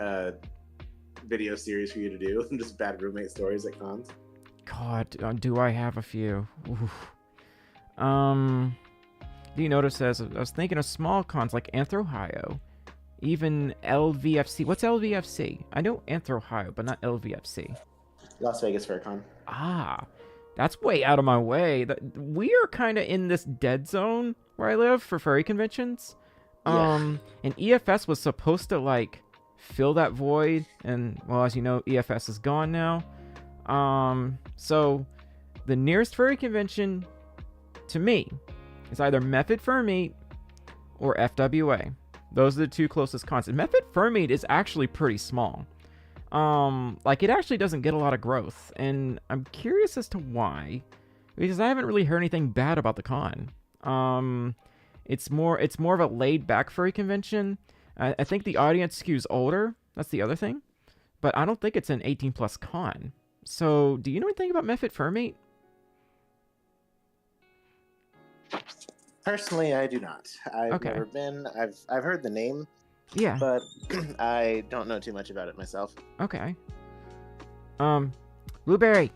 video series for you to do. Just bad roommate stories at cons. God, do I have a few? Oof. Do you notice as I was thinking of small cons like Anthrohio, even LVFC. What's LVFC? I know Anthrohio, but not LVFC. Las Vegas Fair Con. Ah, that's way out of my way. We are kind of in this dead zone where I live for furry conventions. Yeah. And EFS was supposed to like fill that void, and well, as you know, EFS is gone now. So the nearest furry convention to me is either Method Fur Meet or FWA. Those are the two closest cons. Method Fur Meet is actually pretty small. Like it actually doesn't get a lot of growth, and I'm curious as to why, because I haven't really heard anything bad about the con. It's more of a laid back furry convention. I think the audience skews older. That's the other thing, but I don't think it's an 18+ con. So, do you know anything about Method Fur Meet? Personally, I do not. I've Okay. never been. I've heard the name, Yeah. but I don't know too much about it myself. Okay. Blueberry,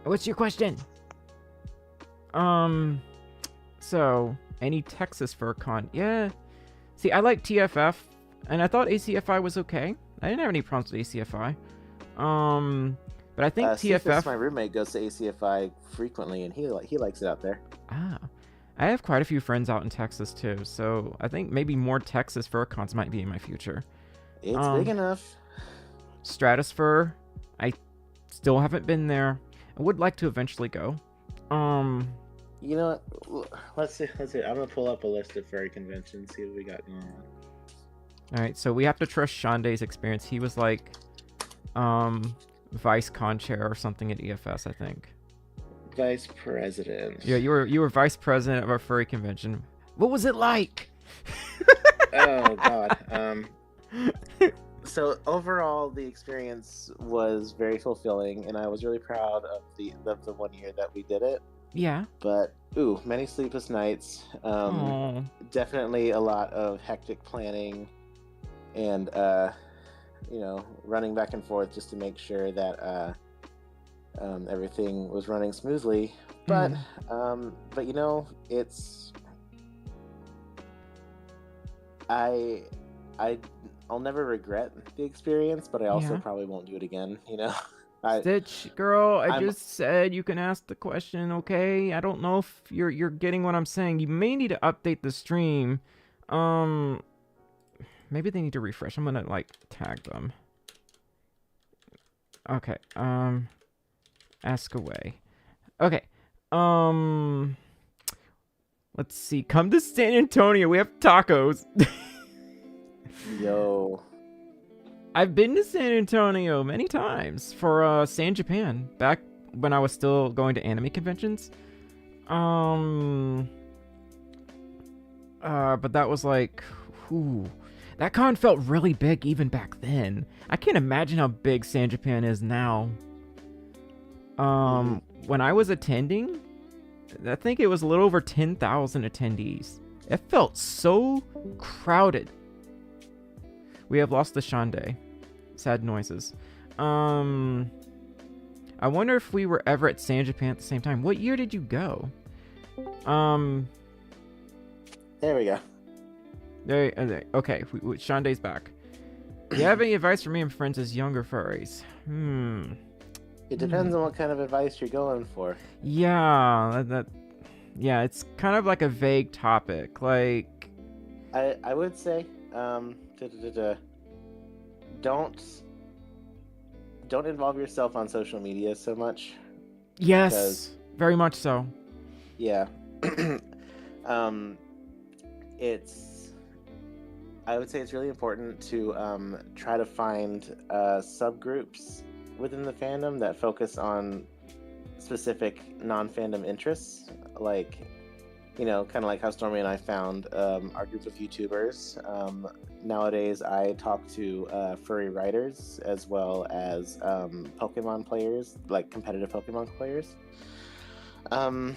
what's your question? So, any Texas Fur Con? Yeah. See, I like TFF, and I thought ACFI was okay. I didn't have any problems with ACFI. But I think Cephas, TFF. my roommate, goes to ACFI frequently, and he likes it out there. Ah, I have quite a few friends out in Texas too, so I think maybe more Texas furcons might be in my future. It's big enough. Stratosphere, I still haven't been there. I would like to eventually go. You know what? Let's see. I'm gonna pull up a list of furry conventions, see what we got going on. All right, so we have to trust Shande's experience. He was like, vice con chair or something at EFS, I think. Vice president. Yeah, you were vice president of our furry convention. What was it like? Oh God. So overall, the experience was very fulfilling, and I was really proud of the 1 year that we did it. Yeah. But many sleepless nights. Aw. Definitely a lot of hectic planning, and running back and forth just to make sure that everything was running smoothly. But it's I'll never regret the experience, but I also probably won't do it again. Stitch, girl, I just said you can ask the question, okay? I don't know if you're getting what I'm saying. You may need to update the stream. Maybe they need to refresh. I'm gonna tag them. Okay. Ask away. Okay. Let's see. Come to San Antonio. We have tacos. Yo. I've been to San Antonio many times for San Japan, back when I was still going to anime conventions. But that was that con felt really big even back then. I can't imagine how big San Japan is now. When I was attending, I think it was a little over 10,000 attendees. It felt so crowded. We have lost the Shande. Sad noises. I wonder if we were ever at San Japan at the same time. What year did you go? There we go. Okay, Shande's back. Do you have any advice for me and friends as younger furries? It depends on what kind of advice you're going for. Yeah, yeah, it's kind of like a vague topic. I would say, don't involve yourself on social media so much. Yes, very much so. Yeah. I would say it's really important to try to find subgroups within the fandom that focus on specific non-fandom interests, kind of like how Stormi and I found our group of YouTubers. Nowadays, I talk to furry writers as well as Pokemon players, like competitive Pokemon players. So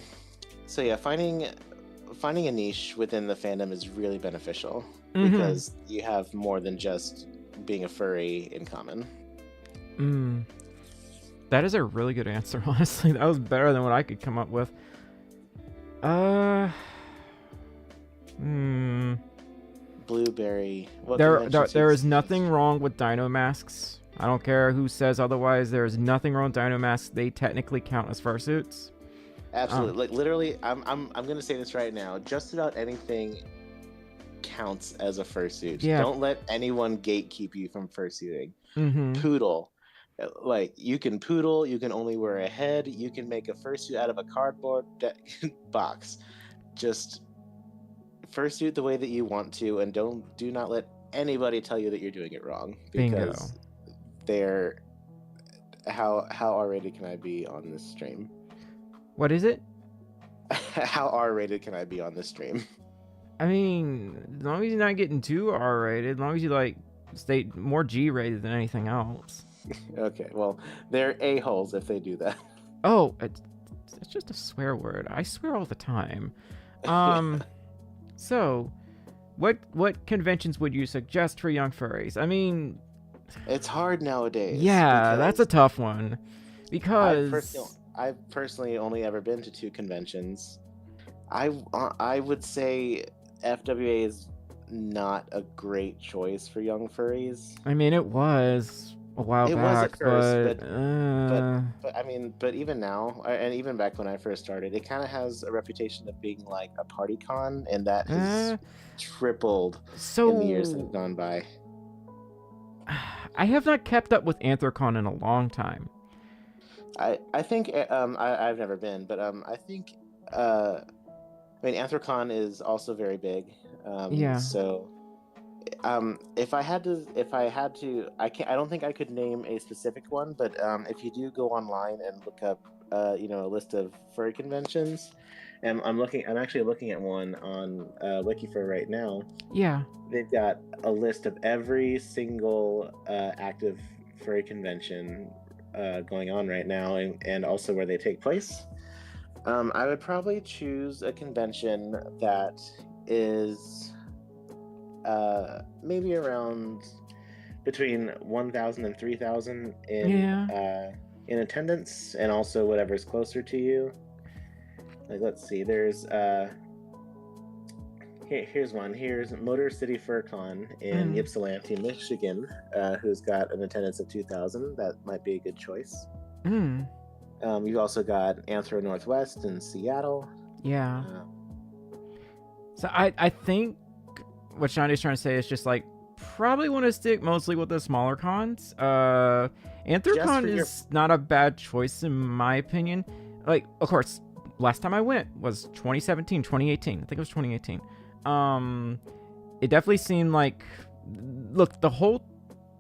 yeah, finding a niche within the fandom is really beneficial because you have more than just being a furry in common. That is a really good answer, honestly. That was better than what I could come up with. Blueberry. There is nothing wrong with dino masks. I don't care who says otherwise. There is nothing wrong with dino masks. They technically count as fursuits. Absolutely. Literally, I'm gonna say this right now. Just about anything counts as a fursuit. Yeah. Don't let anyone gatekeep you from fursuiting. Poodle. You can poodle, you can only wear a head, you can make a fursuit out of a cardboard box. Just fursuit the way that you want to, and do not let anybody tell you that you're doing it wrong. Because they're how R-rated can I be on this stream? What is it? How R-rated can I be on this stream? I mean, as long as you're not getting too R-rated, as long as you stay more G-rated than anything else. Okay, well, they're a-holes if they do that. Oh, it's just a swear word. I swear all the time. So, what conventions would you suggest for young furries? I mean, it's hard nowadays. Yeah, that's a tough one. Because I've personally only ever been to 2 conventions. I would say FWA is not a great choice for young furries. I mean, it was a while It was at back, first, but but I mean, but even now, and even back when I first started, it kind of has a reputation of being like a party con, and that has tripled in the years that have so gone by. I have not kept up with Anthrocon in a long time. I think I've never been, but I think I mean Anthrocon is also very big. Yeah. So if I had to, I don't think I could name a specific one, but if you do go online and look up a list of furry conventions, and I'm actually looking at one on WikiFur right now. Yeah. They've got a list of every single active furry convention going on right now, and also where they take place. I would probably choose a convention that is maybe around between 1,000 and 3,000 in attendance, and also whatever's closer to you. Like, let's see, there's here's one. Here's Motor City FurCon in Ypsilanti, Michigan, who's got an attendance of 2,000. That might be a good choice. You've also got Anthro Northwest in Seattle. Yeah. So I think what Shandy's trying to say is just like probably want to stick mostly with the smaller cons. Anthrocon is not a bad choice in my opinion. Like, of course, last time I went was 2017, 2018. I think it was 2018. It definitely seemed like, look, the whole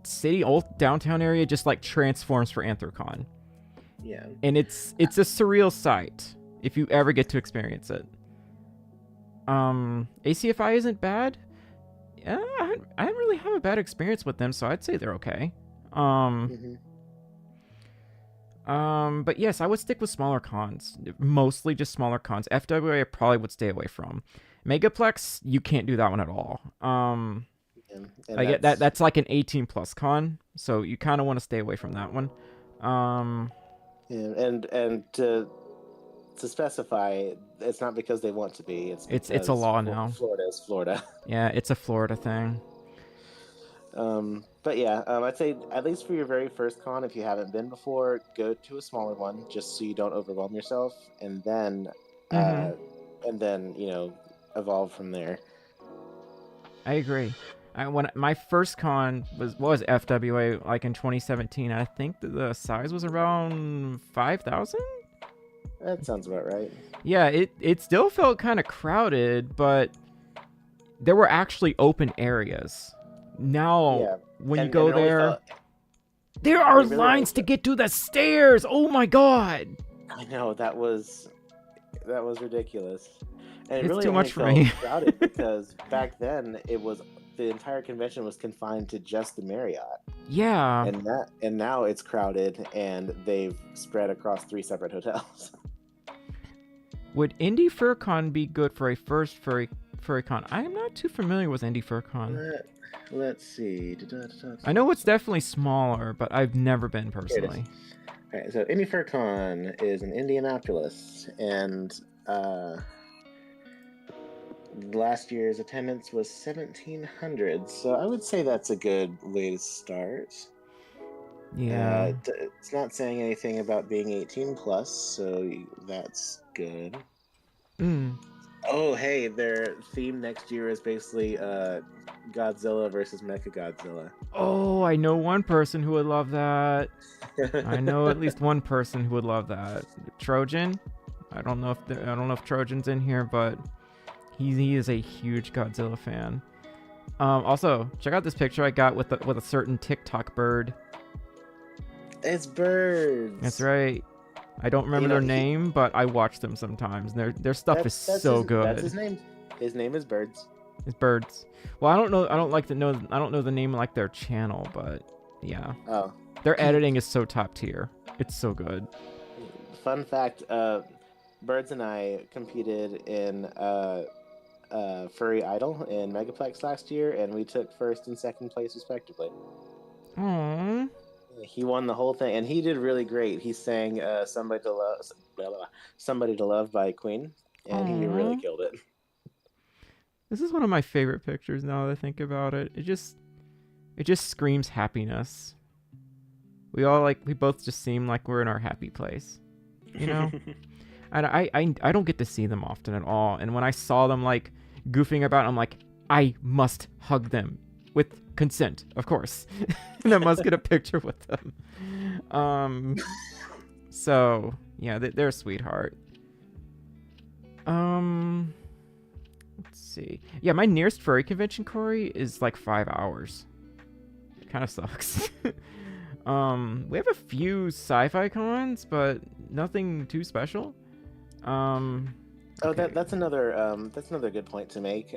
city, old downtown area just like transforms for Anthrocon. Yeah. And it's a surreal sight if you ever get to experience it. ACFI isn't bad. Yeah, I didn't really have a bad experience with them, so I'd say they're okay. But yes, I would stick with smaller cons. Mostly just smaller cons. FWA I probably would stay away from. Megaplex, you can't do that one at all. That's like an 18+ con, so you kind of want to stay away from that one. And to specify, it's not because they want to be. It's a law now. Florida is Florida. Yeah, it's a Florida thing. But yeah, I'd say at least for your very first con, if you haven't been before, go to a smaller one just so you don't overwhelm yourself, and then evolve from there. I agree. When my first con was FWA, like in 2017, I think the size was around 5,000. That sounds about right. Yeah, it still felt kind of crowded, but there were actually open areas. Now, when you go there, there are lines to get to the stairs. Oh my god! I know, that was ridiculous. And it's really too much for felt me. crowded because back then the entire convention was confined to just the Marriott. Yeah. And now it's crowded, and they've spread across 3 separate hotels. Would Indie FurCon be good for a first FurryCon? I am not too familiar with Indie FurCon. Let's see. I know it's definitely smaller, but I've never been personally. All right, so Indie FurCon is in Indianapolis, and last year's attendance was 1,700, so I would say that's a good way to start. Yeah. It's not saying anything about being 18+, so that's good. Oh, hey, their theme next year is basically Godzilla versus Mechagodzilla. Oh, I know one person who would love that. I know at least one person who would love that. Trojan. I don't know if Trojan's in here, but he is a huge Godzilla fan. Also, check out this picture I got with a certain TikTok bird. It's birds. That's right. I don't remember their name, but I watch them sometimes. Their stuff is so good. That's his name. His name is Birds. It's Birds. Well, I don't know. I don't know the name like their channel, but yeah. Oh. Their editing is so top tier. It's so good. Fun fact: Birds and I competed in Furry Idol in Megaplex last year, and we took first and second place respectively. Aww. He won the whole thing, and he did really great. He sang "Somebody to Love" by Queen, and he really killed it. This is one of my favorite pictures now that I think about it. It just screams happiness. We both just seem like we're in our happy place, you know. I don't get to see them often at all, and when I saw them like goofing about, I'm like, I must hug them with consent, of course, and I must get a picture with them. So yeah, they're a sweetheart. Let's see. Yeah, my nearest furry convention, Corey, is like 5 hours. It kind of sucks. We have a few sci-fi cons, but nothing too special. Okay. That's another good point to make.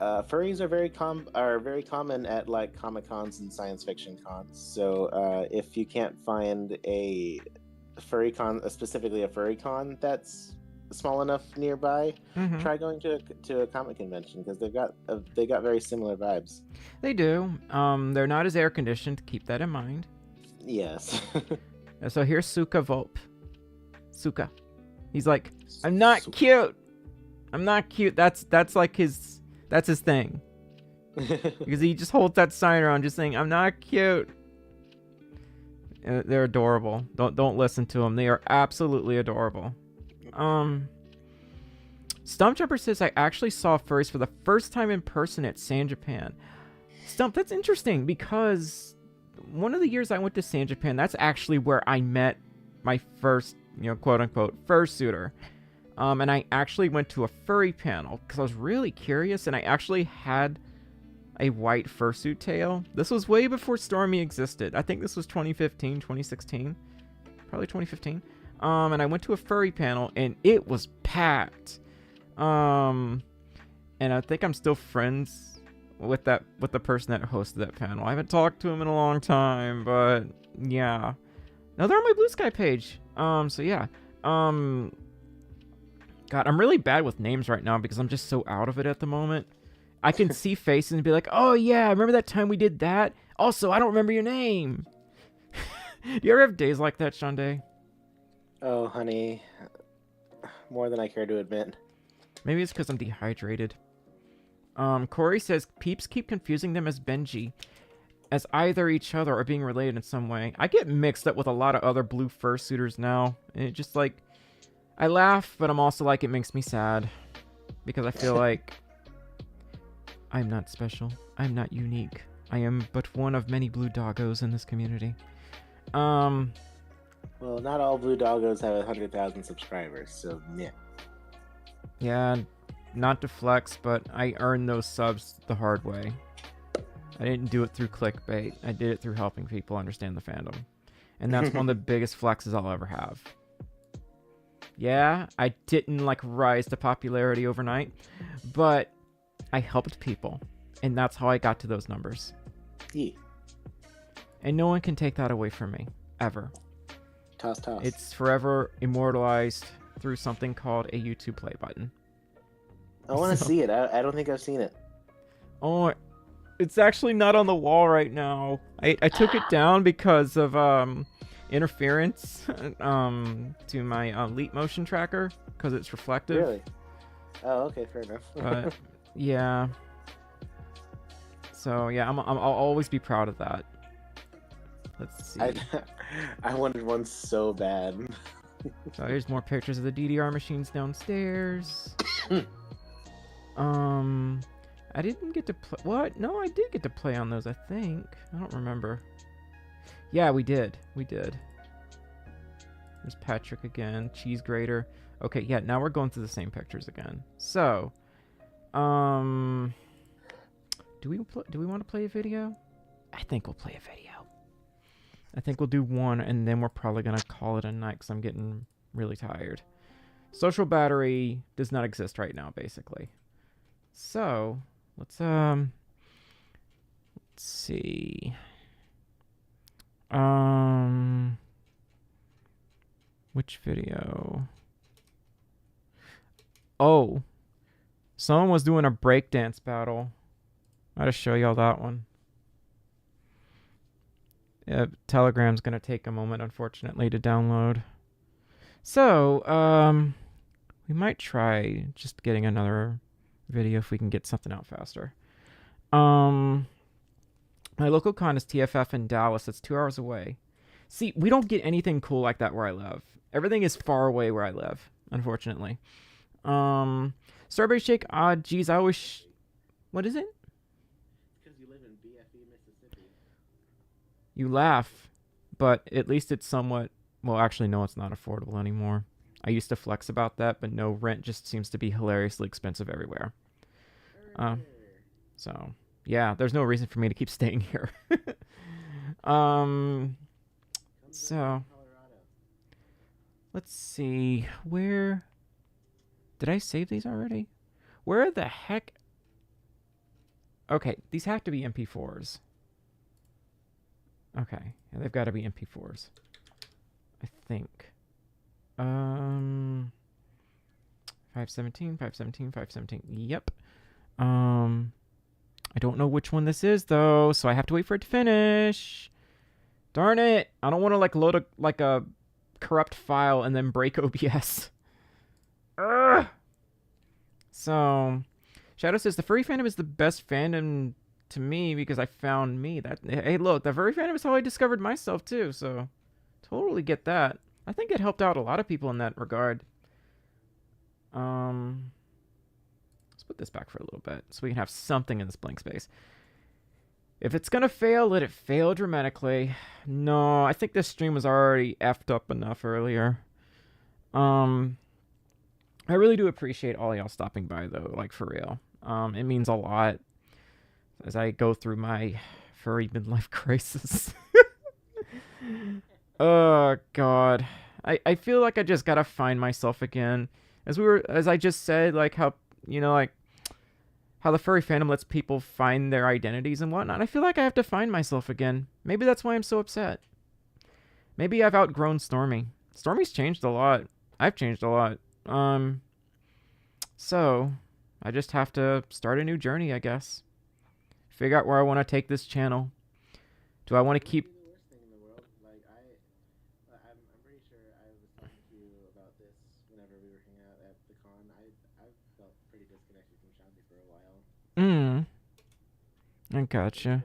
Furries are very common at like Comic Cons and science fiction cons. So if you can't find a furry con, specifically a furry con that's small enough nearby, try going to a comic convention, because they got very similar vibes. They do. They're not as air conditioned. Keep that in mind. Yes. So here's Suka Volp. Suka. He's like, I'm not cute. I'm not cute. That's like his thing. Because he just holds that sign around just saying, I'm not cute. They're adorable. Don't listen to them. They are absolutely adorable. Stumpjumper says, I actually saw furries for the first time in person at San Japan. Stump, that's interesting, because one of the years I went to San Japan, that's actually where I met my first, quote unquote, fursuiter. And I actually went to a furry panel because I was really curious, and I actually had a white fursuit tail. This was way before Stormi existed. I think this was 2015, 2016, probably 2015. And I went to a furry panel, and it was packed. And I think I'm still friends with the person that hosted that panel. I haven't talked to him in a long time, but yeah. No, they're on my Blue Sky page. So yeah. God, I'm really bad with names right now because I'm just so out of it at the moment. I can see faces and be like, oh yeah, remember that time we did that? Also, I don't remember your name. Do you ever have days like that, Shande? Oh, honey. More than I care to admit. Maybe it's because I'm dehydrated. Corey says, peeps keep confusing them as Benji, as either each other or being related in some way. I get mixed up with a lot of other blue fursuiters now. And it just like, I laugh, but I'm also like, it makes me sad. Because I feel like I'm not special. I'm not unique. I am but one of many blue doggos in this community. Well, not all blue doggos have 100,000 subscribers, so yeah. Yeah, not to flex, but I earned those subs the hard way. I didn't do it through clickbait. I did it through helping people understand the fandom. And that's one of the biggest flexes I'll ever have. Yeah, I didn't like rise to popularity overnight, but I helped people. And that's how I got to those numbers. Yeah. And no one can take that away from me, ever. Toss. It's forever immortalized through something called a YouTube play button. I want to see it. I don't think I've seen it. Oh, it's actually not on the wall right now. I took it down because of interference to my Leap motion tracker because it's reflective. Really? Oh, okay, fair enough. But yeah. So yeah, I'll always be proud of that. Let's see. I wanted one so bad. So here's more pictures of the DDR machines downstairs. I didn't get to play. What? No, I did get to play on those, I think. I don't remember. Yeah, we did. There's Patrick again. Cheese grater. Okay, yeah, now we're going through the same pictures again. So, do we want to play a video? I think we'll play a video. I think we'll do one, and then we're probably going to call it a night because I'm getting really tired. Social battery does not exist right now, basically. So, let's see. Which video? Oh. Someone was doing a breakdance battle. I gotta show y'all that one. Yeah, Telegram's gonna take a moment, unfortunately, to download. So, we might try just getting another video if we can get something out faster. My local con is TFF in Dallas. It's 2 hours away. See, we don't get anything cool like that where I live. Everything is far away where I live, unfortunately. Strawberry Shake, geez, I always... What is it? Because you live in BFE, Mississippi. You laugh, but at least it's somewhat... Well, actually, no, it's not affordable anymore. I used to flex about that, but no, rent just seems to be hilariously expensive everywhere. So, yeah, there's no reason for me to keep staying here. So, let's see. Where... Did I save these already? Where the heck... Okay, these have to be MP4s. Okay, yeah, they've got to be MP4s. I think. 517, 517, 517. Yep. I don't know which one this is though, so I have to wait for it to finish. Darn it! I don't want to like load a corrupt file and then break OBS. Ugh. So, Shadow says the furry fandom is the best fandom to me because I found me. Hey, look, the furry fandom is how I discovered myself too. So, totally get that. I think it helped out a lot of people in that regard. Let's put this back for a little bit so we can have something in this blank space. If it's gonna fail, let it fail dramatically. No, I think this stream was already effed up enough earlier. I really do appreciate all y'all stopping by though, like for real. It means a lot as I go through my furry midlife crisis. Oh god. I feel like I just gotta find myself again. As I just said, like how, you know, like how the furry fandom lets people find their identities and whatnot. I feel like I have to find myself again. Maybe that's why I'm so upset. Maybe I've outgrown Stormi. Stormi's changed a lot. I've changed a lot. So I just have to start a new journey, I guess. Figure out where I want to take this channel. Do I want to keep... The worst thing in the world, like I'm pretty sure I was talking to you about this whenever we were hanging out at the con. I've felt pretty disconnected from Shanti for a while. I gotcha.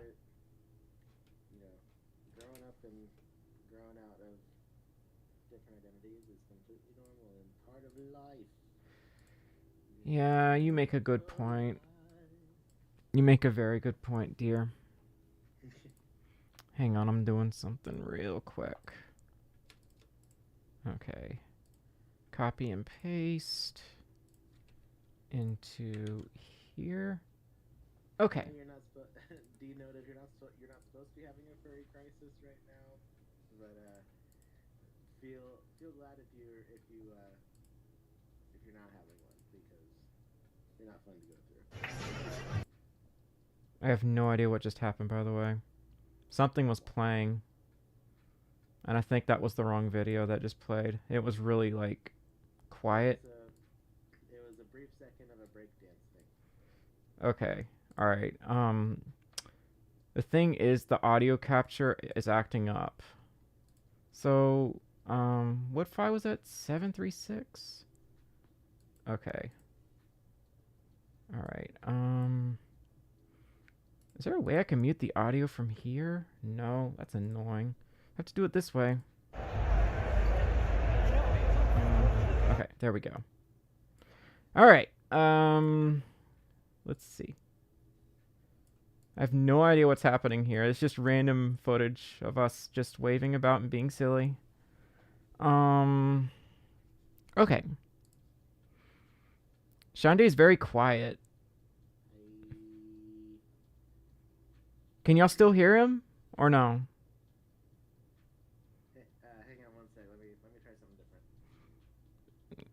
You know, growing up and growing out of different identities is completely normal and part of life. Yeah, you make a good point. You make a very good point, dear. Hang on, I'm doing something real quick. Okay. Copy and paste into here. Okay. You're not do you know that you're not supposed to be having a furry crisis right now? But feel glad if you're not having one because they're not fun to go through. I have no idea what just happened, by the way. Something was playing. And I think that was the wrong video that just played. It was really, like, quiet. It was a brief second of a breakdance thing. Okay. Alright. The thing is, the audio capture is acting up. So, what file was that? 736? Okay. Alright. Is there a way I can mute the audio from here? No, that's annoying. I have to do it this way. Okay, there we go. Alright, let's see. I have no idea what's happening here. It's just random footage of us just waving about and being silly. Okay. Shande is very quiet. Can y'all still hear him? Or no? Hang on one sec. Let me try something different.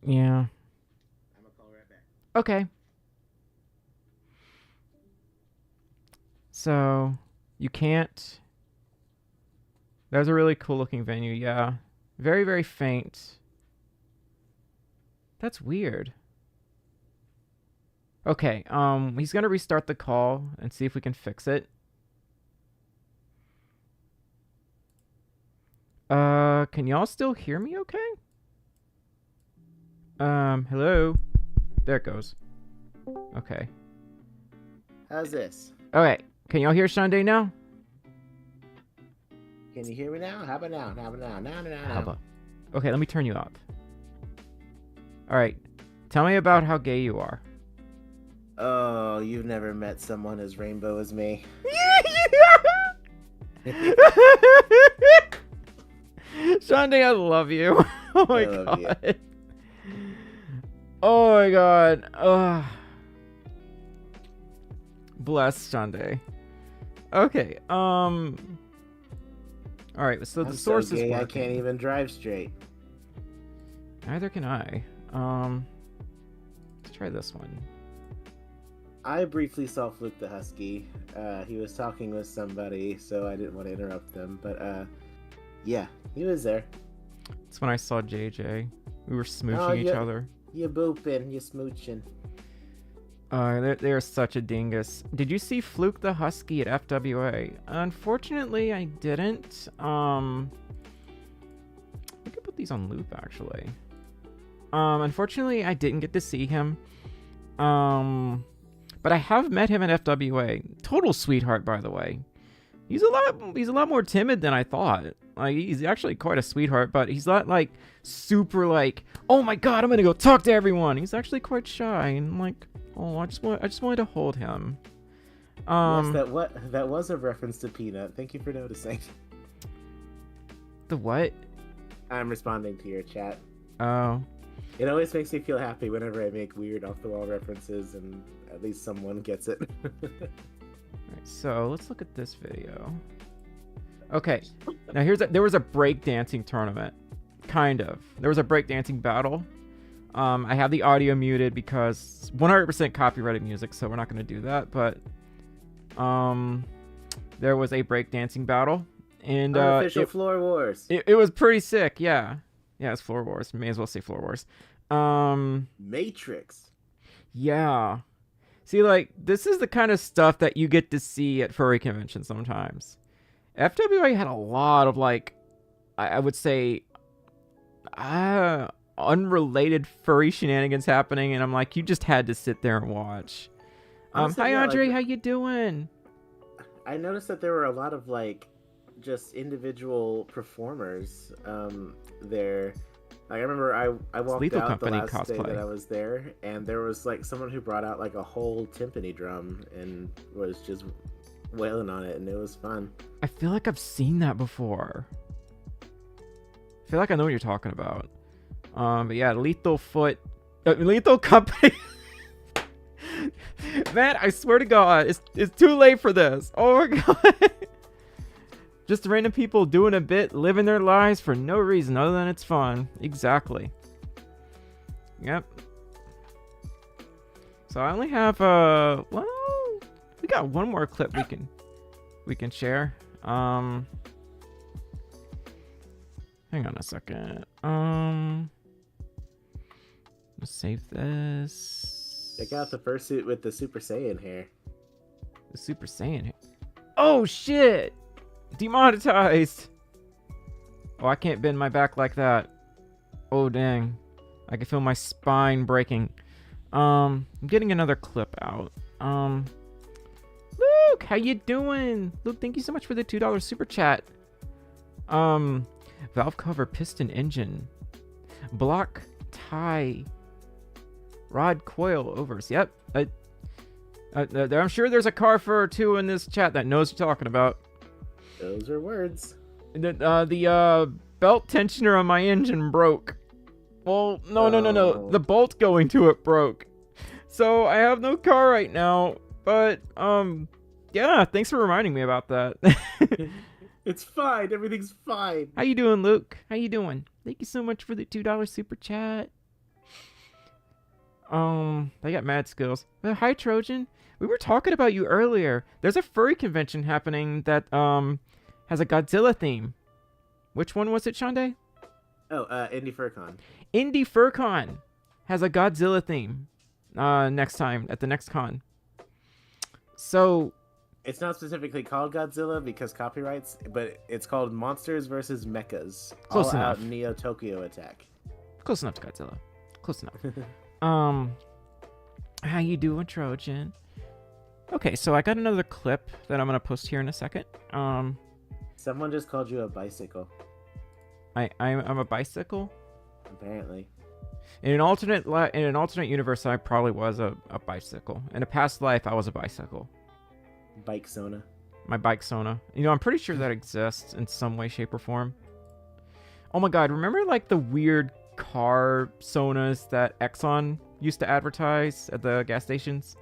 Yeah. I'm gonna call right back. Okay. So, you can't... That was a really cool looking venue, yeah. Very, very faint. That's weird. Okay, he's gonna restart the call and see if we can fix it. Can y'all still hear me okay? Hello? There it goes. Okay. How's this? Okay, can y'all hear Shande now? Can you hear me now? How about now? How about now? Now. How about? Okay, let me turn you up. All right, tell me about how gay you are. Oh, you've never met someone as rainbow as me. Shande, I love you. Oh my love god. you. Oh my god. Ugh. Bless Shande. Okay. All right. So the I'm source so is gay, working. I can't even drive straight. Neither can I. Let's try this one. I briefly saw Fluke the Husky. He was talking with somebody, so I didn't want to interrupt them. But yeah, he was there. That's when I saw JJ. We were smooching each other. You booping, you smooching. They're such a dingus. Did you see Fluke the Husky at FWA? Unfortunately, I didn't. We could put these on loop, actually. Unfortunately, I didn't get to see him. But I have met him at FWA. Total sweetheart, by the way. He's a lot more timid than I thought. Like, he's actually quite a sweetheart, but he's not like super like, oh my god, I'm gonna go talk to everyone. He's actually quite shy, and like, oh, I just wanted to hold him. Yes, that was a reference to Peanut. Thank you for noticing. The what? I'm responding to your chat. Oh. It always makes me feel happy whenever I make weird off-the-wall references, and at least someone gets it. Alright, so let's look at this video. Okay, now there was a breakdancing tournament. Kind of. There was a breakdancing battle. I have the audio muted because 100% copyrighted music, so we're not going to do that. But there was a breakdancing battle, and Unofficial Floor Wars. It was pretty sick. Yeah, it's Floor Wars. May as well say Floor Wars. Matrix. Yeah. See, like, this is the kind of stuff that you get to see at furry conventions sometimes. FWA had a lot of, like, I would say, unrelated furry shenanigans happening, and I'm like, you just had to sit there and watch. Honestly, Hi, yeah, Andre, like, how you doing? I noticed that there were a lot of, like, just individual performers there. Like, I remember I walked Lethal out Company the last day cosplay. that I was there, and there was, like, someone who brought out, like, a whole timpani drum and was just wailing on it, and it was fun. I feel like I've seen that before. I feel like I know what you're talking about. But yeah, Lethal Company. Man, I swear to God, it's too late for this. Oh my God. Just random people doing a bit, living their lives for no reason other than it's fun. Exactly. Yep. So I only have well, we got one more clip we can share. Hang on a second. Let's save this. Check out the fursuit with the Super Saiyan hair. The Super Saiyan hair. Oh shit! Demonetized. Oh, I can't bend my back like that. Oh dang. I can feel my spine breaking. I'm getting another clip out. Luke, how you doing? Luke, thank you so much for the $2 super chat. Valve cover piston engine. Block tie. Rod coil overs. Yep. I'm sure there's a car for or two in this chat that knows what you're talking about. Those are words. The belt tensioner on my engine broke. Well, no. The bolt going to it broke. So I have no car right now. But yeah, thanks for reminding me about that. It's fine. Everything's fine. How you doing, Luke? How you doing? Thank you so much for the $2 super chat. They got mad skills. Hi, Trojan. We were talking about you earlier. There's a furry convention happening that has a Godzilla theme. Which one was it, Shande? Oh, Indie FurCon. Indie FurCon has a Godzilla theme next time at the next con. So It's not specifically called Godzilla because copyrights, but it's called Monsters vs. Mechas. Close All enough. Out Neo Tokyo Attack. close enough to Godzilla. Close enough. How you doing, Trojan? Okay, so I got another clip that I'm gonna post here in a second. Someone just called you a bicycle. I'm a bicycle. Apparently. In an alternate universe, I probably was a bicycle. In a past life, I was a bicycle. Bike Sona. My bike Sona. You know, I'm pretty sure that exists in some way, shape, or form. Oh my god, remember like the weird car Sonas that Exxon used to advertise at the gas stations?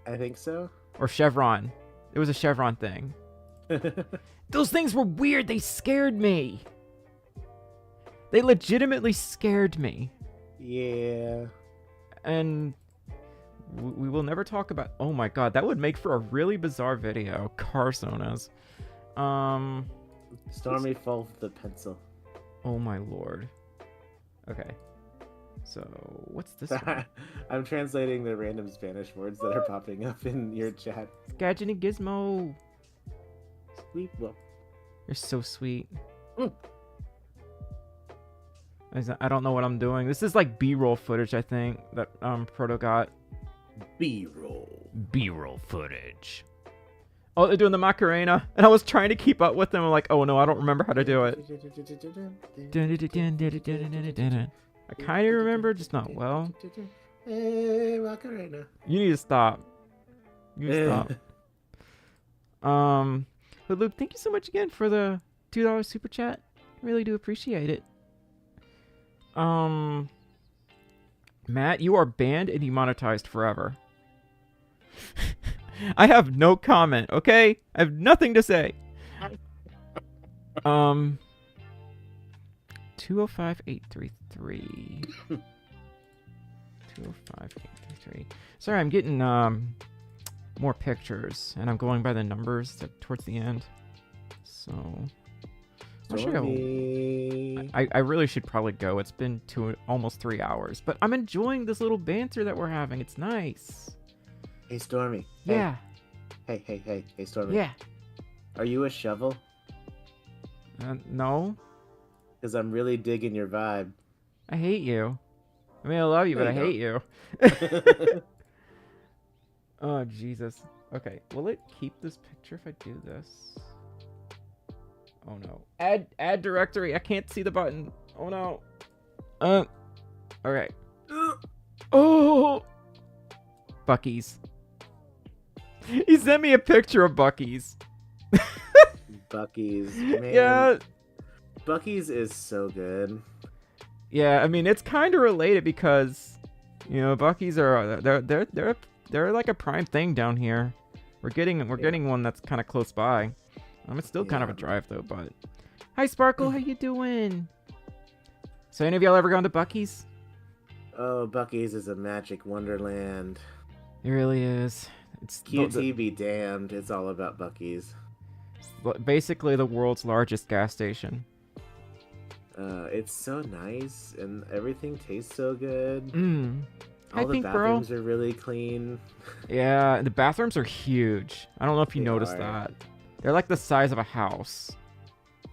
I think so. Or Chevron. It was a Chevron thing. Those things were weird. They scared me. They legitimately scared me. Yeah. And we will never talk about... Oh my god, that would make for a really bizarre video. Car Sonas. Stormi Folf the pencil. Oh my lord. Okay. So, what's this one? I'm translating the random Spanish words that are popping up in your chat. Gadget and Gizmo. Sweet. Well, You're so sweet. Mm. I don't know what I'm doing. This is like B-roll footage, I think, that Proto got. B-roll. B-roll footage. Oh, they're doing the Macarena, and I was trying to keep up with them. I'm like, oh no, I don't remember how to do it. I kind of remember, just not well. Hey, Macarena. You need to stop. You need to stop. But Luke, thank you so much again for the $2 super chat. I really do appreciate it. Matt, you are banned and demonetized forever. I have no comment, okay? I have nothing to say. 205833. 205833. Sorry, I'm getting more pictures, and I'm going by the numbers towards the end. So I really should probably go. It's been almost 3 hours, but I'm enjoying this little banter that we're having. It's nice. Hey, Stormi. Yeah. Hey, Stormi. Yeah. Are you a shovel? No. Because I'm really digging your vibe. I hate you. I mean, I love you, but I hate you. Oh, Jesus. Okay, will it keep this picture if I do this? Oh, no. Add directory. I can't see the button. Oh, no. Okay. Oh! Bucky's. He sent me a picture of Bucky's. Bucky's. Man. Yeah. Bucky's is so good. Yeah, I mean, it's kind of related because, you know, Bucky's are they're like a prime thing down here. We're getting one that's kind of close by. It's still kind of a drive though, but hi Sparkle, how you doing? So any of y'all ever gone to Bucky's? Oh, Bucky's is a magic wonderland. It really is. It's QT be damned. It's all about Bucky's. Basically the world's largest gas station. It's so nice and everything tastes so good. All the bathrooms are really clean. Yeah, the bathrooms are huge. I don't know if you noticed that. They're like the size of a house.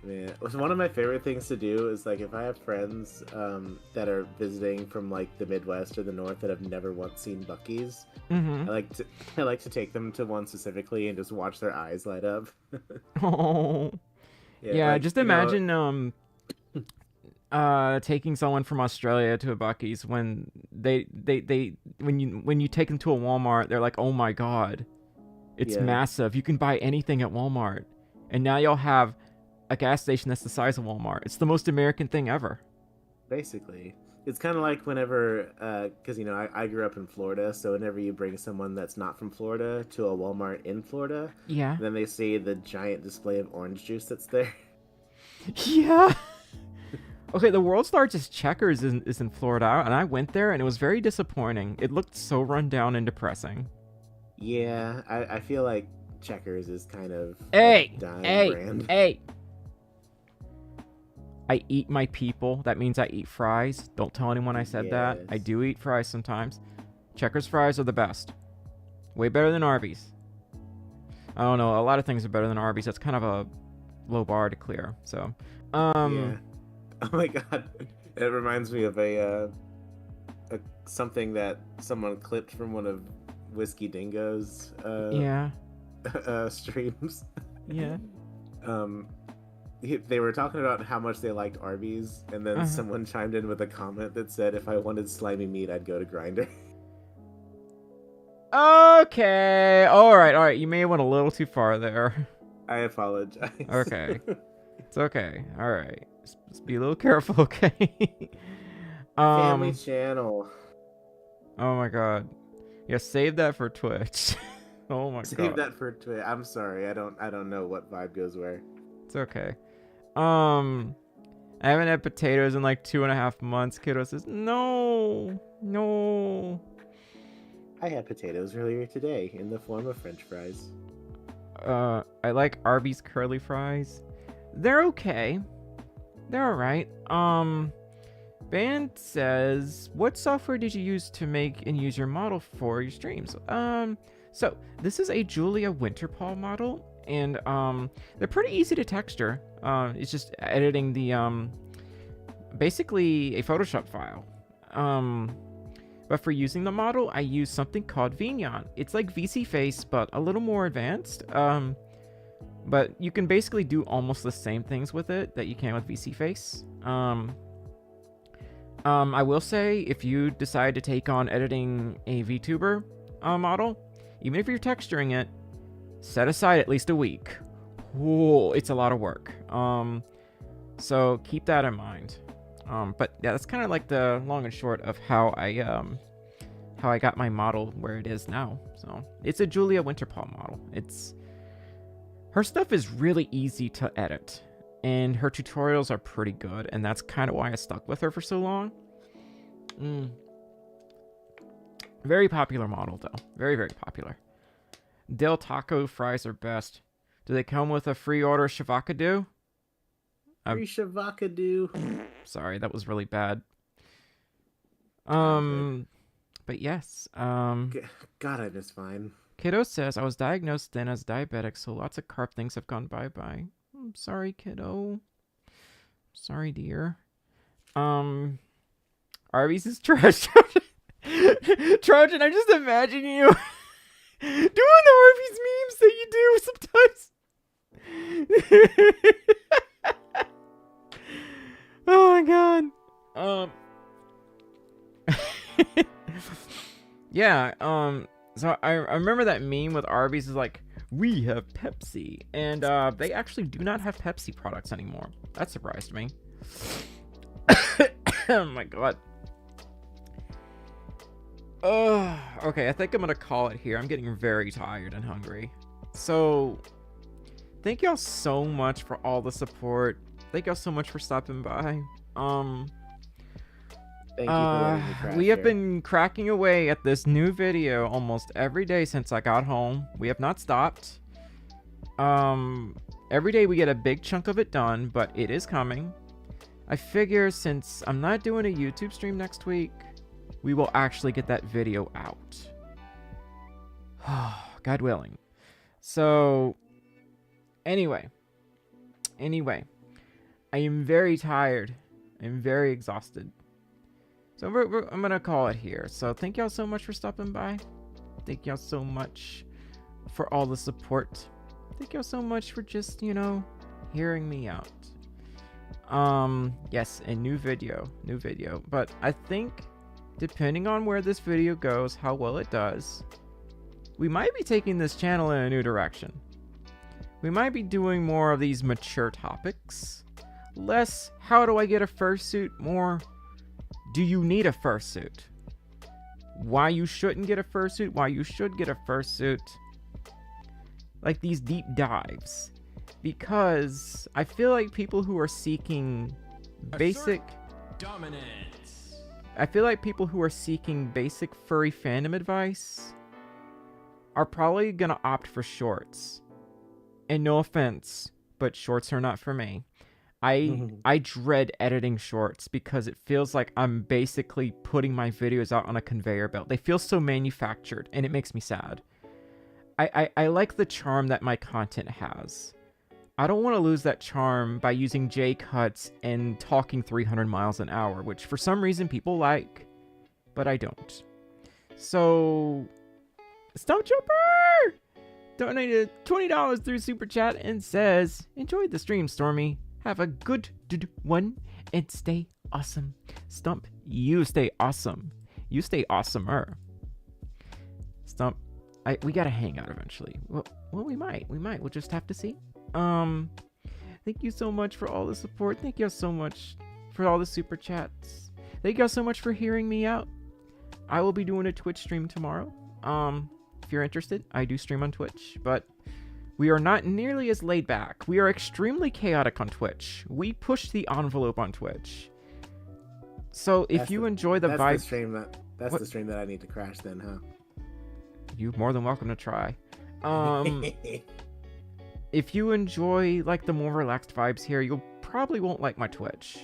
Yeah, one of my favorite things to do is like if I have friends that are visiting from like the Midwest or the North that have never once seen Bucky's, I like to take them to one specifically and just watch their eyes light up. Oh, yeah. Like, just imagine taking someone from Australia to a Bucky's when when you take them to a Walmart, they're like, oh my god, it's massive. You can buy anything at Walmart, and now you'll have a gas station that's the size of Walmart. It's the most American thing ever. Basically, it's kind of like whenever, because you know I grew up in Florida, so whenever you bring someone that's not from Florida to a Walmart in Florida, then they see the giant display of orange juice that's there. Yeah. Okay, the world's largest Checkers is in Florida, and I went there, and it was very disappointing. It looked so run down and depressing. Yeah, I feel like Checkers is kind of dying brand. Hey! I eat my people. That means I eat fries. Don't tell anyone I said that. I do eat fries sometimes. Checkers fries are the best. Way better than Arby's. I don't know. A lot of things are better than Arby's. That's kind of a low bar to clear. So, yeah. Oh my god, it reminds me of a something that someone clipped from one of Whiskey Dingo's streams. Yeah. they were talking about how much they liked Arby's, and then someone chimed in with a comment that said, "If I wanted slimy meat, I'd go to Grindr." Okay. All right. You may have went a little too far there. I apologize. Okay. It's okay. All right. Just be a little careful, okay? Family channel. Oh my god. Yeah, save that for Twitch. Oh my god. Save that for Twitch. I'm sorry. I don't know what vibe goes where. It's okay. I haven't had potatoes in like 2.5 months. Kiddo says, no. I had potatoes earlier today in the form of French fries. I like Arby's curly fries. They're okay. They're alright. Band says, what software did you use to make and use your model for your streams? So this is a Julia Winterpaw model, and they're pretty easy to texture. It's just editing the basically a Photoshop file. But for using the model, I use something called Vignon. It's like VC Face, but a little more advanced. But you can basically do almost the same things with it that you can with VC Face. I will say, if you decide to take on editing a VTuber model, even if you're texturing it, set aside at least a week. Whoa, it's a lot of work. So keep that in mind. But yeah, that's kind of like the long and short of how I got my model where it is now. So it's a Julia Winterpaw model. Her stuff is really easy to edit, and her tutorials are pretty good, and that's kind of why I stuck with her for so long. Very popular model though. Very, very popular. Del Taco fries are best. Do they come with a free order shavakadu? Free shavakadu. Sorry, that was really bad. But yes. God, I miss fine. Kiddo says, I was diagnosed then as diabetic, so lots of carb things have gone bye-bye. I'm sorry, kiddo. Sorry, dear. Arby's is trash. Trojan, I'm just imagining you doing the Arby's memes that you do sometimes. Oh my god. Yeah, so I remember that meme with Arby's is like, we have Pepsi, and they actually do not have Pepsi products anymore. That surprised me. Oh my god. Okay, I think I'm gonna call it here. I'm getting very tired and hungry. So, thank y'all so much for all the support. Thank y'all so much for stopping by. Thank you for letting me crash we have here. been cracking away at this new video almost every day since I got home. We have not stopped. Every day we get a big chunk of it done, but it is coming. I figure since I'm not doing a YouTube stream next week, we will actually get that video out. God willing. So, anyway, I am very tired. I'm very exhausted. So I'm gonna call it here. So thank y'all so much for stopping by. Thank y'all so much for all the support. Thank y'all so much for just, hearing me out. Yes, a new video. But I think, depending on where this video goes, how well it does, we might be taking this channel in a new direction. We might be doing more of these mature topics. Less, how do I get a fursuit? More, do you need a fursuit? Why you shouldn't get a fursuit? Why you should get a fursuit? Like these deep dives. Because I feel like people who are seeking basic... Dominance. I feel like people who are seeking basic furry fandom advice are probably gonna opt for shorts. And no offense, but shorts are not for me. I dread editing shorts because it feels like I'm basically putting my videos out on a conveyor belt. They feel so manufactured, and it makes me sad. I like the charm that my content has. I don't want to lose that charm by using J-cuts and talking 300 miles an hour, which for some reason people like, but I don't. So, Stump Jumper donated $20 through Super Chat and says, enjoyed the stream, Stormi. Have a good one and stay awesome. Stump, you stay awesome. You stay awesomer. Stump, we gotta hang out eventually. Well, we might. We'll just have to see. Thank you so much for all the support. Thank you so much for all the super chats. Thank you so much for hearing me out. I will be doing a Twitch stream tomorrow. If you're interested, I do stream on Twitch, but we are not nearly as laid back. We are extremely chaotic on Twitch. We push the envelope on Twitch. So if you enjoy the vibe, that's the stream that I need to crash then, huh? You're more than welcome to try. If you enjoy like the more relaxed vibes here, you probably won't like my Twitch.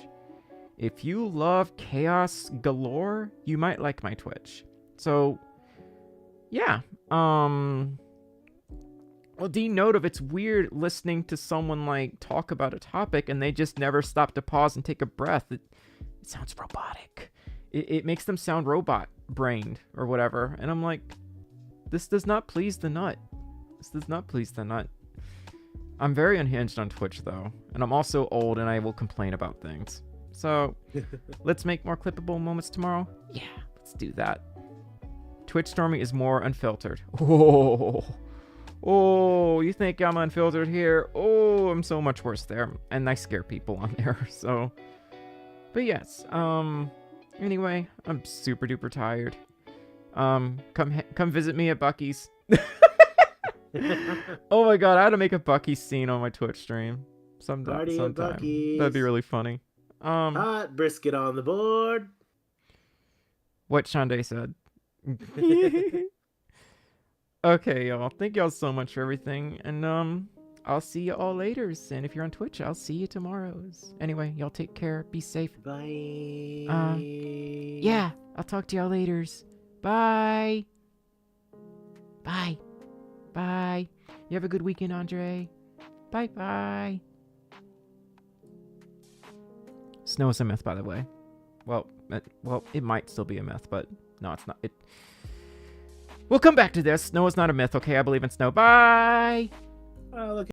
If you love chaos galore, you might like my Twitch. So, yeah. Well, Dean, note of it's weird listening to someone like talk about a topic and they just never stop to pause and take a breath. It sounds robotic. It makes them sound robot-brained or whatever. And I'm like, this does not please the nut. This does not please the nut. I'm very unhinged on Twitch, though. And I'm also old, and I will complain about things. So, let's make more clippable moments tomorrow? Yeah, let's do that. Twitch Stormi is more unfiltered. Oh, you think I'm unfiltered here? Oh, I'm so much worse there. And I scare people on there, so... But yes, anyway, I'm super duper tired. Come visit me at Bucky's. Oh my god, I had to make a Bucky scene on my Twitch stream sometime. That'd be really funny. Hot brisket on the board. What Shande said. Okay, y'all. Thank y'all so much for everything, and I'll see you all later. And if you're on Twitch, I'll see you tomorrows. Anyway, y'all take care. Be safe. Bye. Yeah, I'll talk to y'all later. Bye. Bye. Bye. You have a good weekend, Andre. Bye-bye. Snow is a myth, by the way. Well, it might still be a myth, but no, it's not. We'll come back to this. Snow is not a myth, okay? I believe in snow. Bye! Oh, look